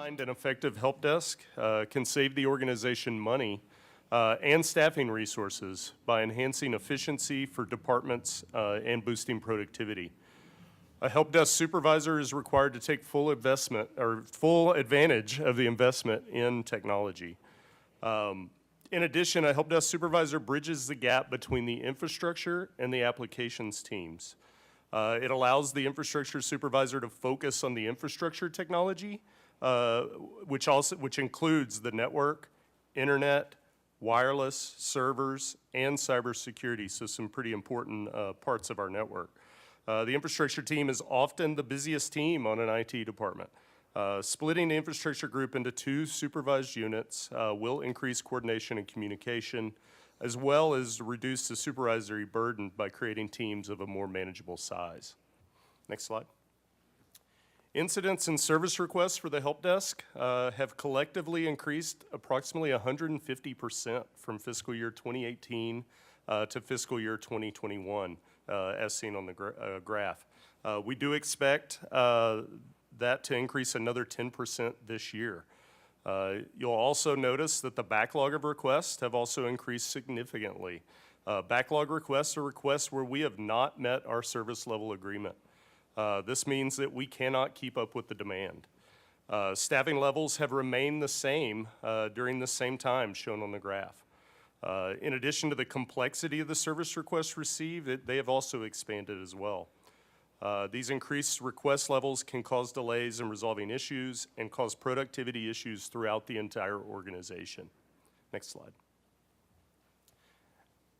streamlined and effective help desk can save the organization money and staffing resources by enhancing efficiency for departments and boosting productivity. A help desk supervisor is required to take full advantage of the investment in technology. In addition, a help desk supervisor bridges the gap between the infrastructure and the applications teams. It allows the infrastructure supervisor to focus on the infrastructure technology, which includes the network, internet, wireless, servers, and cybersecurity, so some pretty important parts of our network. The infrastructure team is often the busiest team on an IT department. Splitting the infrastructure group into 2 supervised units will increase coordination and communication, as well as reduce the supervisory burden by creating teams of a more manageable size. Next slide. Incidents and service requests for the help desk have collectively increased approximately 150% from fiscal year 2018 to fiscal year 2021, as seen on the graph. We do expect that to increase another 10% this year. You'll also notice that the backlog of requests have also increased significantly. Backlog requests are requests where we have not met our service level agreement. This means that we cannot keep up with the demand. Staffing levels have remained the same during the same time shown on the graph. In addition to the complexity of the service requests received, they have also expanded as well. These increased request levels can cause delays in resolving issues and cause productivity issues throughout the entire organization. Next slide.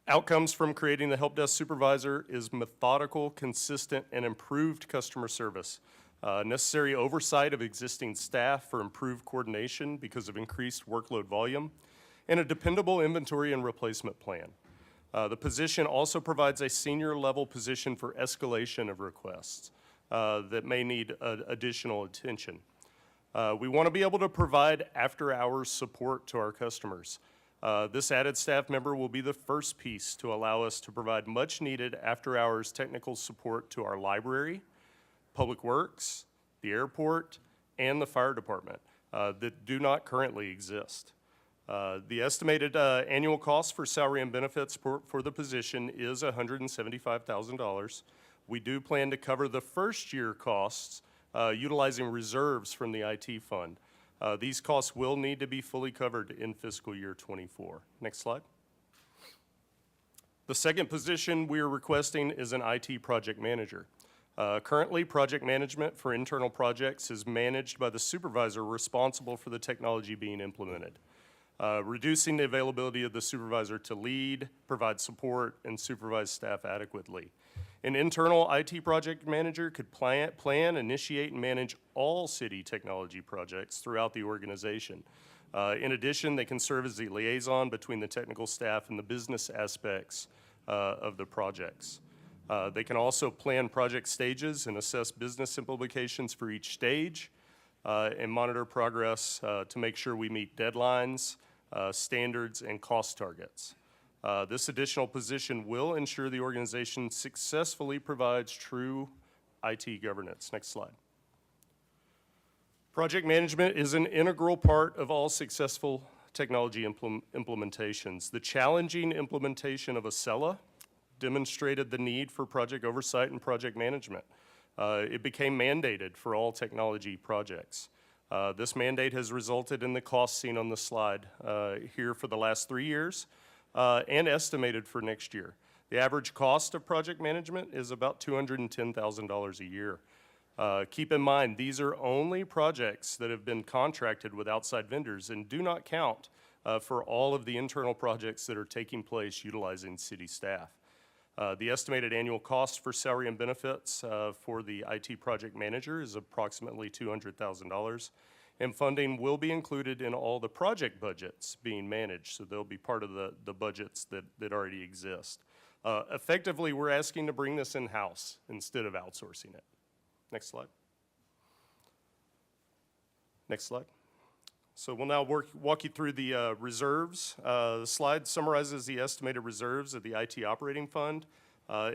Outcomes from creating the help desk supervisor is methodical, consistent, and improved customer service. Necessary oversight of existing staff for improved coordination because of increased workload volume, and a dependable inventory and replacement plan. The position also provides a senior level position for escalation of requests that may need additional attention. We want to be able to provide after-hours support to our customers. This added staff member will be the first piece to allow us to provide much-needed after-hours technical support to our library, Public Works, the airport, and the fire department that do not currently exist. The estimated annual cost for salary and benefits for the position is $175,000. We do plan to cover the first year costs utilizing reserves from the IT fund. These costs will need to be fully covered in fiscal year 24. Next slide. The second position we are requesting is an IT project manager. Currently, project management for internal projects is managed by the supervisor responsible for the technology being implemented. Reducing the availability of the supervisor to lead, provide support, and supervise staff adequately. An internal IT project manager could plan, initiate, and manage all city technology projects throughout the organization. In addition, they can serve as the liaison between the technical staff and the business aspects of the projects. They can also plan project stages and assess business implications for each stage and monitor progress to make sure we meet deadlines, standards, and cost targets. This additional position will ensure the organization successfully provides true IT governance. Next slide. Project management is an integral part of all successful technology implementations. The challenging implementation of Acela demonstrated the need for project oversight and project management. It became mandated for all technology projects. This mandate has resulted in the costs seen on the slide here for the last 3 years and estimated for next year. The average cost of project management is about $210,000 a year. Keep in mind, these are only projects that have been contracted with outside vendors and do not count for all of the internal projects that are taking place utilizing city staff. The estimated annual cost for salary and benefits for the IT project manager is approximately $200,000, and funding will be included in all the project budgets being managed, so they'll be part of the budgets that already exist. Effectively, we're asking to bring this in-house instead of outsourcing it. Next slide. Next slide. So we'll now walk you through the reserves. The slide summarizes the estimated reserves of the IT operating fund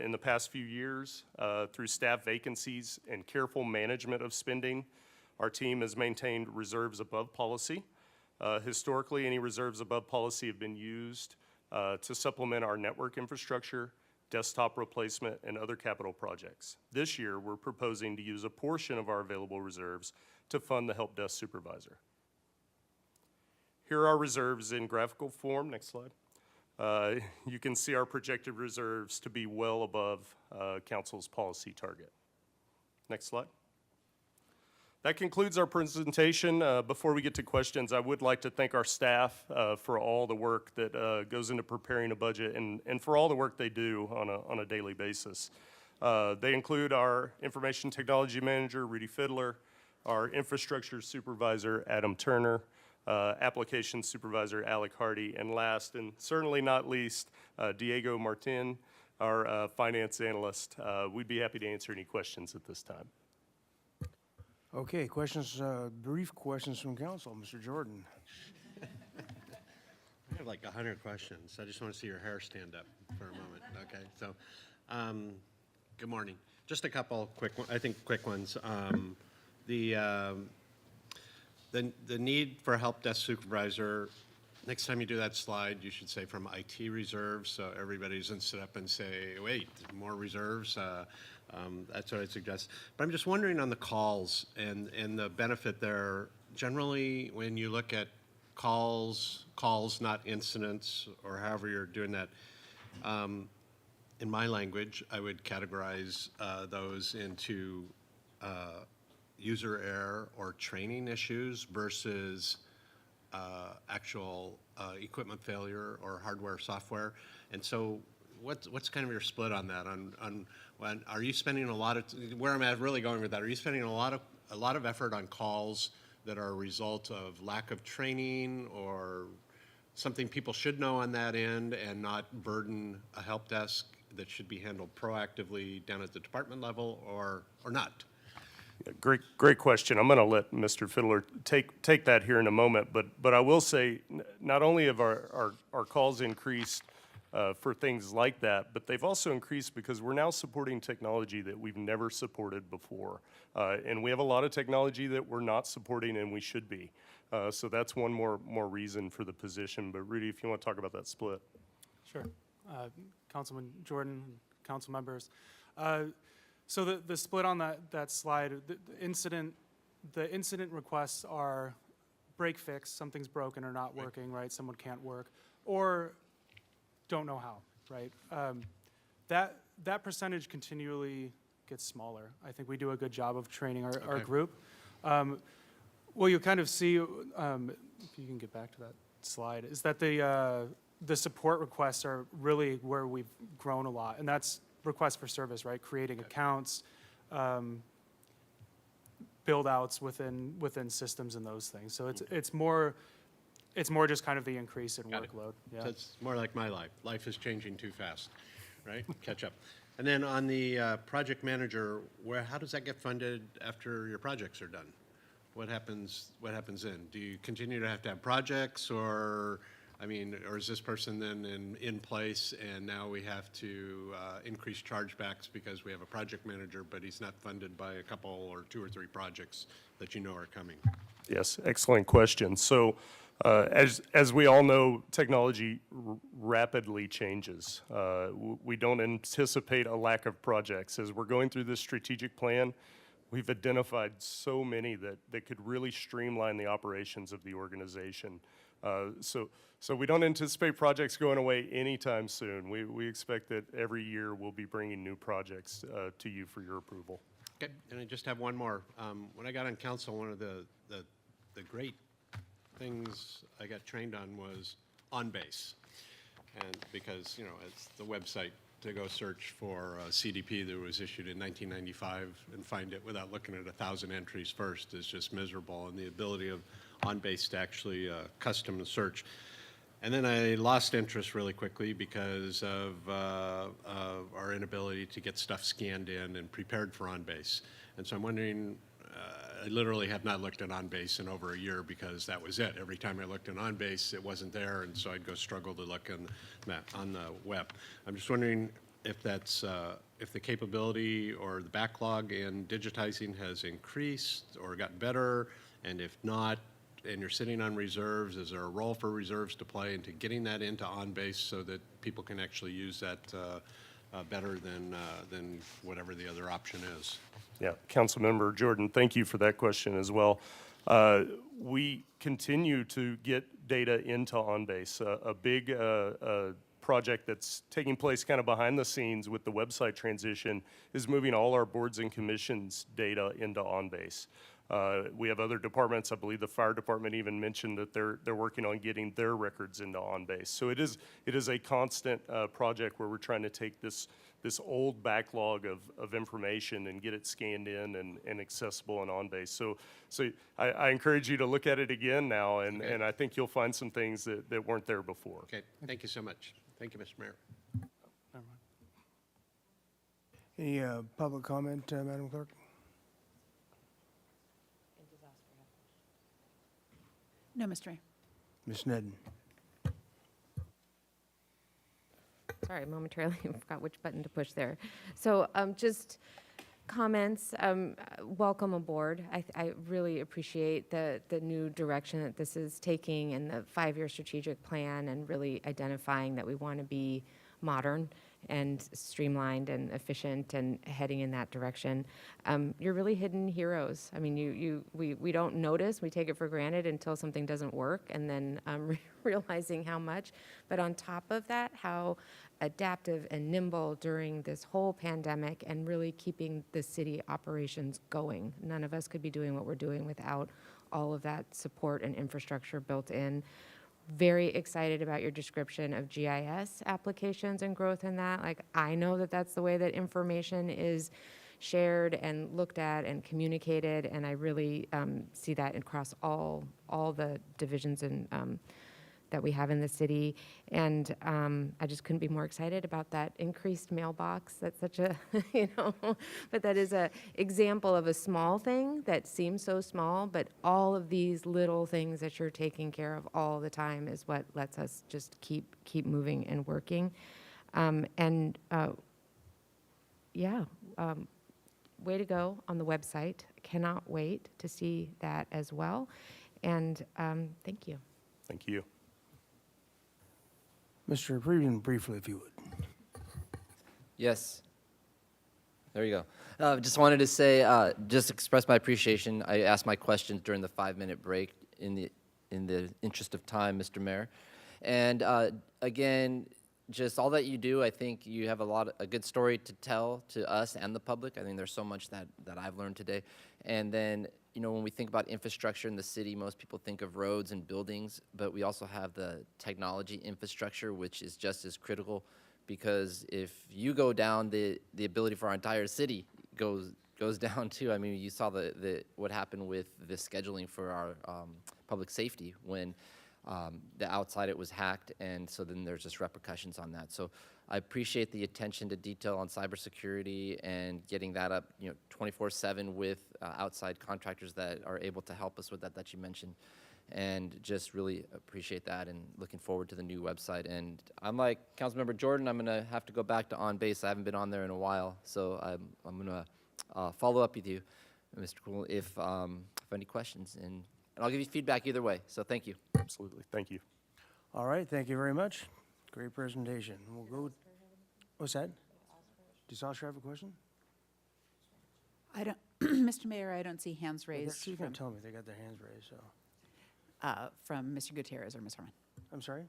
in the past few years through staff vacancies and careful management of spending. Our team has maintained reserves above policy. Historically, any reserves above policy have been used to supplement our network infrastructure, desktop replacement, and other capital projects. This year, we're proposing to use a portion of our available reserves to fund the help desk supervisor. Here are our reserves in graphical form. Next slide. You can see our projected reserves to be well above council's policy target. Next slide. That concludes our presentation. Before we get to questions, I would like to thank our staff for all the work that goes into preparing a budget and for all the work they do on a daily basis. They include our information technology manager, Rudy Fiddler, our infrastructure supervisor, Adam Turner, application supervisor, Alec Hardy, and last and certainly not least, Diego Martin, our finance analyst. We'd be happy to answer any questions at this time. Okay, questions, brief questions from council. Mr. Jordan. I have like 100 questions. I just want to see your hair stand up for a moment. Okay, so good morning. Just a couple quick ones. The need for a help desk supervisor, next time you do that slide, you should say from IT reserves, so everybody doesn't sit up and say, wait, more reserves? That's what I'd suggest. But I'm just wondering on the calls and the benefit there. Generally, when you look at calls, not incidents, or however you're doing that, in my language, I would categorize those into user error or training issues versus actual equipment failure or hardware, software. And so what's kind of your split on that? On when are you spending a lot of, where I'm at really going with that, are you spending a lot of effort on calls that are a result of lack of training or something people should know on that end and not burden a help desk that should be handled proactively down at the department level or not? Great question. I'm going to let Mr. Fiddler take that here in a moment, but I will say not only have our calls increased for things like that, but they've also increased because we're now supporting technology that we've never supported before. And we have a lot of technology that we're not supporting and we should be. So that's one more reason for the position. But Rudy, if you want to talk about that split. Sure. Councilman Jordan, council members. So the split on that slide, the incident requests are break fix, something's broken or not working, right? Someone can't work, or don't know how, right? That percentage continually gets smaller. I think we do a good job of training our group. What you'll kind of see, if you can get back to that slide, is that the support requests are really where we've grown a lot, and that's requests for service, right? Creating accounts, build outs within systems and those things. So it's more just kind of the increase in workload. Yeah. So it's more like my life. Life is changing too fast, right? Catch up. And then on the project manager, how does that get funded after your projects are done? What happens then? Do you continue to have projects, or is this person then in place and now we have to increase chargebacks because we have a project manager, but he's not funded by a couple or 2 or 3 projects that are coming? Yes, excellent question. So as we all know, technology rapidly changes. We don't anticipate a lack of projects. As we're going through this strategic plan, we've identified so many that could really streamline the operations of the organization. So we don't anticipate projects going away anytime soon. We expect that every year we'll be bringing new projects to you for your approval. Okay, and I just have one more. When I got on council, one of the great things I got trained on was on base. And because, it's the website to go search for a CDP that was issued in 1995 and find it without looking at 1,000 entries first is just miserable. And the ability of on base to actually custom the search. And then I lost interest really quickly because of our inability to get stuff scanned in and prepared for on base. And so I'm wondering, I literally have not looked at on base in over a year because that was it. Every time I looked at on base, it wasn't there, and so I'd go struggle to look on the web. I'm just wondering, if the capability or the backlog in digitizing has increased or gotten better, and if not, and you're sitting on reserves, is there a role for reserves to play into getting that into on-base so that people can actually use that better than whatever the other option is? Yeah, Councilmember Jordan, thank you for that question as well. We continue to get data into on-base. A big project that's taking place kind of behind the scenes with the website transition is moving all our boards and commissions data into on-base. We have other departments, I believe the fire department even mentioned that they're working on getting their records into on-base. So it is a constant project where we're trying to take this old backlog of information and get it scanned in and accessible and on-base. So I encourage you to look at it again now, and I think you'll find some things that weren't there before. Okay, thank you so much. Thank you, Mr. Mayor. Any public comment, Madam Clerk? No, Mr. Mayor. Ms. Nedden? Sorry, momentarily forgot which button to push there. So just comments, welcome aboard. I really appreciate the new direction that this is taking and the 5-year strategic plan, and really identifying that we want to be modern and streamlined and efficient and heading in that direction. You're really hidden heroes. I mean, we don't notice, we take it for granted until something doesn't work, and then realizing how much. But on top of that, how adaptive and nimble during this whole pandemic, and really keeping the city operations going. None of us could be doing what we're doing without all of that support and infrastructure built in. Very excited about your description of GIS applications and growth in that. Like, I know that that's the way that information is shared and looked at and communicated, and I really see that across all the divisions and that we have in the city. And I just couldn't be more excited about that increased mailbox. That's such a, but that is a example of a small thing that seems so small, but all of these little things that you're taking care of all the time is what lets us just keep moving and working. Way to go on the website. Cannot wait to see that as well. And thank you. Thank you. Mr. Frieden, briefly, if you would. Yes. There you go. Just wanted to say, just express my appreciation. I asked my questions during the 5-minute break in the interest of time, Mr. Mayor. And again, just all that you do, I think you have a good story to tell to us and the public. I think there's so much that I've learned today. And then, when we think about infrastructure in the city, most people think of roads and buildings, but we also have the technology infrastructure, which is just as critical, because if you go down, the ability for our entire city goes down too. I mean, you saw what happened with the scheduling for our public safety when the outside it was hacked, and so then there's just repercussions on that. So I appreciate the attention to detail on cybersecurity and getting that up, 24/7 with outside contractors that are able to help us with that you mentioned, and just really appreciate that, and looking forward to the new website. And I'm like Councilmember Jordan, I'm gonna have to go back to on base. I haven't been on there in a while, so I'm gonna follow up with you, Mr. Cool, if any questions, and I'll give you feedback either way. So thank you. Absolutely. Thank you. All right, thank you very much. Great presentation. We'll go. What's that? Does Oscar have a question? I don't, Mr. Mayor, I don't see hands raised You can tell me they got their hands raised, so. from Mr. Gutierrez or Ms. Harmon. I'm sorry?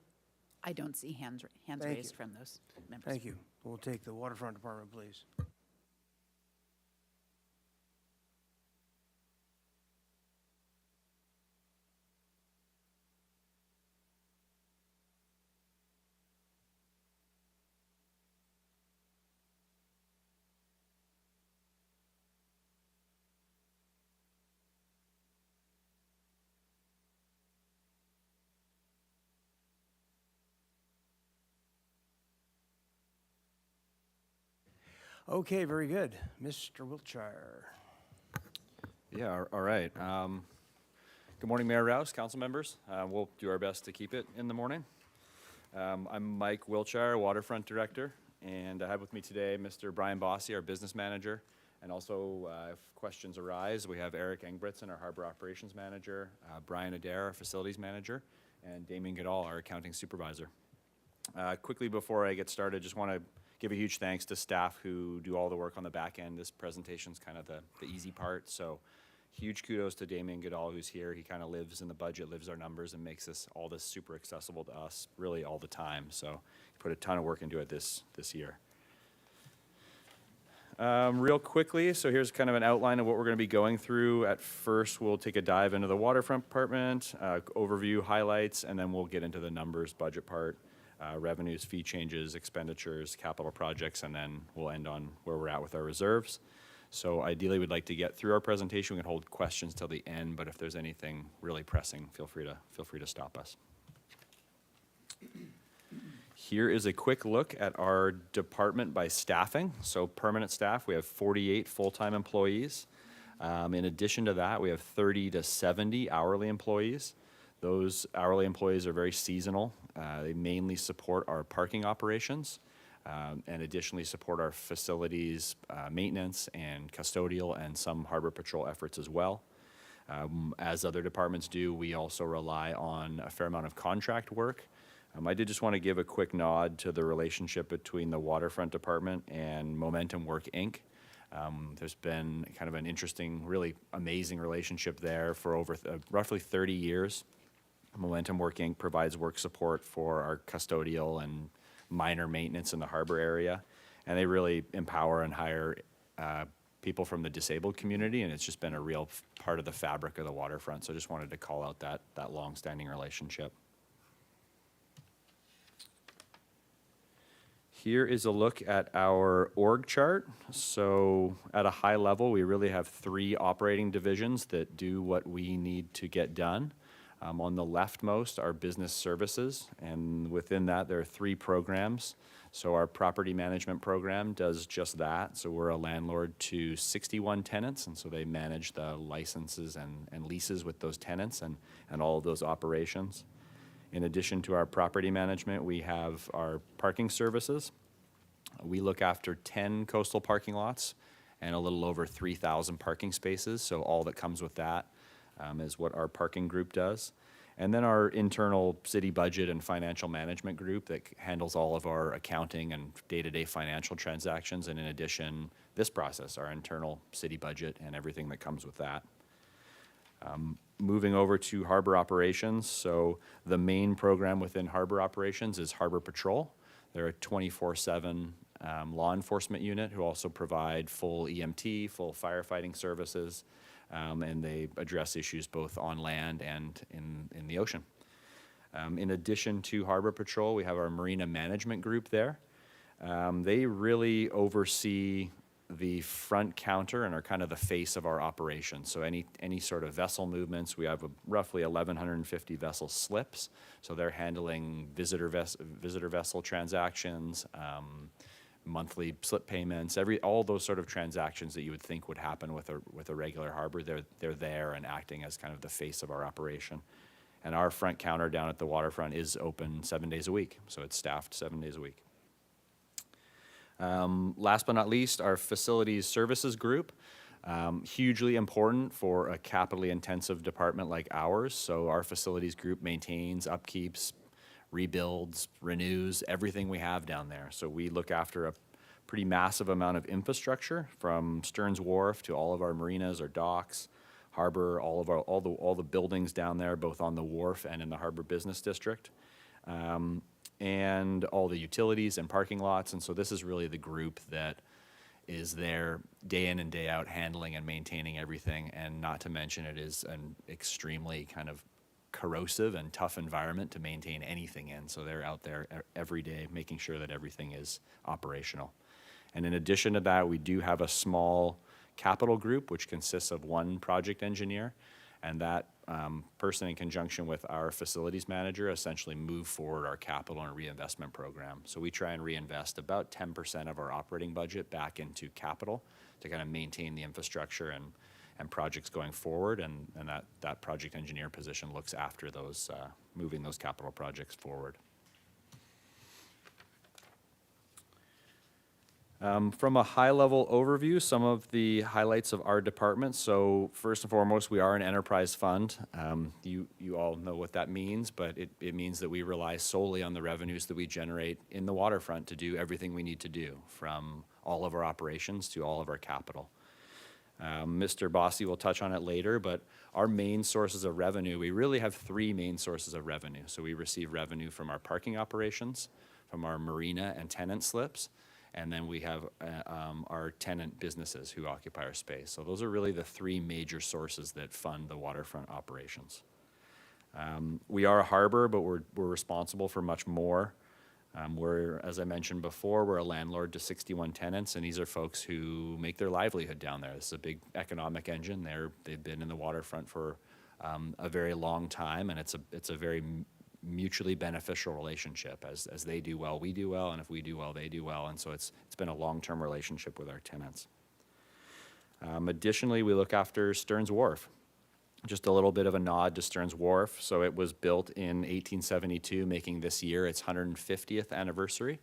I don't see hands Thank raised you. from those members. Thank you. We'll take the Waterfront Department, please. Okay, very good. Mr. Wiltshire. Yeah, all right. Good morning, Mayor Rouse, council members. We'll do our best to keep it in the morning. I'm Mike Wiltshire, Waterfront Director, And I have with me today Mr. Brian Bossy, our business manager, and also if questions arise, we have Eric Engbritson, our harbor operations manager, Brian Adair, our facilities manager, and Damien Goodall, our accounting supervisor. Quickly before I get started, just want to give a huge thanks to staff who do all the work on the back end. This presentation's kind of the easy part, so huge kudos to Damien Goodall, who's here. He kind of lives in the budget, lives our numbers, and makes all this super accessible to us really all the time. So he put a ton of work into it this year. Real quickly, so here's kind of an outline of what we're going to be going through. At first, we'll take a dive into the waterfront department, overview, highlights, and then we'll get into the numbers, budget part, revenues, fee changes, expenditures, capital projects, and then we'll end on where we're at with our reserves. So ideally, we'd like to get through our presentation. We can hold questions till the end, but if there's anything really pressing, feel free to stop us. Here is a quick look at our department by staffing. So permanent staff, we have 48 full-time employees. In addition to that, we have 30 to 70 hourly employees. Those hourly employees are very seasonal. They mainly support our parking operations and additionally support our facilities maintenance and custodial and some harbor patrol efforts as well. As other departments do, we also rely on a fair amount of contract work. I did just want to give a quick nod to the relationship between the Waterfront Department and Momentum Work, Inc. There's been kind of an interesting, really amazing relationship there for over roughly 30 years. Momentum Work, Inc. provides work support for our custodial and minor maintenance in the harbor area, and they really empower and hire people from the disabled community, and it's just been a real part of the fabric of the waterfront. So I just wanted to call out that long-standing relationship. Here is a look at our org chart. So at a high level, we really have 3 operating divisions that do what we need to get done. On the leftmost are business services, and within that there are 3 programs. So our property management program does just that. So we're a landlord to 61 tenants, and so they manage the licenses and leases with those tenants and all of those operations. In addition to our property management, we have our parking services. We look after 10 coastal parking lots and a little over 3,000 parking spaces. So all that comes with that is what our parking group does. And then our internal city budget and financial management group that handles all of our accounting and day-to-day financial transactions. And in addition, this process, our internal city budget and everything that comes with that. Moving over to harbor operations. So the main program within harbor operations is Harbor Patrol. They're a 24/7 law enforcement unit who also provide full EMT, full firefighting services, and they address issues both on land and in the ocean. In addition to Harbor Patrol, we have our Marina Management Group there. They really oversee the front counter and are kind of the face of our operation. So any sort of vessel movements, we have roughly 1,150 vessel slips. So they're handling visitor vessel transactions, monthly slip payments, all those sort of transactions that you would think would happen with a regular harbor. They're there and acting as kind of the face of our operation. And our front counter down at the waterfront is open 7 days a week. So it's staffed 7 days a week. Last but not least, our facilities services group, hugely important for a capitally intensive department like ours. So our facilities group maintains, upkeeps, rebuilds, renews everything we have down there. So we look after a pretty massive amount of infrastructure from Stearns Wharf to all of our marinas or docks, harbor, all the buildings down there, both on the wharf and in the harbor business district. And all the utilities and parking lots. And so this is really the group that is there day in and day out handling and maintaining everything. And not to mention it is an extremely kind of corrosive and tough environment to maintain anything in. So they're out there every day making sure that everything is operational. And in addition to that, we do have a small capital group, which consists of 1 project engineer. And that person, in conjunction with our facilities manager, essentially move forward our capital and reinvestment program. So we try and reinvest about 10% of our operating budget back into capital to kind of maintain the infrastructure and projects going forward. And that project engineer position looks after those, moving those capital projects forward. From a high-level overview, some of the highlights of our department. So first and foremost, we are an enterprise fund. You all know what that means, but it means that we rely solely on the revenues that we generate in the waterfront to do everything we need to do, from all of our operations to all of our capital. Mr. Bossy will touch on it later, but our main sources of revenue, we really have three main sources of revenue. So we receive revenue from our parking operations, from our marina and tenant slips, and then we have our tenant businesses who occupy our space. So those are really the three major sources that fund the waterfront operations. We are a harbor, but we're responsible for much more. As I mentioned before, we're a landlord to 61 tenants, and these are folks who make their livelihood down there. This is a big economic engine. They've been in the waterfront for a very long time, and it's a very mutually beneficial relationship. As they do well, we do well, and if we do well, they do well, and so it's been a long-term relationship with our tenants. Additionally, we look after Stearns Wharf. Just a little bit of a nod to Stearns Wharf. So it was built in 1872, making this year its 150th anniversary.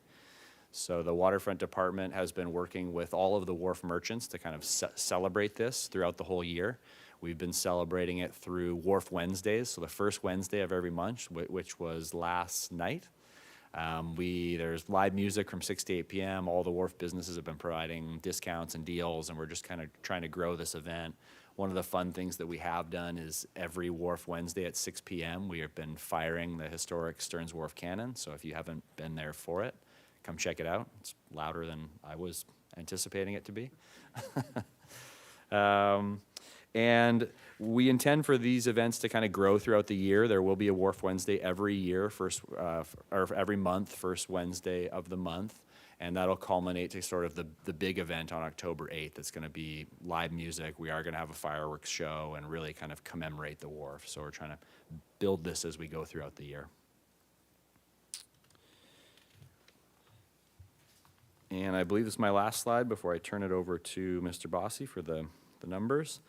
So the Waterfront Department has been working with all of the wharf merchants to kind of celebrate this throughout the whole year. We've been celebrating it through Wharf Wednesdays, so the first Wednesday of every month, which was last night. There's live music from 6 to 8 p.m. All the wharf businesses have been providing discounts and deals, and we're just kind of trying to grow this event. One of the fun things that we have done is every Wharf Wednesday at 6 p.m. we have been firing the historic Stearns Wharf cannon. So if you haven't been there for it, come check it out. It's louder than I was anticipating it to be. And we intend for these events to kind of grow throughout the year. There will be a Wharf Wednesday every year, or every month, first Wednesday of the month. And that'll culminate to sort of the big event on October 8th. It's going to be live music. We are going to have a fireworks show and really kind of commemorate the wharf. So we're trying to build this as we go throughout the year. And I believe this is my last slide before I turn it over to Mr. Bossy for the numbers.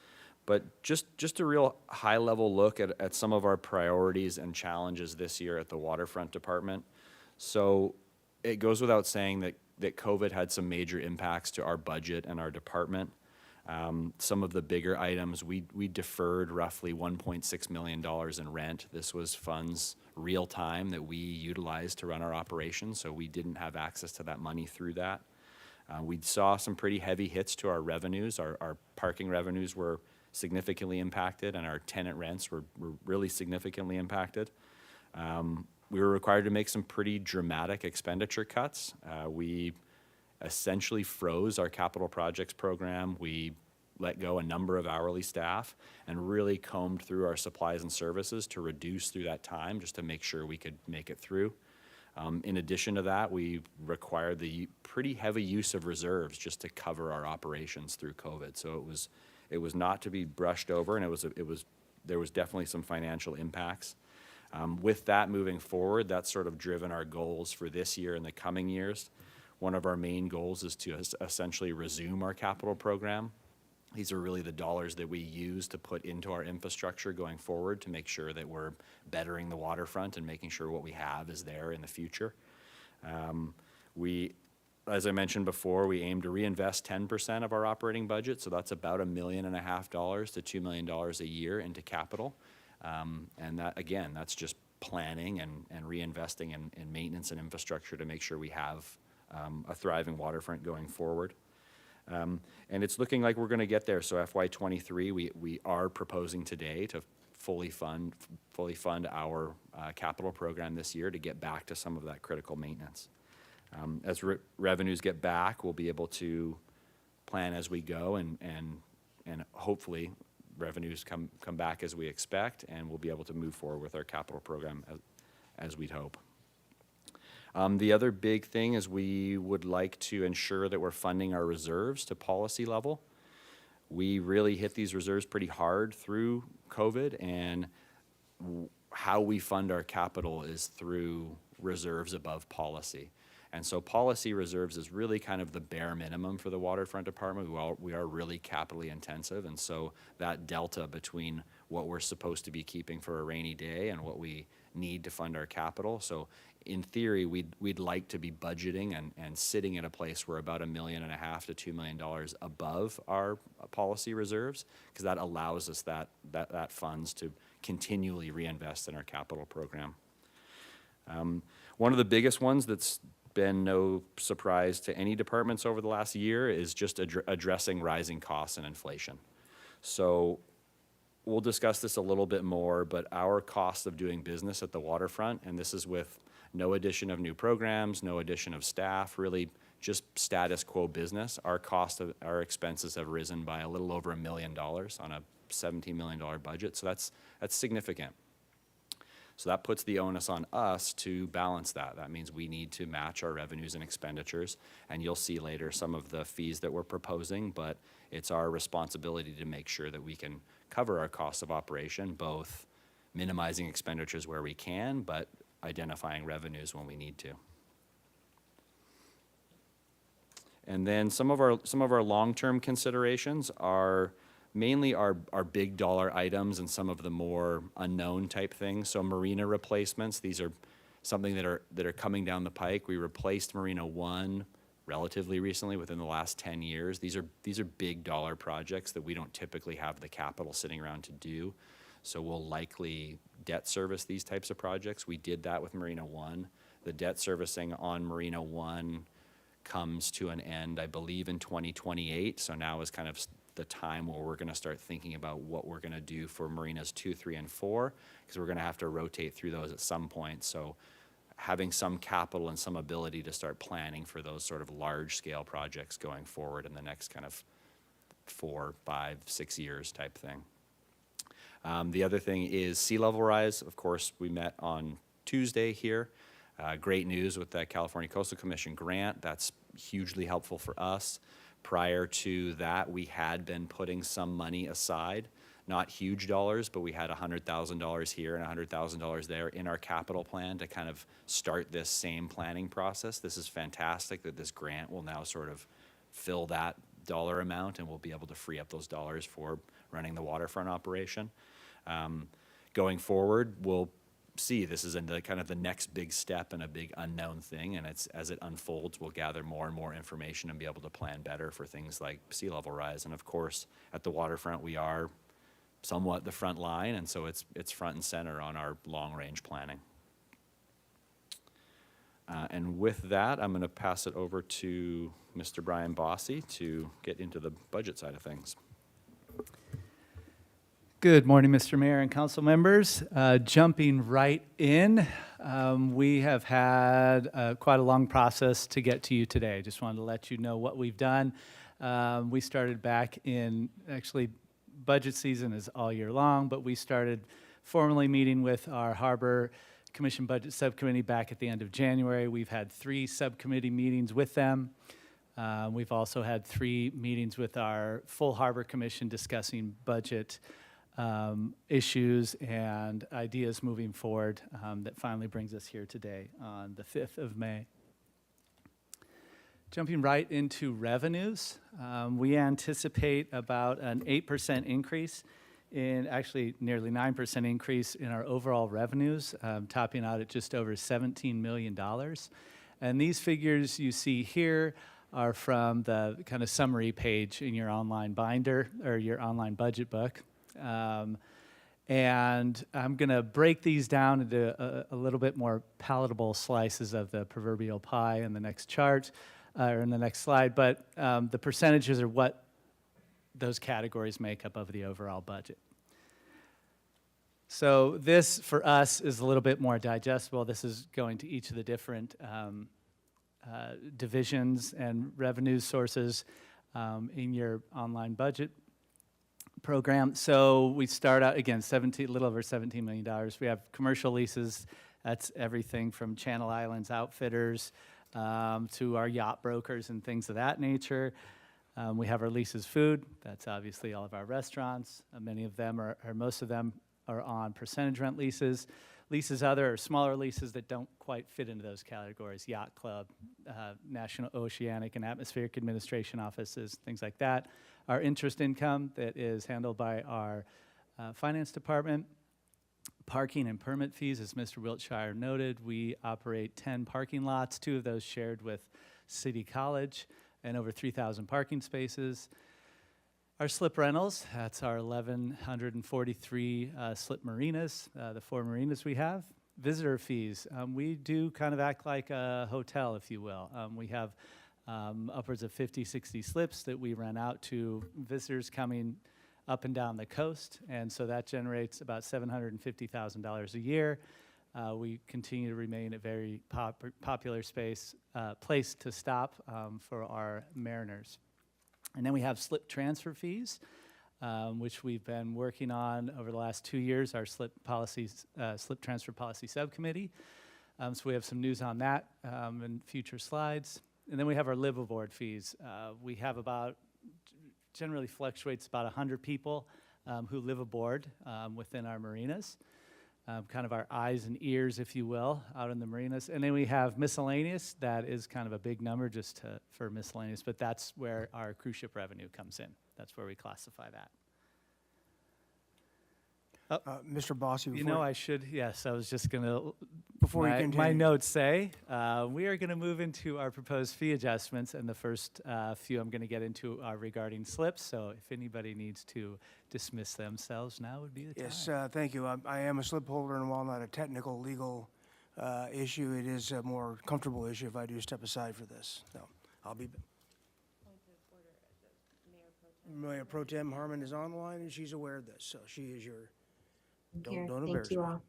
But just a real high-level look at some of our priorities and challenges this year at the Waterfront Department. So it goes without saying that COVID had some major impacts to our budget and our department. Some of the bigger items, we deferred roughly $1.6 million in rent. This was funds real time that we utilized to run our operations, so we didn't have access to that money through that. We saw some pretty heavy hits to our revenues. Our parking revenues were significantly impacted, and our tenant rents were really significantly impacted. We were required to make some pretty dramatic expenditure cuts. We essentially froze our capital projects program. We let go a number of hourly staff and really combed through our supplies and services to reduce through that time just to make sure we could make it through. In addition to that, we required the pretty heavy use of reserves just to cover our operations through COVID. So it was not to be brushed over, and there was definitely some financial impacts. With that moving forward, that's sort of driven our goals for this year and the coming years. One of our main goals is to essentially resume our capital program. These are really the dollars that we use to put into our infrastructure going forward to make sure that we're bettering the waterfront and making sure what we have is there in the future. As I mentioned before, we aim to reinvest 10% of our operating budget, so that's about $1.5 million to $2 million a year into capital. And that, again, that's just planning and reinvesting in maintenance and infrastructure to make sure we have a thriving waterfront going forward. And it's looking like we're going to get there. So FY23, we are proposing today to fully fund our capital program this year to get back to some of that critical maintenance. As revenues get back, we'll be able to plan as we go, and hopefully revenues come back as we expect, and we'll be able to move forward with our capital program as we'd hope. The other big thing is we would like to ensure that we're funding our reserves to policy level. We really hit these reserves pretty hard through COVID, and how we fund our capital is through reserves above policy. And so policy reserves is really kind of the bare minimum for the Waterfront Department. We are really capitally intensive, and so that delta between what we're supposed to be keeping for a rainy day and what we need to fund our capital. So in theory, we'd like to be budgeting and sitting at a place where about $1.5 million to $2 million above our policy reserves, because that allows us that funds to continually reinvest in our capital program. One of the biggest ones that's been no surprise to any departments over the last year is just addressing rising costs and inflation. So we'll discuss this a little bit more, but our cost of doing business at the waterfront, and this is with no addition of new programs, no addition of staff, really just status quo business, our expenses have risen by a little over $1 million on a $17 million budget. So that's significant. So that puts the onus on us to balance that. That means we need to match our revenues and expenditures, and you'll see later some of the fees that we're proposing, but it's our responsibility to make sure that we can cover our costs of operation, both minimizing expenditures where we can, but identifying revenues when we need to. And then some of our long-term considerations are mainly our big dollar items and some of the more unknown type things. So marina replacements, these are something that are coming down the pike. We replaced Marina 1 relatively recently, within the last 10 years. These are big dollar projects that we don't typically have the capital sitting around to do. So we'll likely debt service these types of projects. We did that with Marina 1. The debt servicing on Marina 1 comes to an end, I believe, in 2028. So now is kind of the time where we're going to start thinking about what we're going to do for Marinas 2, 3, and 4, because we're going to have to rotate through those at some point. So having some capital and some ability to start planning for those sort of large-scale projects going forward in the next kind of 4, 5, 6 years type thing. The other thing is sea level rise. Of course, we met on Tuesday here. Great news with the California Coastal Commission grant. That's hugely helpful for us. Prior to that, we had been putting some money aside, not huge dollars, but we had $100,000 here and $100,000 there in our capital plan to kind of start this same planning process. This is fantastic that this grant will now sort of fill that dollar amount, and we'll be able to free up those dollars for running the waterfront operation. Going forward, we'll see this is kind of the next big step and a big unknown thing, and as it unfolds, we'll gather more and more information and be able to plan better for things like sea level rise. And of course, at the waterfront, we are somewhat the front line, and so it's front and center on our long range planning. And with that, I'm going to pass it over to Mr. Brian Bossy to get into the budget side of things. Good morning, Mr. Mayor and council members. Jumping right in, we have had quite a long process to get to you today. Just wanted to let you know what we've done. We started back in, actually, budget season is all year long, but we started formally meeting with our Harbor Commission Budget Subcommittee back at the end of January. We've had 3 subcommittee meetings with them. We've also had 3 meetings with our full Harbor Commission discussing budget issues and ideas moving forward that finally brings us here today on the 5th of May. Jumping right into revenues, we anticipate about an 8% increase actually nearly 9% increase in our overall revenues, topping out at just over $17 million. And these figures you see here are from the kind of summary page in your online binder or your online budget book. And I'm going to break these down into a little bit more palatable slices of the proverbial pie in the next chart, or in the next slide, but the percentages are what those categories make up of the overall budget. So this, for us, is a little bit more digestible. This is going to each of the different divisions and revenue sources in your online budget program. So we start out, again, a little over $17 million. We have commercial leases. That's everything from Channel Islands outfitters to our yacht brokers and things of that nature. We have our leases food. That's obviously all of our restaurants. Many of them or most of them are on percentage rent leases. Leases other are smaller leases that don't quite fit into those categories. Yacht Club, National Oceanic and Atmospheric Administration offices, things like that. Our interest income that is handled by our finance department. Parking and permit fees, as Mr. Wiltshire noted, we operate 10 parking lots, 2 of those shared with City College, and over 3,000 parking spaces. Our slip rentals, that's our 1,143 slip marinas, the 4 marinas we have. Visitor fees, we do kind of act like a hotel, if you will. We have upwards of 50, 60 slips that we rent out to visitors coming up and down the coast, and so that generates about $750,000 a year. We continue to remain a very popular place to stop for our mariners. And then we have slip transfer fees, which we've been working on over the last 2 years, our slip transfer policy subcommittee. So we have some news on that in future slides. And then we have our live aboard fees. We have generally fluctuates about 100 people who live aboard within our marinas, kind of our eyes and ears, if you will, out in the marinas. And then we have miscellaneous. That is kind of a big number for miscellaneous, but that's where our cruise ship revenue comes in. That's where we classify that. Mr. Bossy, You know, I should, yes, I was just going to, Before you my continue. notes say, we are going to move into our proposed fee adjustments, and the first few I'm going to get into are regarding slips, so if anybody needs to dismiss themselves, now would be the time. Yes, thank you. I am a slip holder, and while not a technical legal issue, it is a more comfortable issue if I do step aside for this. So I'll be. Mayor Pro Tem Harmon is online, and she's aware of this, so she is your. Don't embarrass Thank you her. all.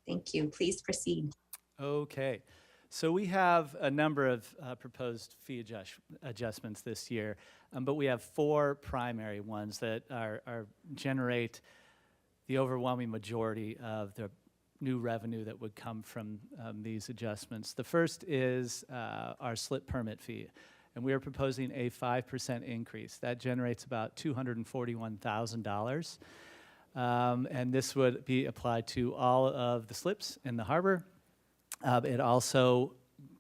Thank you. Please proceed. Okay, so we have a number of proposed fee adjustments this year, but we have 4 primary ones that generate the overwhelming majority of the new revenue that would come from these adjustments. The first is our slip permit fee, and we are proposing a 5% increase. That generates about $241,000, and this would be applied to all of the slips in the harbor. It also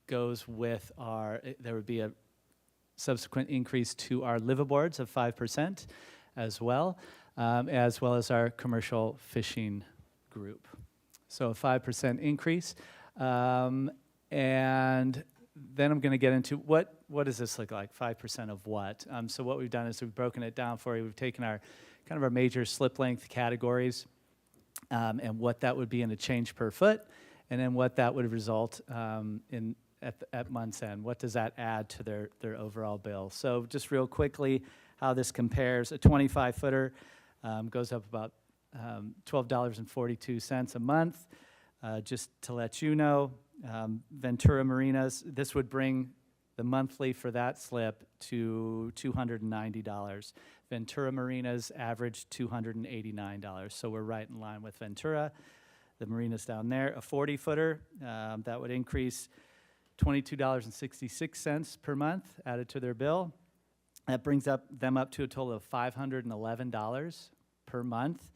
goes with there would be a subsequent increase to our liveaboards of 5% as well as our commercial fishing group. So a 5% increase. And then I'm going to get into what does this look like, 5% of what? So what we've done is we've broken it down for you. We've taken our major slip length categories and what that would be in a change per foot, and then what that would result at month's end. What does that add to their overall bill? So just real quickly, how this compares, a 25-footer goes up about $12.42 a month. Just to let you know, Ventura Marinas, this would bring the monthly for that slip to $290. Ventura Marinas average $289, so we're right in line with Ventura. The marinas down there, a 40-footer, that would increase $22.66 per month added to their bill. That brings them up to a total of $511 per month.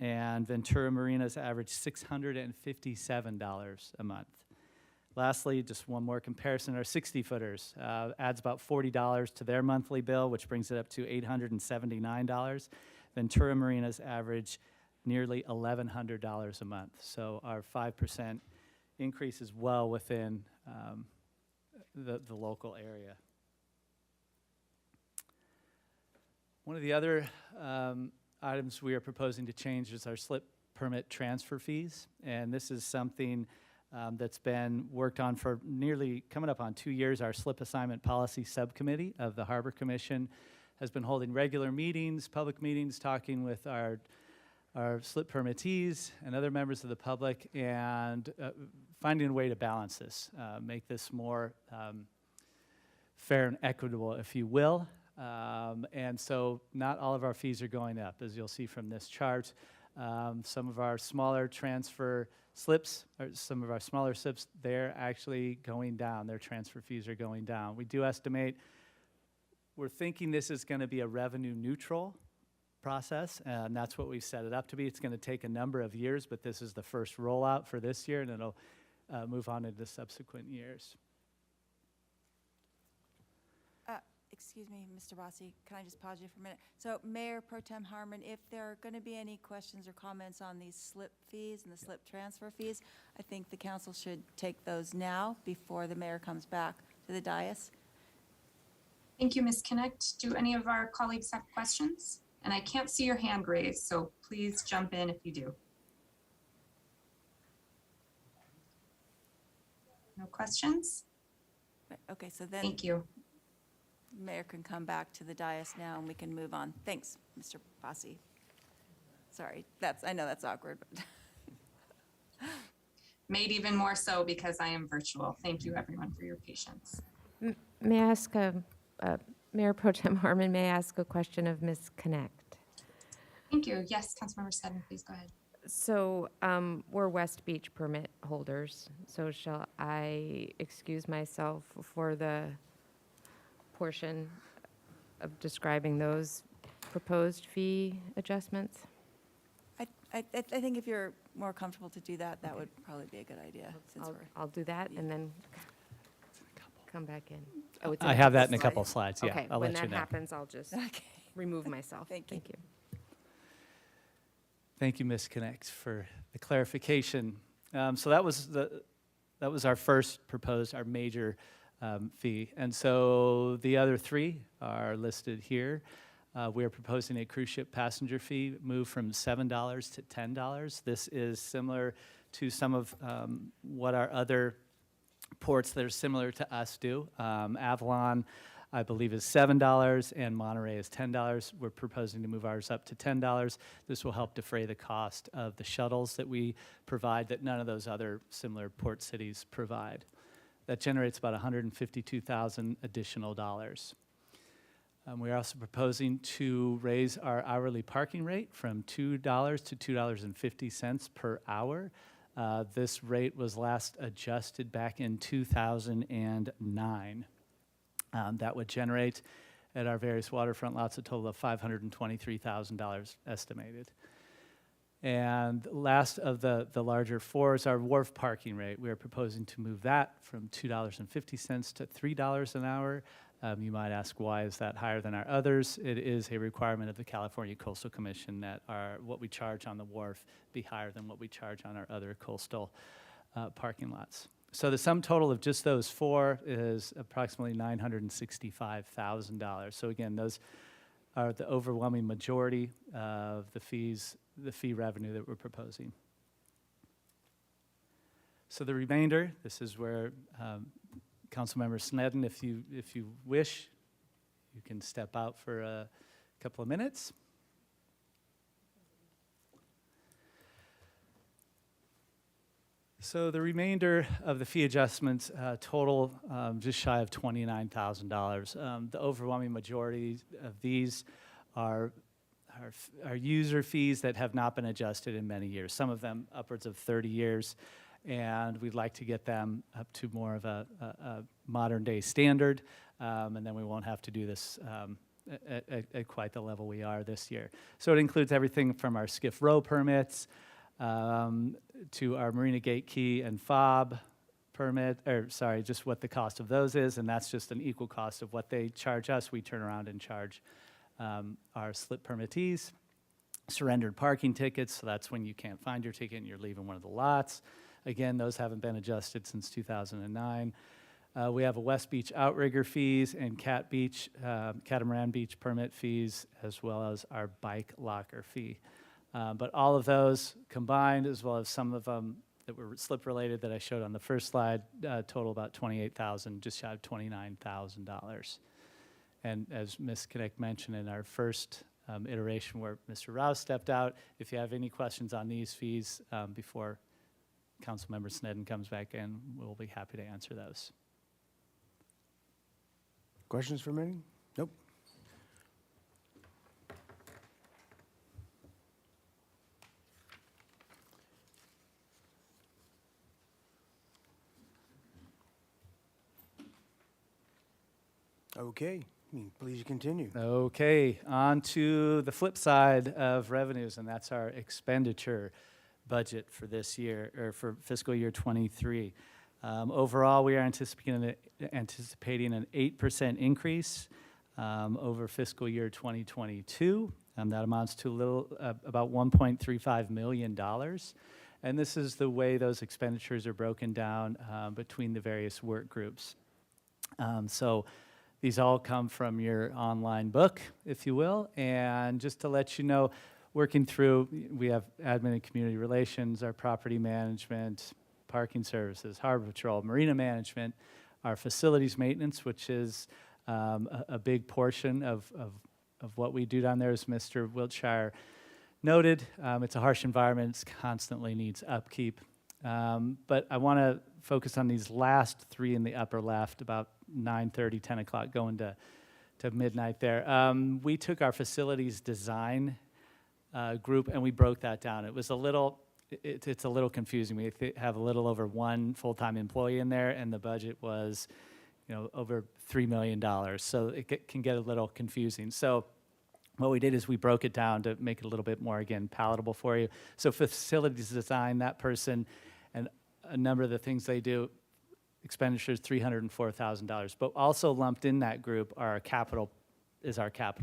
And Ventura Marinas average $657 a month. Lastly, just one more comparison, our 60-footers adds about $40 to their monthly bill, which brings it up to $879. Ventura Marinas average nearly $1,100 a month. So our 5% increase is well within the local area. One of the other items we are proposing to change is our slip permit transfer fees, and this is something that's been worked on for nearly coming up on 2 years. Our slip assignment policy subcommittee of the Harbor Commission has been holding regular meetings, public meetings, talking with our slip permittees and other members of the public, and finding a way to balance this, make this more fair and equitable, if you will. And so not all of our fees are going up, as you'll see from this chart. Some of our smaller transfer slips, or some of our smaller slips, they're actually going down. Their transfer fees are going down. We do estimate, we're thinking this is going to be a revenue neutral process, and that's what we've set it up to be. It's going to take a number of years, but this is the first rollout for this year, and it'll move on into subsequent years. Excuse me, Mr. Rossi, can I just pause you for a minute? So Mayor Pro Tem Harmon, if there are going to be any questions or comments on these slip fees and the slip transfer fees, I think the council should take those now before the mayor comes back to the dais. Thank you, Ms. Connect. Do any of our colleagues have questions? And I can't see your hand raised, so please jump in if you do. No questions? Okay, so then Thank you. Mayor can come back to the dais now and we can move on. Thanks, Mr. Rossi. Sorry, I know that's awkward, but. Made even more so because I am virtual. Thank you, everyone, for your patience. May I ask, Mayor Pro Tem Harmon, may I ask a question of Ms. Connect? Thank you. Yes, Councilmember Sneddon, please go ahead. So we're West Beach permit holders, so shall I excuse myself for the portion of describing those proposed fee adjustments? I think if you're more comfortable to do that, that would probably be a good idea. Since I'll do that and then come back in. Oh, it's I have that in a couple of slides, yeah. Okay, I'll when let you that know. happens, I'll just remove myself. Thank you. Thank you, Ms. Connect, for the clarification. So that was our first proposed, our major fee. And so the other three are listed here. We are proposing a cruise ship passenger fee move from $7 to $10. This is similar to some of what our other ports that are similar to us do. Avalon, I believe, is $7, and Monterey is $10. We're proposing to move ours up to $10. This will help defray the cost of the shuttles that we provide that none of those other similar port cities provide. That generates about $152,000 additional dollars. We are also proposing to raise our hourly parking rate from $2 to $2.50 per hour. This rate was last adjusted back in 2009. That would generate at our various waterfront lots a total of $523,000 estimated. And last of the larger four is our wharf parking rate. We are proposing to move that from $2.50 to $3 an hour. You might ask, why is that higher than our others? It is a requirement of the California Coastal Commission that what we charge on the wharf be higher than what we charge on our other coastal parking lots. So the sum total of just those four is approximately $965,000. So again, those are the overwhelming majority of the fees, the fee revenue that we're proposing. So the remainder, this is where Councilmember Sneddon, if you wish, you can step out for a couple of minutes. So the remainder of the fee adjustments total just shy of $29,000. The overwhelming majority of these are user fees that have not been adjusted in many years, some of them upwards of 30 years. And we'd like to get them up to more of a modern day standard, and then we won't have to do this at quite the level we are this year. So it includes everything from our skiff row permits to our Marina Gate Key and fob permit, just what the cost of those is, and that's just an equal cost of what they charge us. We turn around and charge our slip permittees. Surrendered parking tickets, so that's when you can't find your ticket and you're leaving one of the lots. Again, those haven't been adjusted since 2009. We have a West Beach outrigger fees and Catamaran Beach permit fees, as well as our bike locker fee. But all of those combined, as well as some of them that were slip related that I showed on the first slide, total about $28,000, just shy of $29,000. And as Ms. Kinnick mentioned in our first iteration where Mr. Rouse stepped out, if you have any questions on these fees before Councilmember Sneddon comes back in, we'll be happy to answer those. Questions for me? Nope. Okay, please continue. Okay, on to the flip side of revenues, and that's our expenditure budget for this year, or for fiscal year 23. Overall, we are anticipating an 8% increase over fiscal year 2022. That amounts to about $1.35 million. And this is the way those expenditures are broken down between the various work groups. So these all come from your online book, if you will. And just to let you know, working through, we have admin and community relations, our property management, parking services, harbor patrol, marina management, our facilities maintenance, which is a big portion of what we do down there, as Mr. Wiltshire noted. It's a harsh environment, it constantly needs upkeep. But I want to focus on these last three in the upper left, about 9:30, 10 o'clock, going to midnight there. We took our facilities design group and we broke that down. It was a little, it's a little confusing. We have a little over one full-time employee in there, and the budget was, over $3 million. So it can get a little confusing. So what we did is we broke it down to make it a little bit more, again, palatable for you. So facilities design, that person, and a number of the things they do, expenditures $304,000. But also lumped in that group are our capital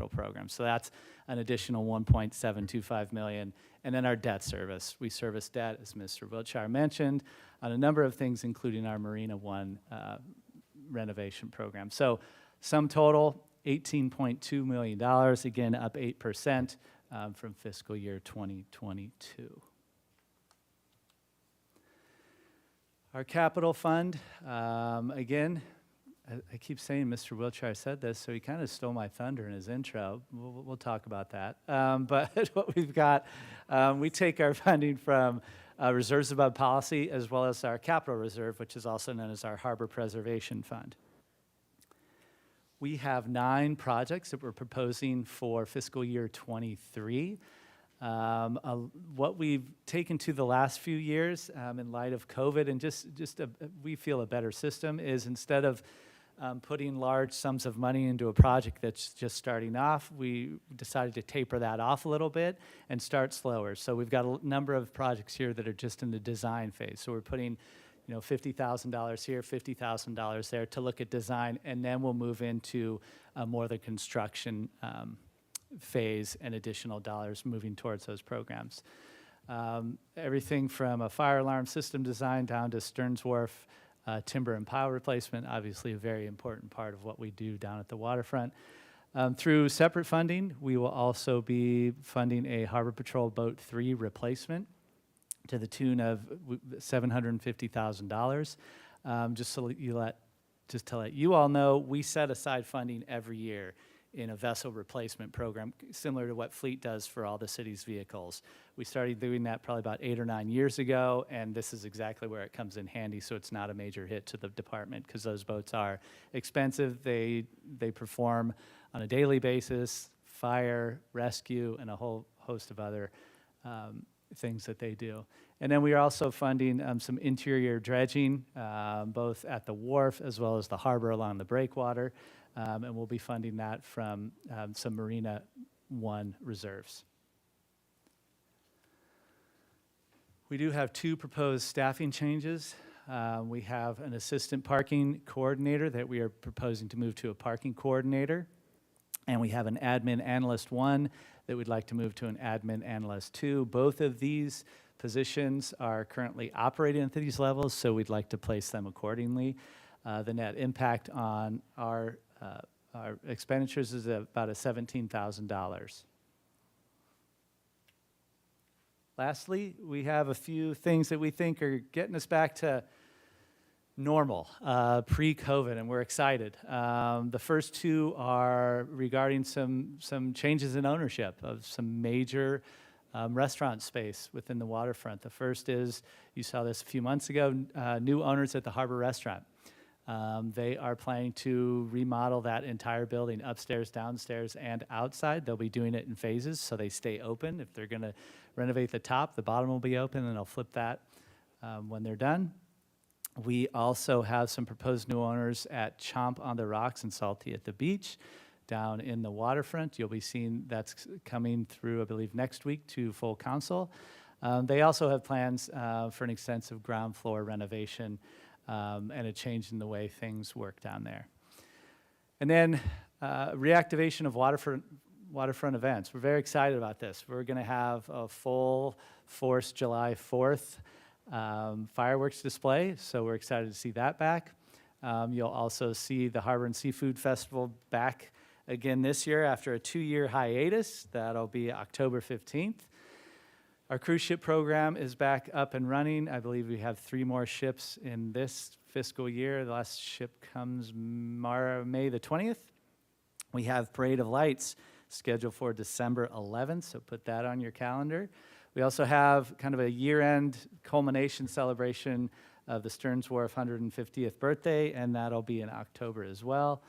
program. So that's an additional $1.725 million. And then our debt service. We service debt, as Mr. Wiltshire mentioned, on a number of things, including our Marina One renovation program. So sum total, $18.2 million, again, up 8% from fiscal year 2022. Our capital fund, again, I keep saying Mr. Wiltshire said this, so he kind of stole my thunder in his intro. We'll talk about that. But what we've got, we take our funding from reserves above policy, as well as our capital reserve, which is also known as our Harbor Preservation Fund. We have 9 projects that we're proposing for fiscal year 23. What we've taken to the last few years in light of COVID, and we feel a better system, is instead of putting large sums of money into a project that's just starting off, we decided to taper that off a little bit and start slower. So we've got a number of projects here that are just in the design phase. So we're putting $50,000 here, $50,000 there to look at design, and then we'll move into more the construction phase and additional dollars moving towards those programs. Everything from a fire alarm system design down to Stearns Wharf timber and pile replacement, obviously a very important part of what we do down at the waterfront. Through separate funding, we will also be funding a Harbor Patrol Boat 3 replacement to the tune of $750,000. Just to let you all know, we set aside funding every year in a vessel replacement program, similar to what Fleet does for all the city's vehicles. We started doing that probably about 8 or 9 years ago, and this is exactly where it comes in handy, so it's not a major hit to the department, because those boats are expensive. They perform on a daily basis, fire, rescue, and a whole host of other things that they do. And then we are also funding some interior dredging, both at the wharf as well as the harbor along the breakwater, and we'll be funding that from some Marina One reserves. We do have 2 proposed staffing changes. We have an assistant parking coordinator that we are proposing to move to a parking coordinator, and we have an admin analyst 1 that we'd like to move to an admin analyst 2. Both of these positions are currently operating at these levels, so we'd like to place them accordingly. The net impact on our expenditures is about $17,000. Lastly, we have a few things that we think are getting us back to normal, pre-COVID, and we're excited. The first 2 are regarding some changes in ownership of some major restaurant space within the waterfront. The first is, you saw this a few months ago, new owners at the Harbor Restaurant. They are planning to remodel that entire building, upstairs, downstairs, and outside. They'll be doing it in phases, so they stay open. If they're going to renovate the top, the bottom will be open, and they'll flip that when they're done. We also have some proposed new owners at Chomp on the Rocks and Salty at the Beach down in the waterfront. You'll be seeing that's coming through, I believe, next week to full council. They also have plans for an extensive ground floor renovation and a change in the way things work down there. And then reactivation of waterfront events. We're very excited about this. We're going to have a full force July 4th fireworks display, so we're excited to see that back. You'll also see the Harbor and Seafood Festival back again this year after a 2-year hiatus. That'll be October 15th. Our cruise ship program is back up and running. I believe we have 3 more ships in this fiscal year. The last ship comes May the 20th. We have Parade of Lights scheduled for December 11th, so put that on your calendar. We also have kind of a year-end culmination celebration of the Stearns Wharf 150th birthday, and that'll be in October as well.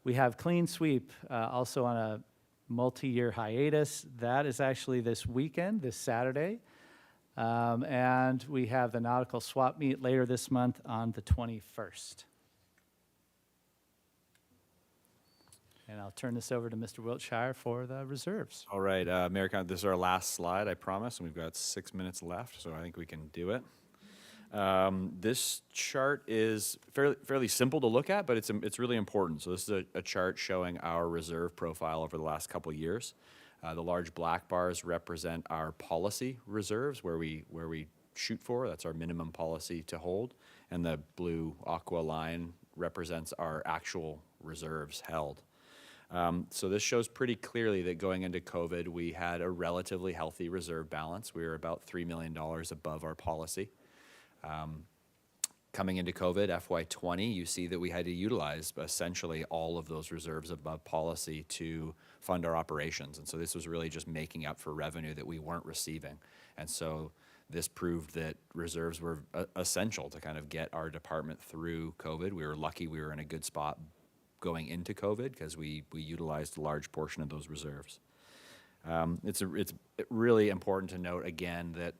We have Clean Sweep, also on a multi-year hiatus. That is actually this weekend, this Saturday. And we have the Nautical Swap Meet later this month on the 21st. And I'll turn this over to Mr. Wiltshire for the reserves. All right, Mayor, this is our last slide, I promise, and we've got 6 minutes left, so I think we can do it. This chart is fairly simple to look at, but it's really important. So this is a chart showing our reserve profile over the last couple of years. The large black bars represent our policy reserves, where we shoot for. That's our minimum policy to hold. And the blue aqua line represents our actual reserves held. So this shows pretty clearly that going into COVID, we had a relatively healthy reserve balance. We were about $3 million above our policy. Coming into COVID, FY20, you see that we had to utilize essentially all of those reserves above policy to fund our operations. And so this was really just making up for revenue that we weren't receiving. And so this proved that reserves were essential to kind of get our department through COVID. We were lucky we were in a good spot going into COVID because we utilized a large portion of those reserves. It's really important to note again that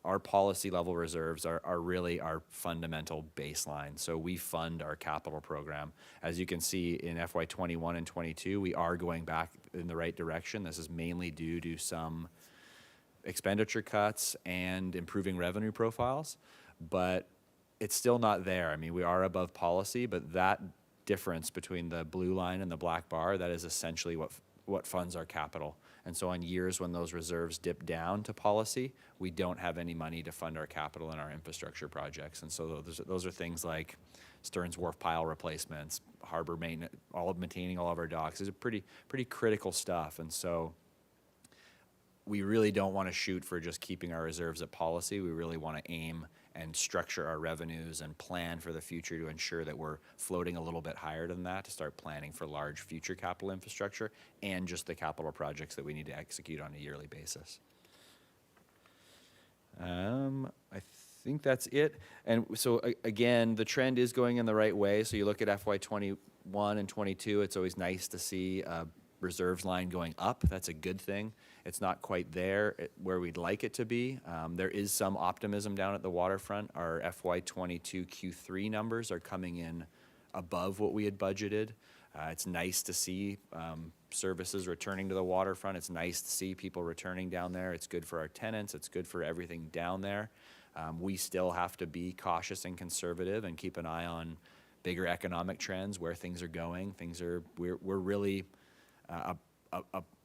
our policy level reserves are really our fundamental baseline. So we fund our capital program. As you can see in FY21 and 22, we are going back in the right direction. This is mainly due to some expenditure cuts and improving revenue profiles, but it's still not there. I mean, we are above policy, but that difference between the blue line and the black bar, that is essentially what funds our capital. And so on years when those reserves dip down to policy, we don't have any money to fund our capital and our infrastructure projects. And so those are things like Stearns Wharf pile replacements, harbor maintenance, maintaining all of our docks. These are pretty critical stuff. And so we really don't want to shoot for just keeping our reserves at policy. We really want to aim and structure our revenues and plan for the future to ensure that we're floating a little bit higher than that to start planning for large future capital infrastructure and just the capital projects that we need to execute on a yearly basis. I think that's it. And so again, the trend is going in the right way. So you look at FY21 and 22, it's always nice to see reserves line going up. That's a good thing. It's not quite there where we'd like it to be. There is some optimism down at the waterfront. Our FY22 Q3 numbers are coming in above what we had budgeted. It's nice to see services returning to the waterfront. It's nice to see people returning down there. It's good for our tenants. It's good for everything down there. We still have to be cautious and conservative and keep an eye on bigger economic trends, where things are going. We're really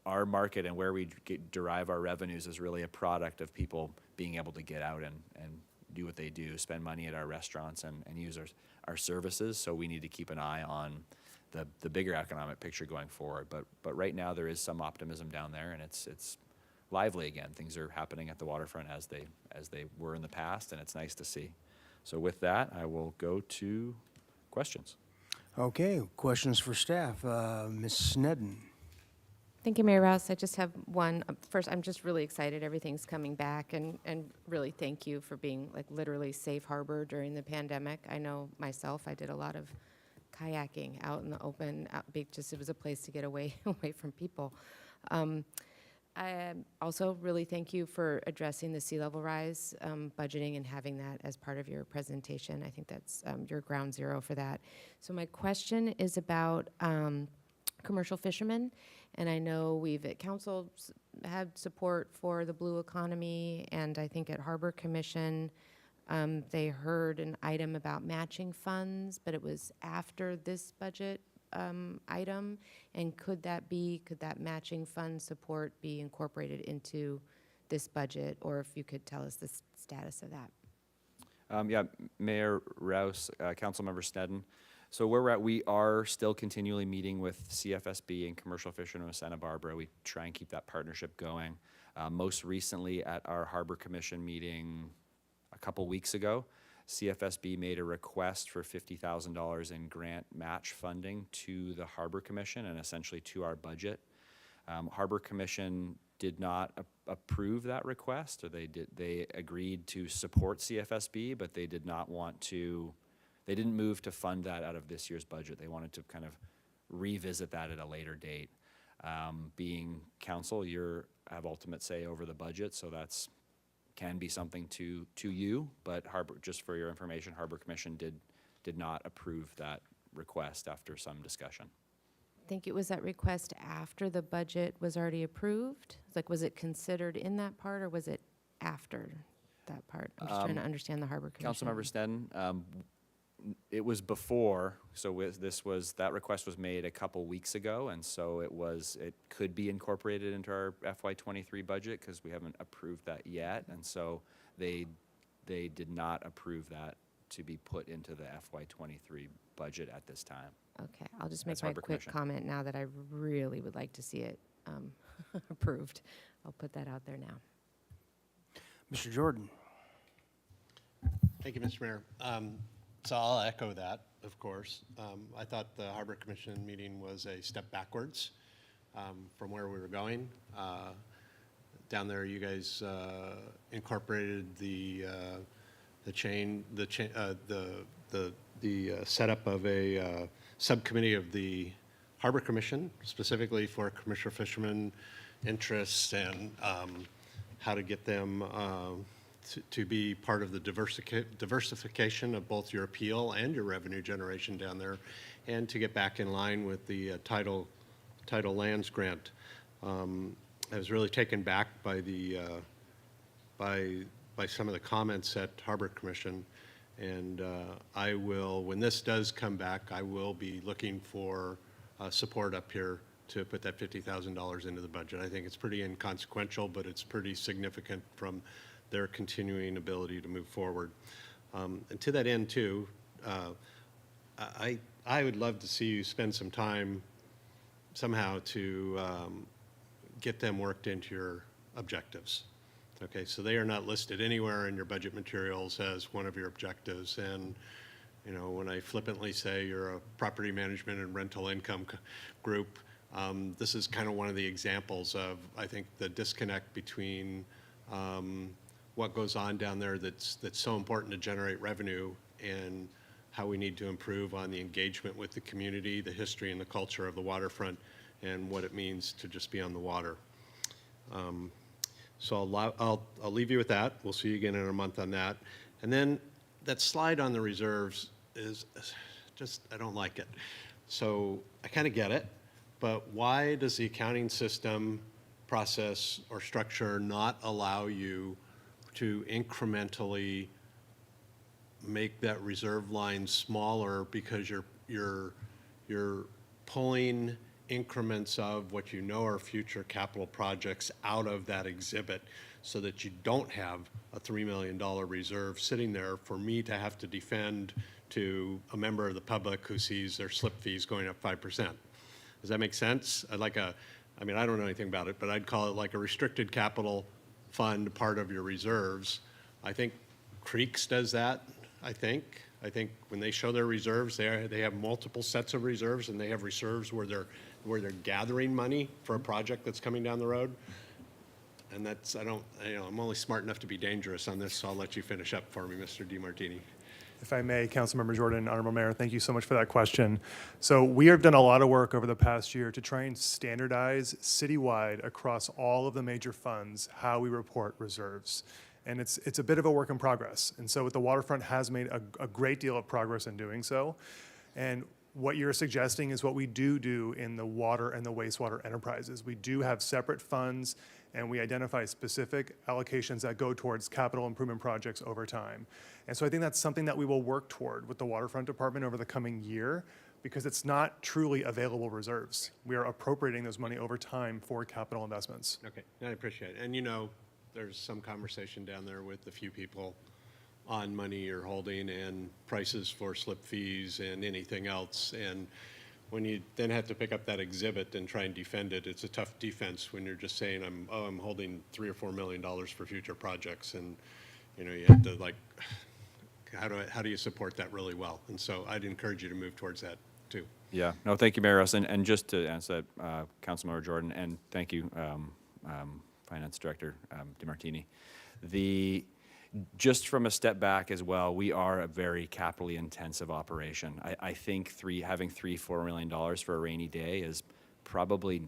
our market and where we derive our revenues is really a product of people being able to get out and do what they do, spend money at our restaurants and use our services. So we need to keep an eye on the bigger economic picture going forward. But right now there is some optimism down there, and it's lively again. Things are happening at the waterfront as they were in the past, and it's nice to see. So with that, I will go to questions. Okay, questions for staff. Ms. Snedden. Thank you, Mayor Rouse. I just have one. First, I'm just really excited everything's coming back, and really thank you for being like literally safe harbor during the pandemic. I know myself, I did a lot of kayaking out in the open, just it was a place to get away from people. I also really thank you for addressing the sea level rise budgeting and having that as part of your presentation. I think that's your ground zero for that. So my question is about commercial fishermen. And I know we've at council had support for the blue economy, and I think at Harbor Commission, they heard an item about matching funds, but it was after this budget item? And could that matching fund support be incorporated into this budget? Or if you could tell us the status of that. Yeah, Mayor Rouse, Councilmember Sneddon. So where we're at, we are still continually meeting with CFSB and Commercial Fishermen of Santa Barbara. We try and keep that partnership going. Most recently at our Harbor Commission meeting a couple weeks ago, CFSB made a request for $50,000 in grant match funding to the Harbor Commission and essentially to our budget. Harbor Commission did not approve that request, or they agreed to support CFSB, but they did not want to. They didn't move to fund that out of this year's budget. They wanted to kind of revisit that at a later date. Being council, you have ultimate say over the budget, so that's can be something to you. But Harbor, just for your information, Harbor Commission did not approve that request after some discussion. Thank you. Was that request after the budget was already approved? Like, was it considered in that part, or was it after that part? I'm just trying to understand the Harbor Commission. Councilmember Sneddon, it was before, so that request was made a couple weeks ago, and so it could be incorporated into our FY23 budget because we haven't approved that yet, and so they did not approve that to be put into the FY23 budget at this time. Okay, I'll just make That's my Harbor quick Commission. comment now that I really would like to see it approved. I'll put that out there now. Mr. Jordan. Thank you, Mr. Mayor. So I'll echo that, of course. I thought the Harbor Commission meeting was a step backwards from where we were going. Down there, you guys incorporated the setup of a subcommittee of the Harbor Commission, specifically for commercial fishermen interests and how to get them to be part of the diversification of both your appeal and your revenue generation down there, and to get back in line with the tidal lands grant. I was really taken back by by some of the comments at Harbor Commission, and I will, when this does come back, I will be looking for support up here to put that $50,000 into the budget. I think it's pretty inconsequential, but it's pretty significant from their continuing ability to move forward. And to that end, too, I would love to see you spend some time somehow to get them worked into your objectives. Okay, so they are not listed anywhere in your budget materials as one of your objectives. And you know, when I flippantly say you're a property management and rental income group, this is kind of one of the examples of, I think, the disconnect between what goes on down there that's so important to generate revenue and how we need to improve on the engagement with the community, the history and the culture of the waterfront, and what it means to just be on the water. So I'll leave you with that. We'll see you again in a month on that. And then that slide on the reserves is just, I don't like it. So I kind of get it, but why does the accounting system, process, or structure not allow you to incrementally make that reserve line smaller because you're pulling increments of what you know are future capital projects out of that exhibit so that you don't have a $3 million reserve sitting there for me to have to defend to a member of the public who sees their slip fees going up 5%. Does that make sense? I mean, I don't know anything about it, but I'd call it like a restricted capital fund part of your reserves. I think Creeks does that, I think when they show their reserves, they have multiple sets of reserves, and they have reserves where they're gathering money for a project that's coming down the road. And that's, I'm only smart enough to be dangerous on this, so I'll let you finish up for me, Mr. DiMartini. If I may, Councilmember Jordan, Honorable Mayor, thank you so much for that question. So we have done a lot of work over the past year to try and standardize citywide across all of the major funds how we report reserves. And it's a bit of a work in progress. And so the Waterfront has made a great deal of progress in doing so. And what you're suggesting is what we do in the water and the wastewater enterprises. We do have separate funds, and we identify specific allocations that go towards capital improvement projects over time. And so I think that's something that we will work toward with the Waterfront Department over the coming year. because it's not truly available reserves. We are appropriating those money over time for capital investments. Okay, I appreciate it. And you know, there's some conversation down there with a few people on money you're holding and prices for slip fees and anything else. And when you then have to pick up that exhibit and try and defend it, it's a tough defense when you're just saying, I'm holding $3 or $4 million for future projects. And, you know, you have to like, how do you support that really well? And so I'd encourage you to move towards that too. Yeah, no, thank you, Mayor Rouse. And just to answer that, Councilmember Jordan, and thank you, Finance Director DeMartini. Just from a step back as well, we are a very capitally intensive operation. I think having $3-4 million for a rainy day is probably,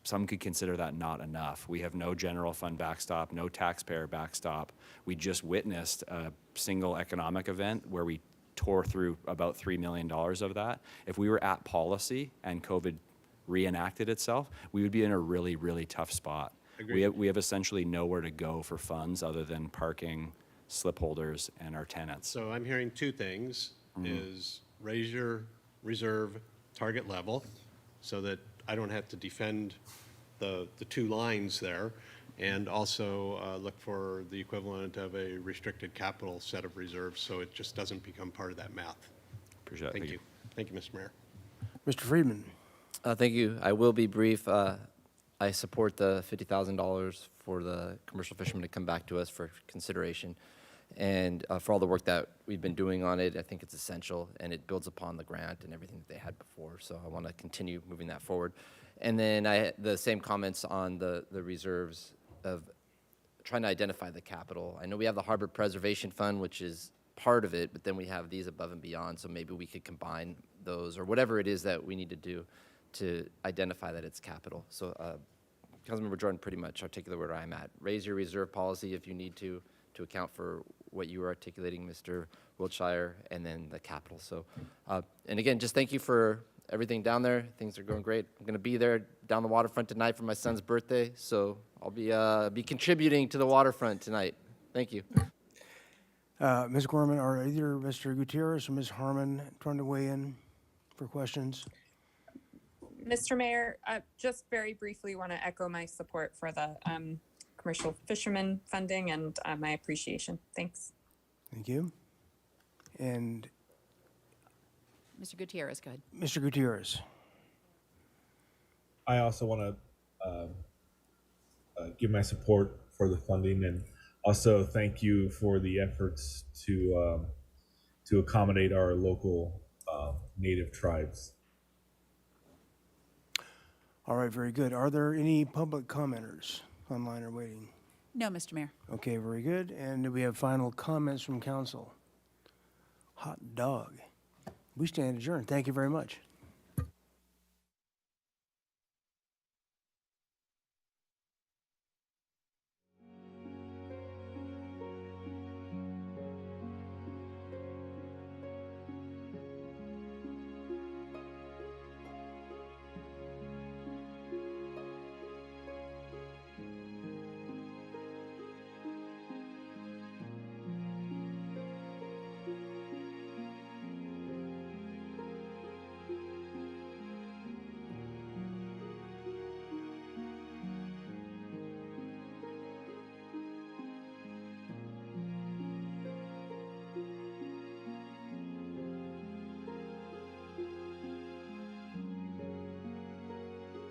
some could consider that not enough. We have no general fund backstop, no taxpayer backstop. We just witnessed a single economic event where we tore through about $3 million of that. If we were at policy and COVID reenacted itself, we would be in a really, really tough spot. We have essentially nowhere to go for funds other than parking, slip holders, and our tenants. So I'm hearing two things, is raise your reserve target level so that I don't have to defend the two lines there, and also look for the equivalent of a restricted capital set of reserves so it just doesn't become part of that math. Appreciate it. Thank you. Thank you, Mr. Mayor. Mr. Friedman. Thank you. I will be brief. I support the $50,000 for the commercial fishermen to come back to us for consideration. And for all the work that we've been doing on it, I think it's essential, and it builds upon the grant and everything that they had before. So I want to continue moving that forward. And then the same comments on the reserves of trying to identify the capital. I know we have the Harbor Preservation Fund, which is part of it, but then we have these above and beyond. So maybe we could combine those or whatever it is that we need to do to identify that it's capital. So Councilmember Jordan pretty much articulated where I'm at. Raise your reserve policy if you need to account for what you were articulating, Mr. Wiltshire, and then the capital. So, and again, just thank you for everything down there. Things are going great. I'm going to be there down the waterfront tonight for my son's birthday, so I'll be contributing to the waterfront tonight. Thank you. Ms. Gorman, are either Mr. Gutierrez or Ms. Harmon trying to weigh in for questions? Mr. Mayor, just very briefly want to echo my support for the commercial fishermen funding and my appreciation. Thanks. Thank you. And Mr. Gutierrez, go ahead. Mr. Gutierrez. I also want to give my support for the funding, and also thank you for the efforts to accommodate our local Native tribes. All right, very good. Are there any public commenters online or waiting? No, Mr. Mayor. Okay, very good. And do we have final comments from council? Hot dog. We stand adjourned. Thank you very much.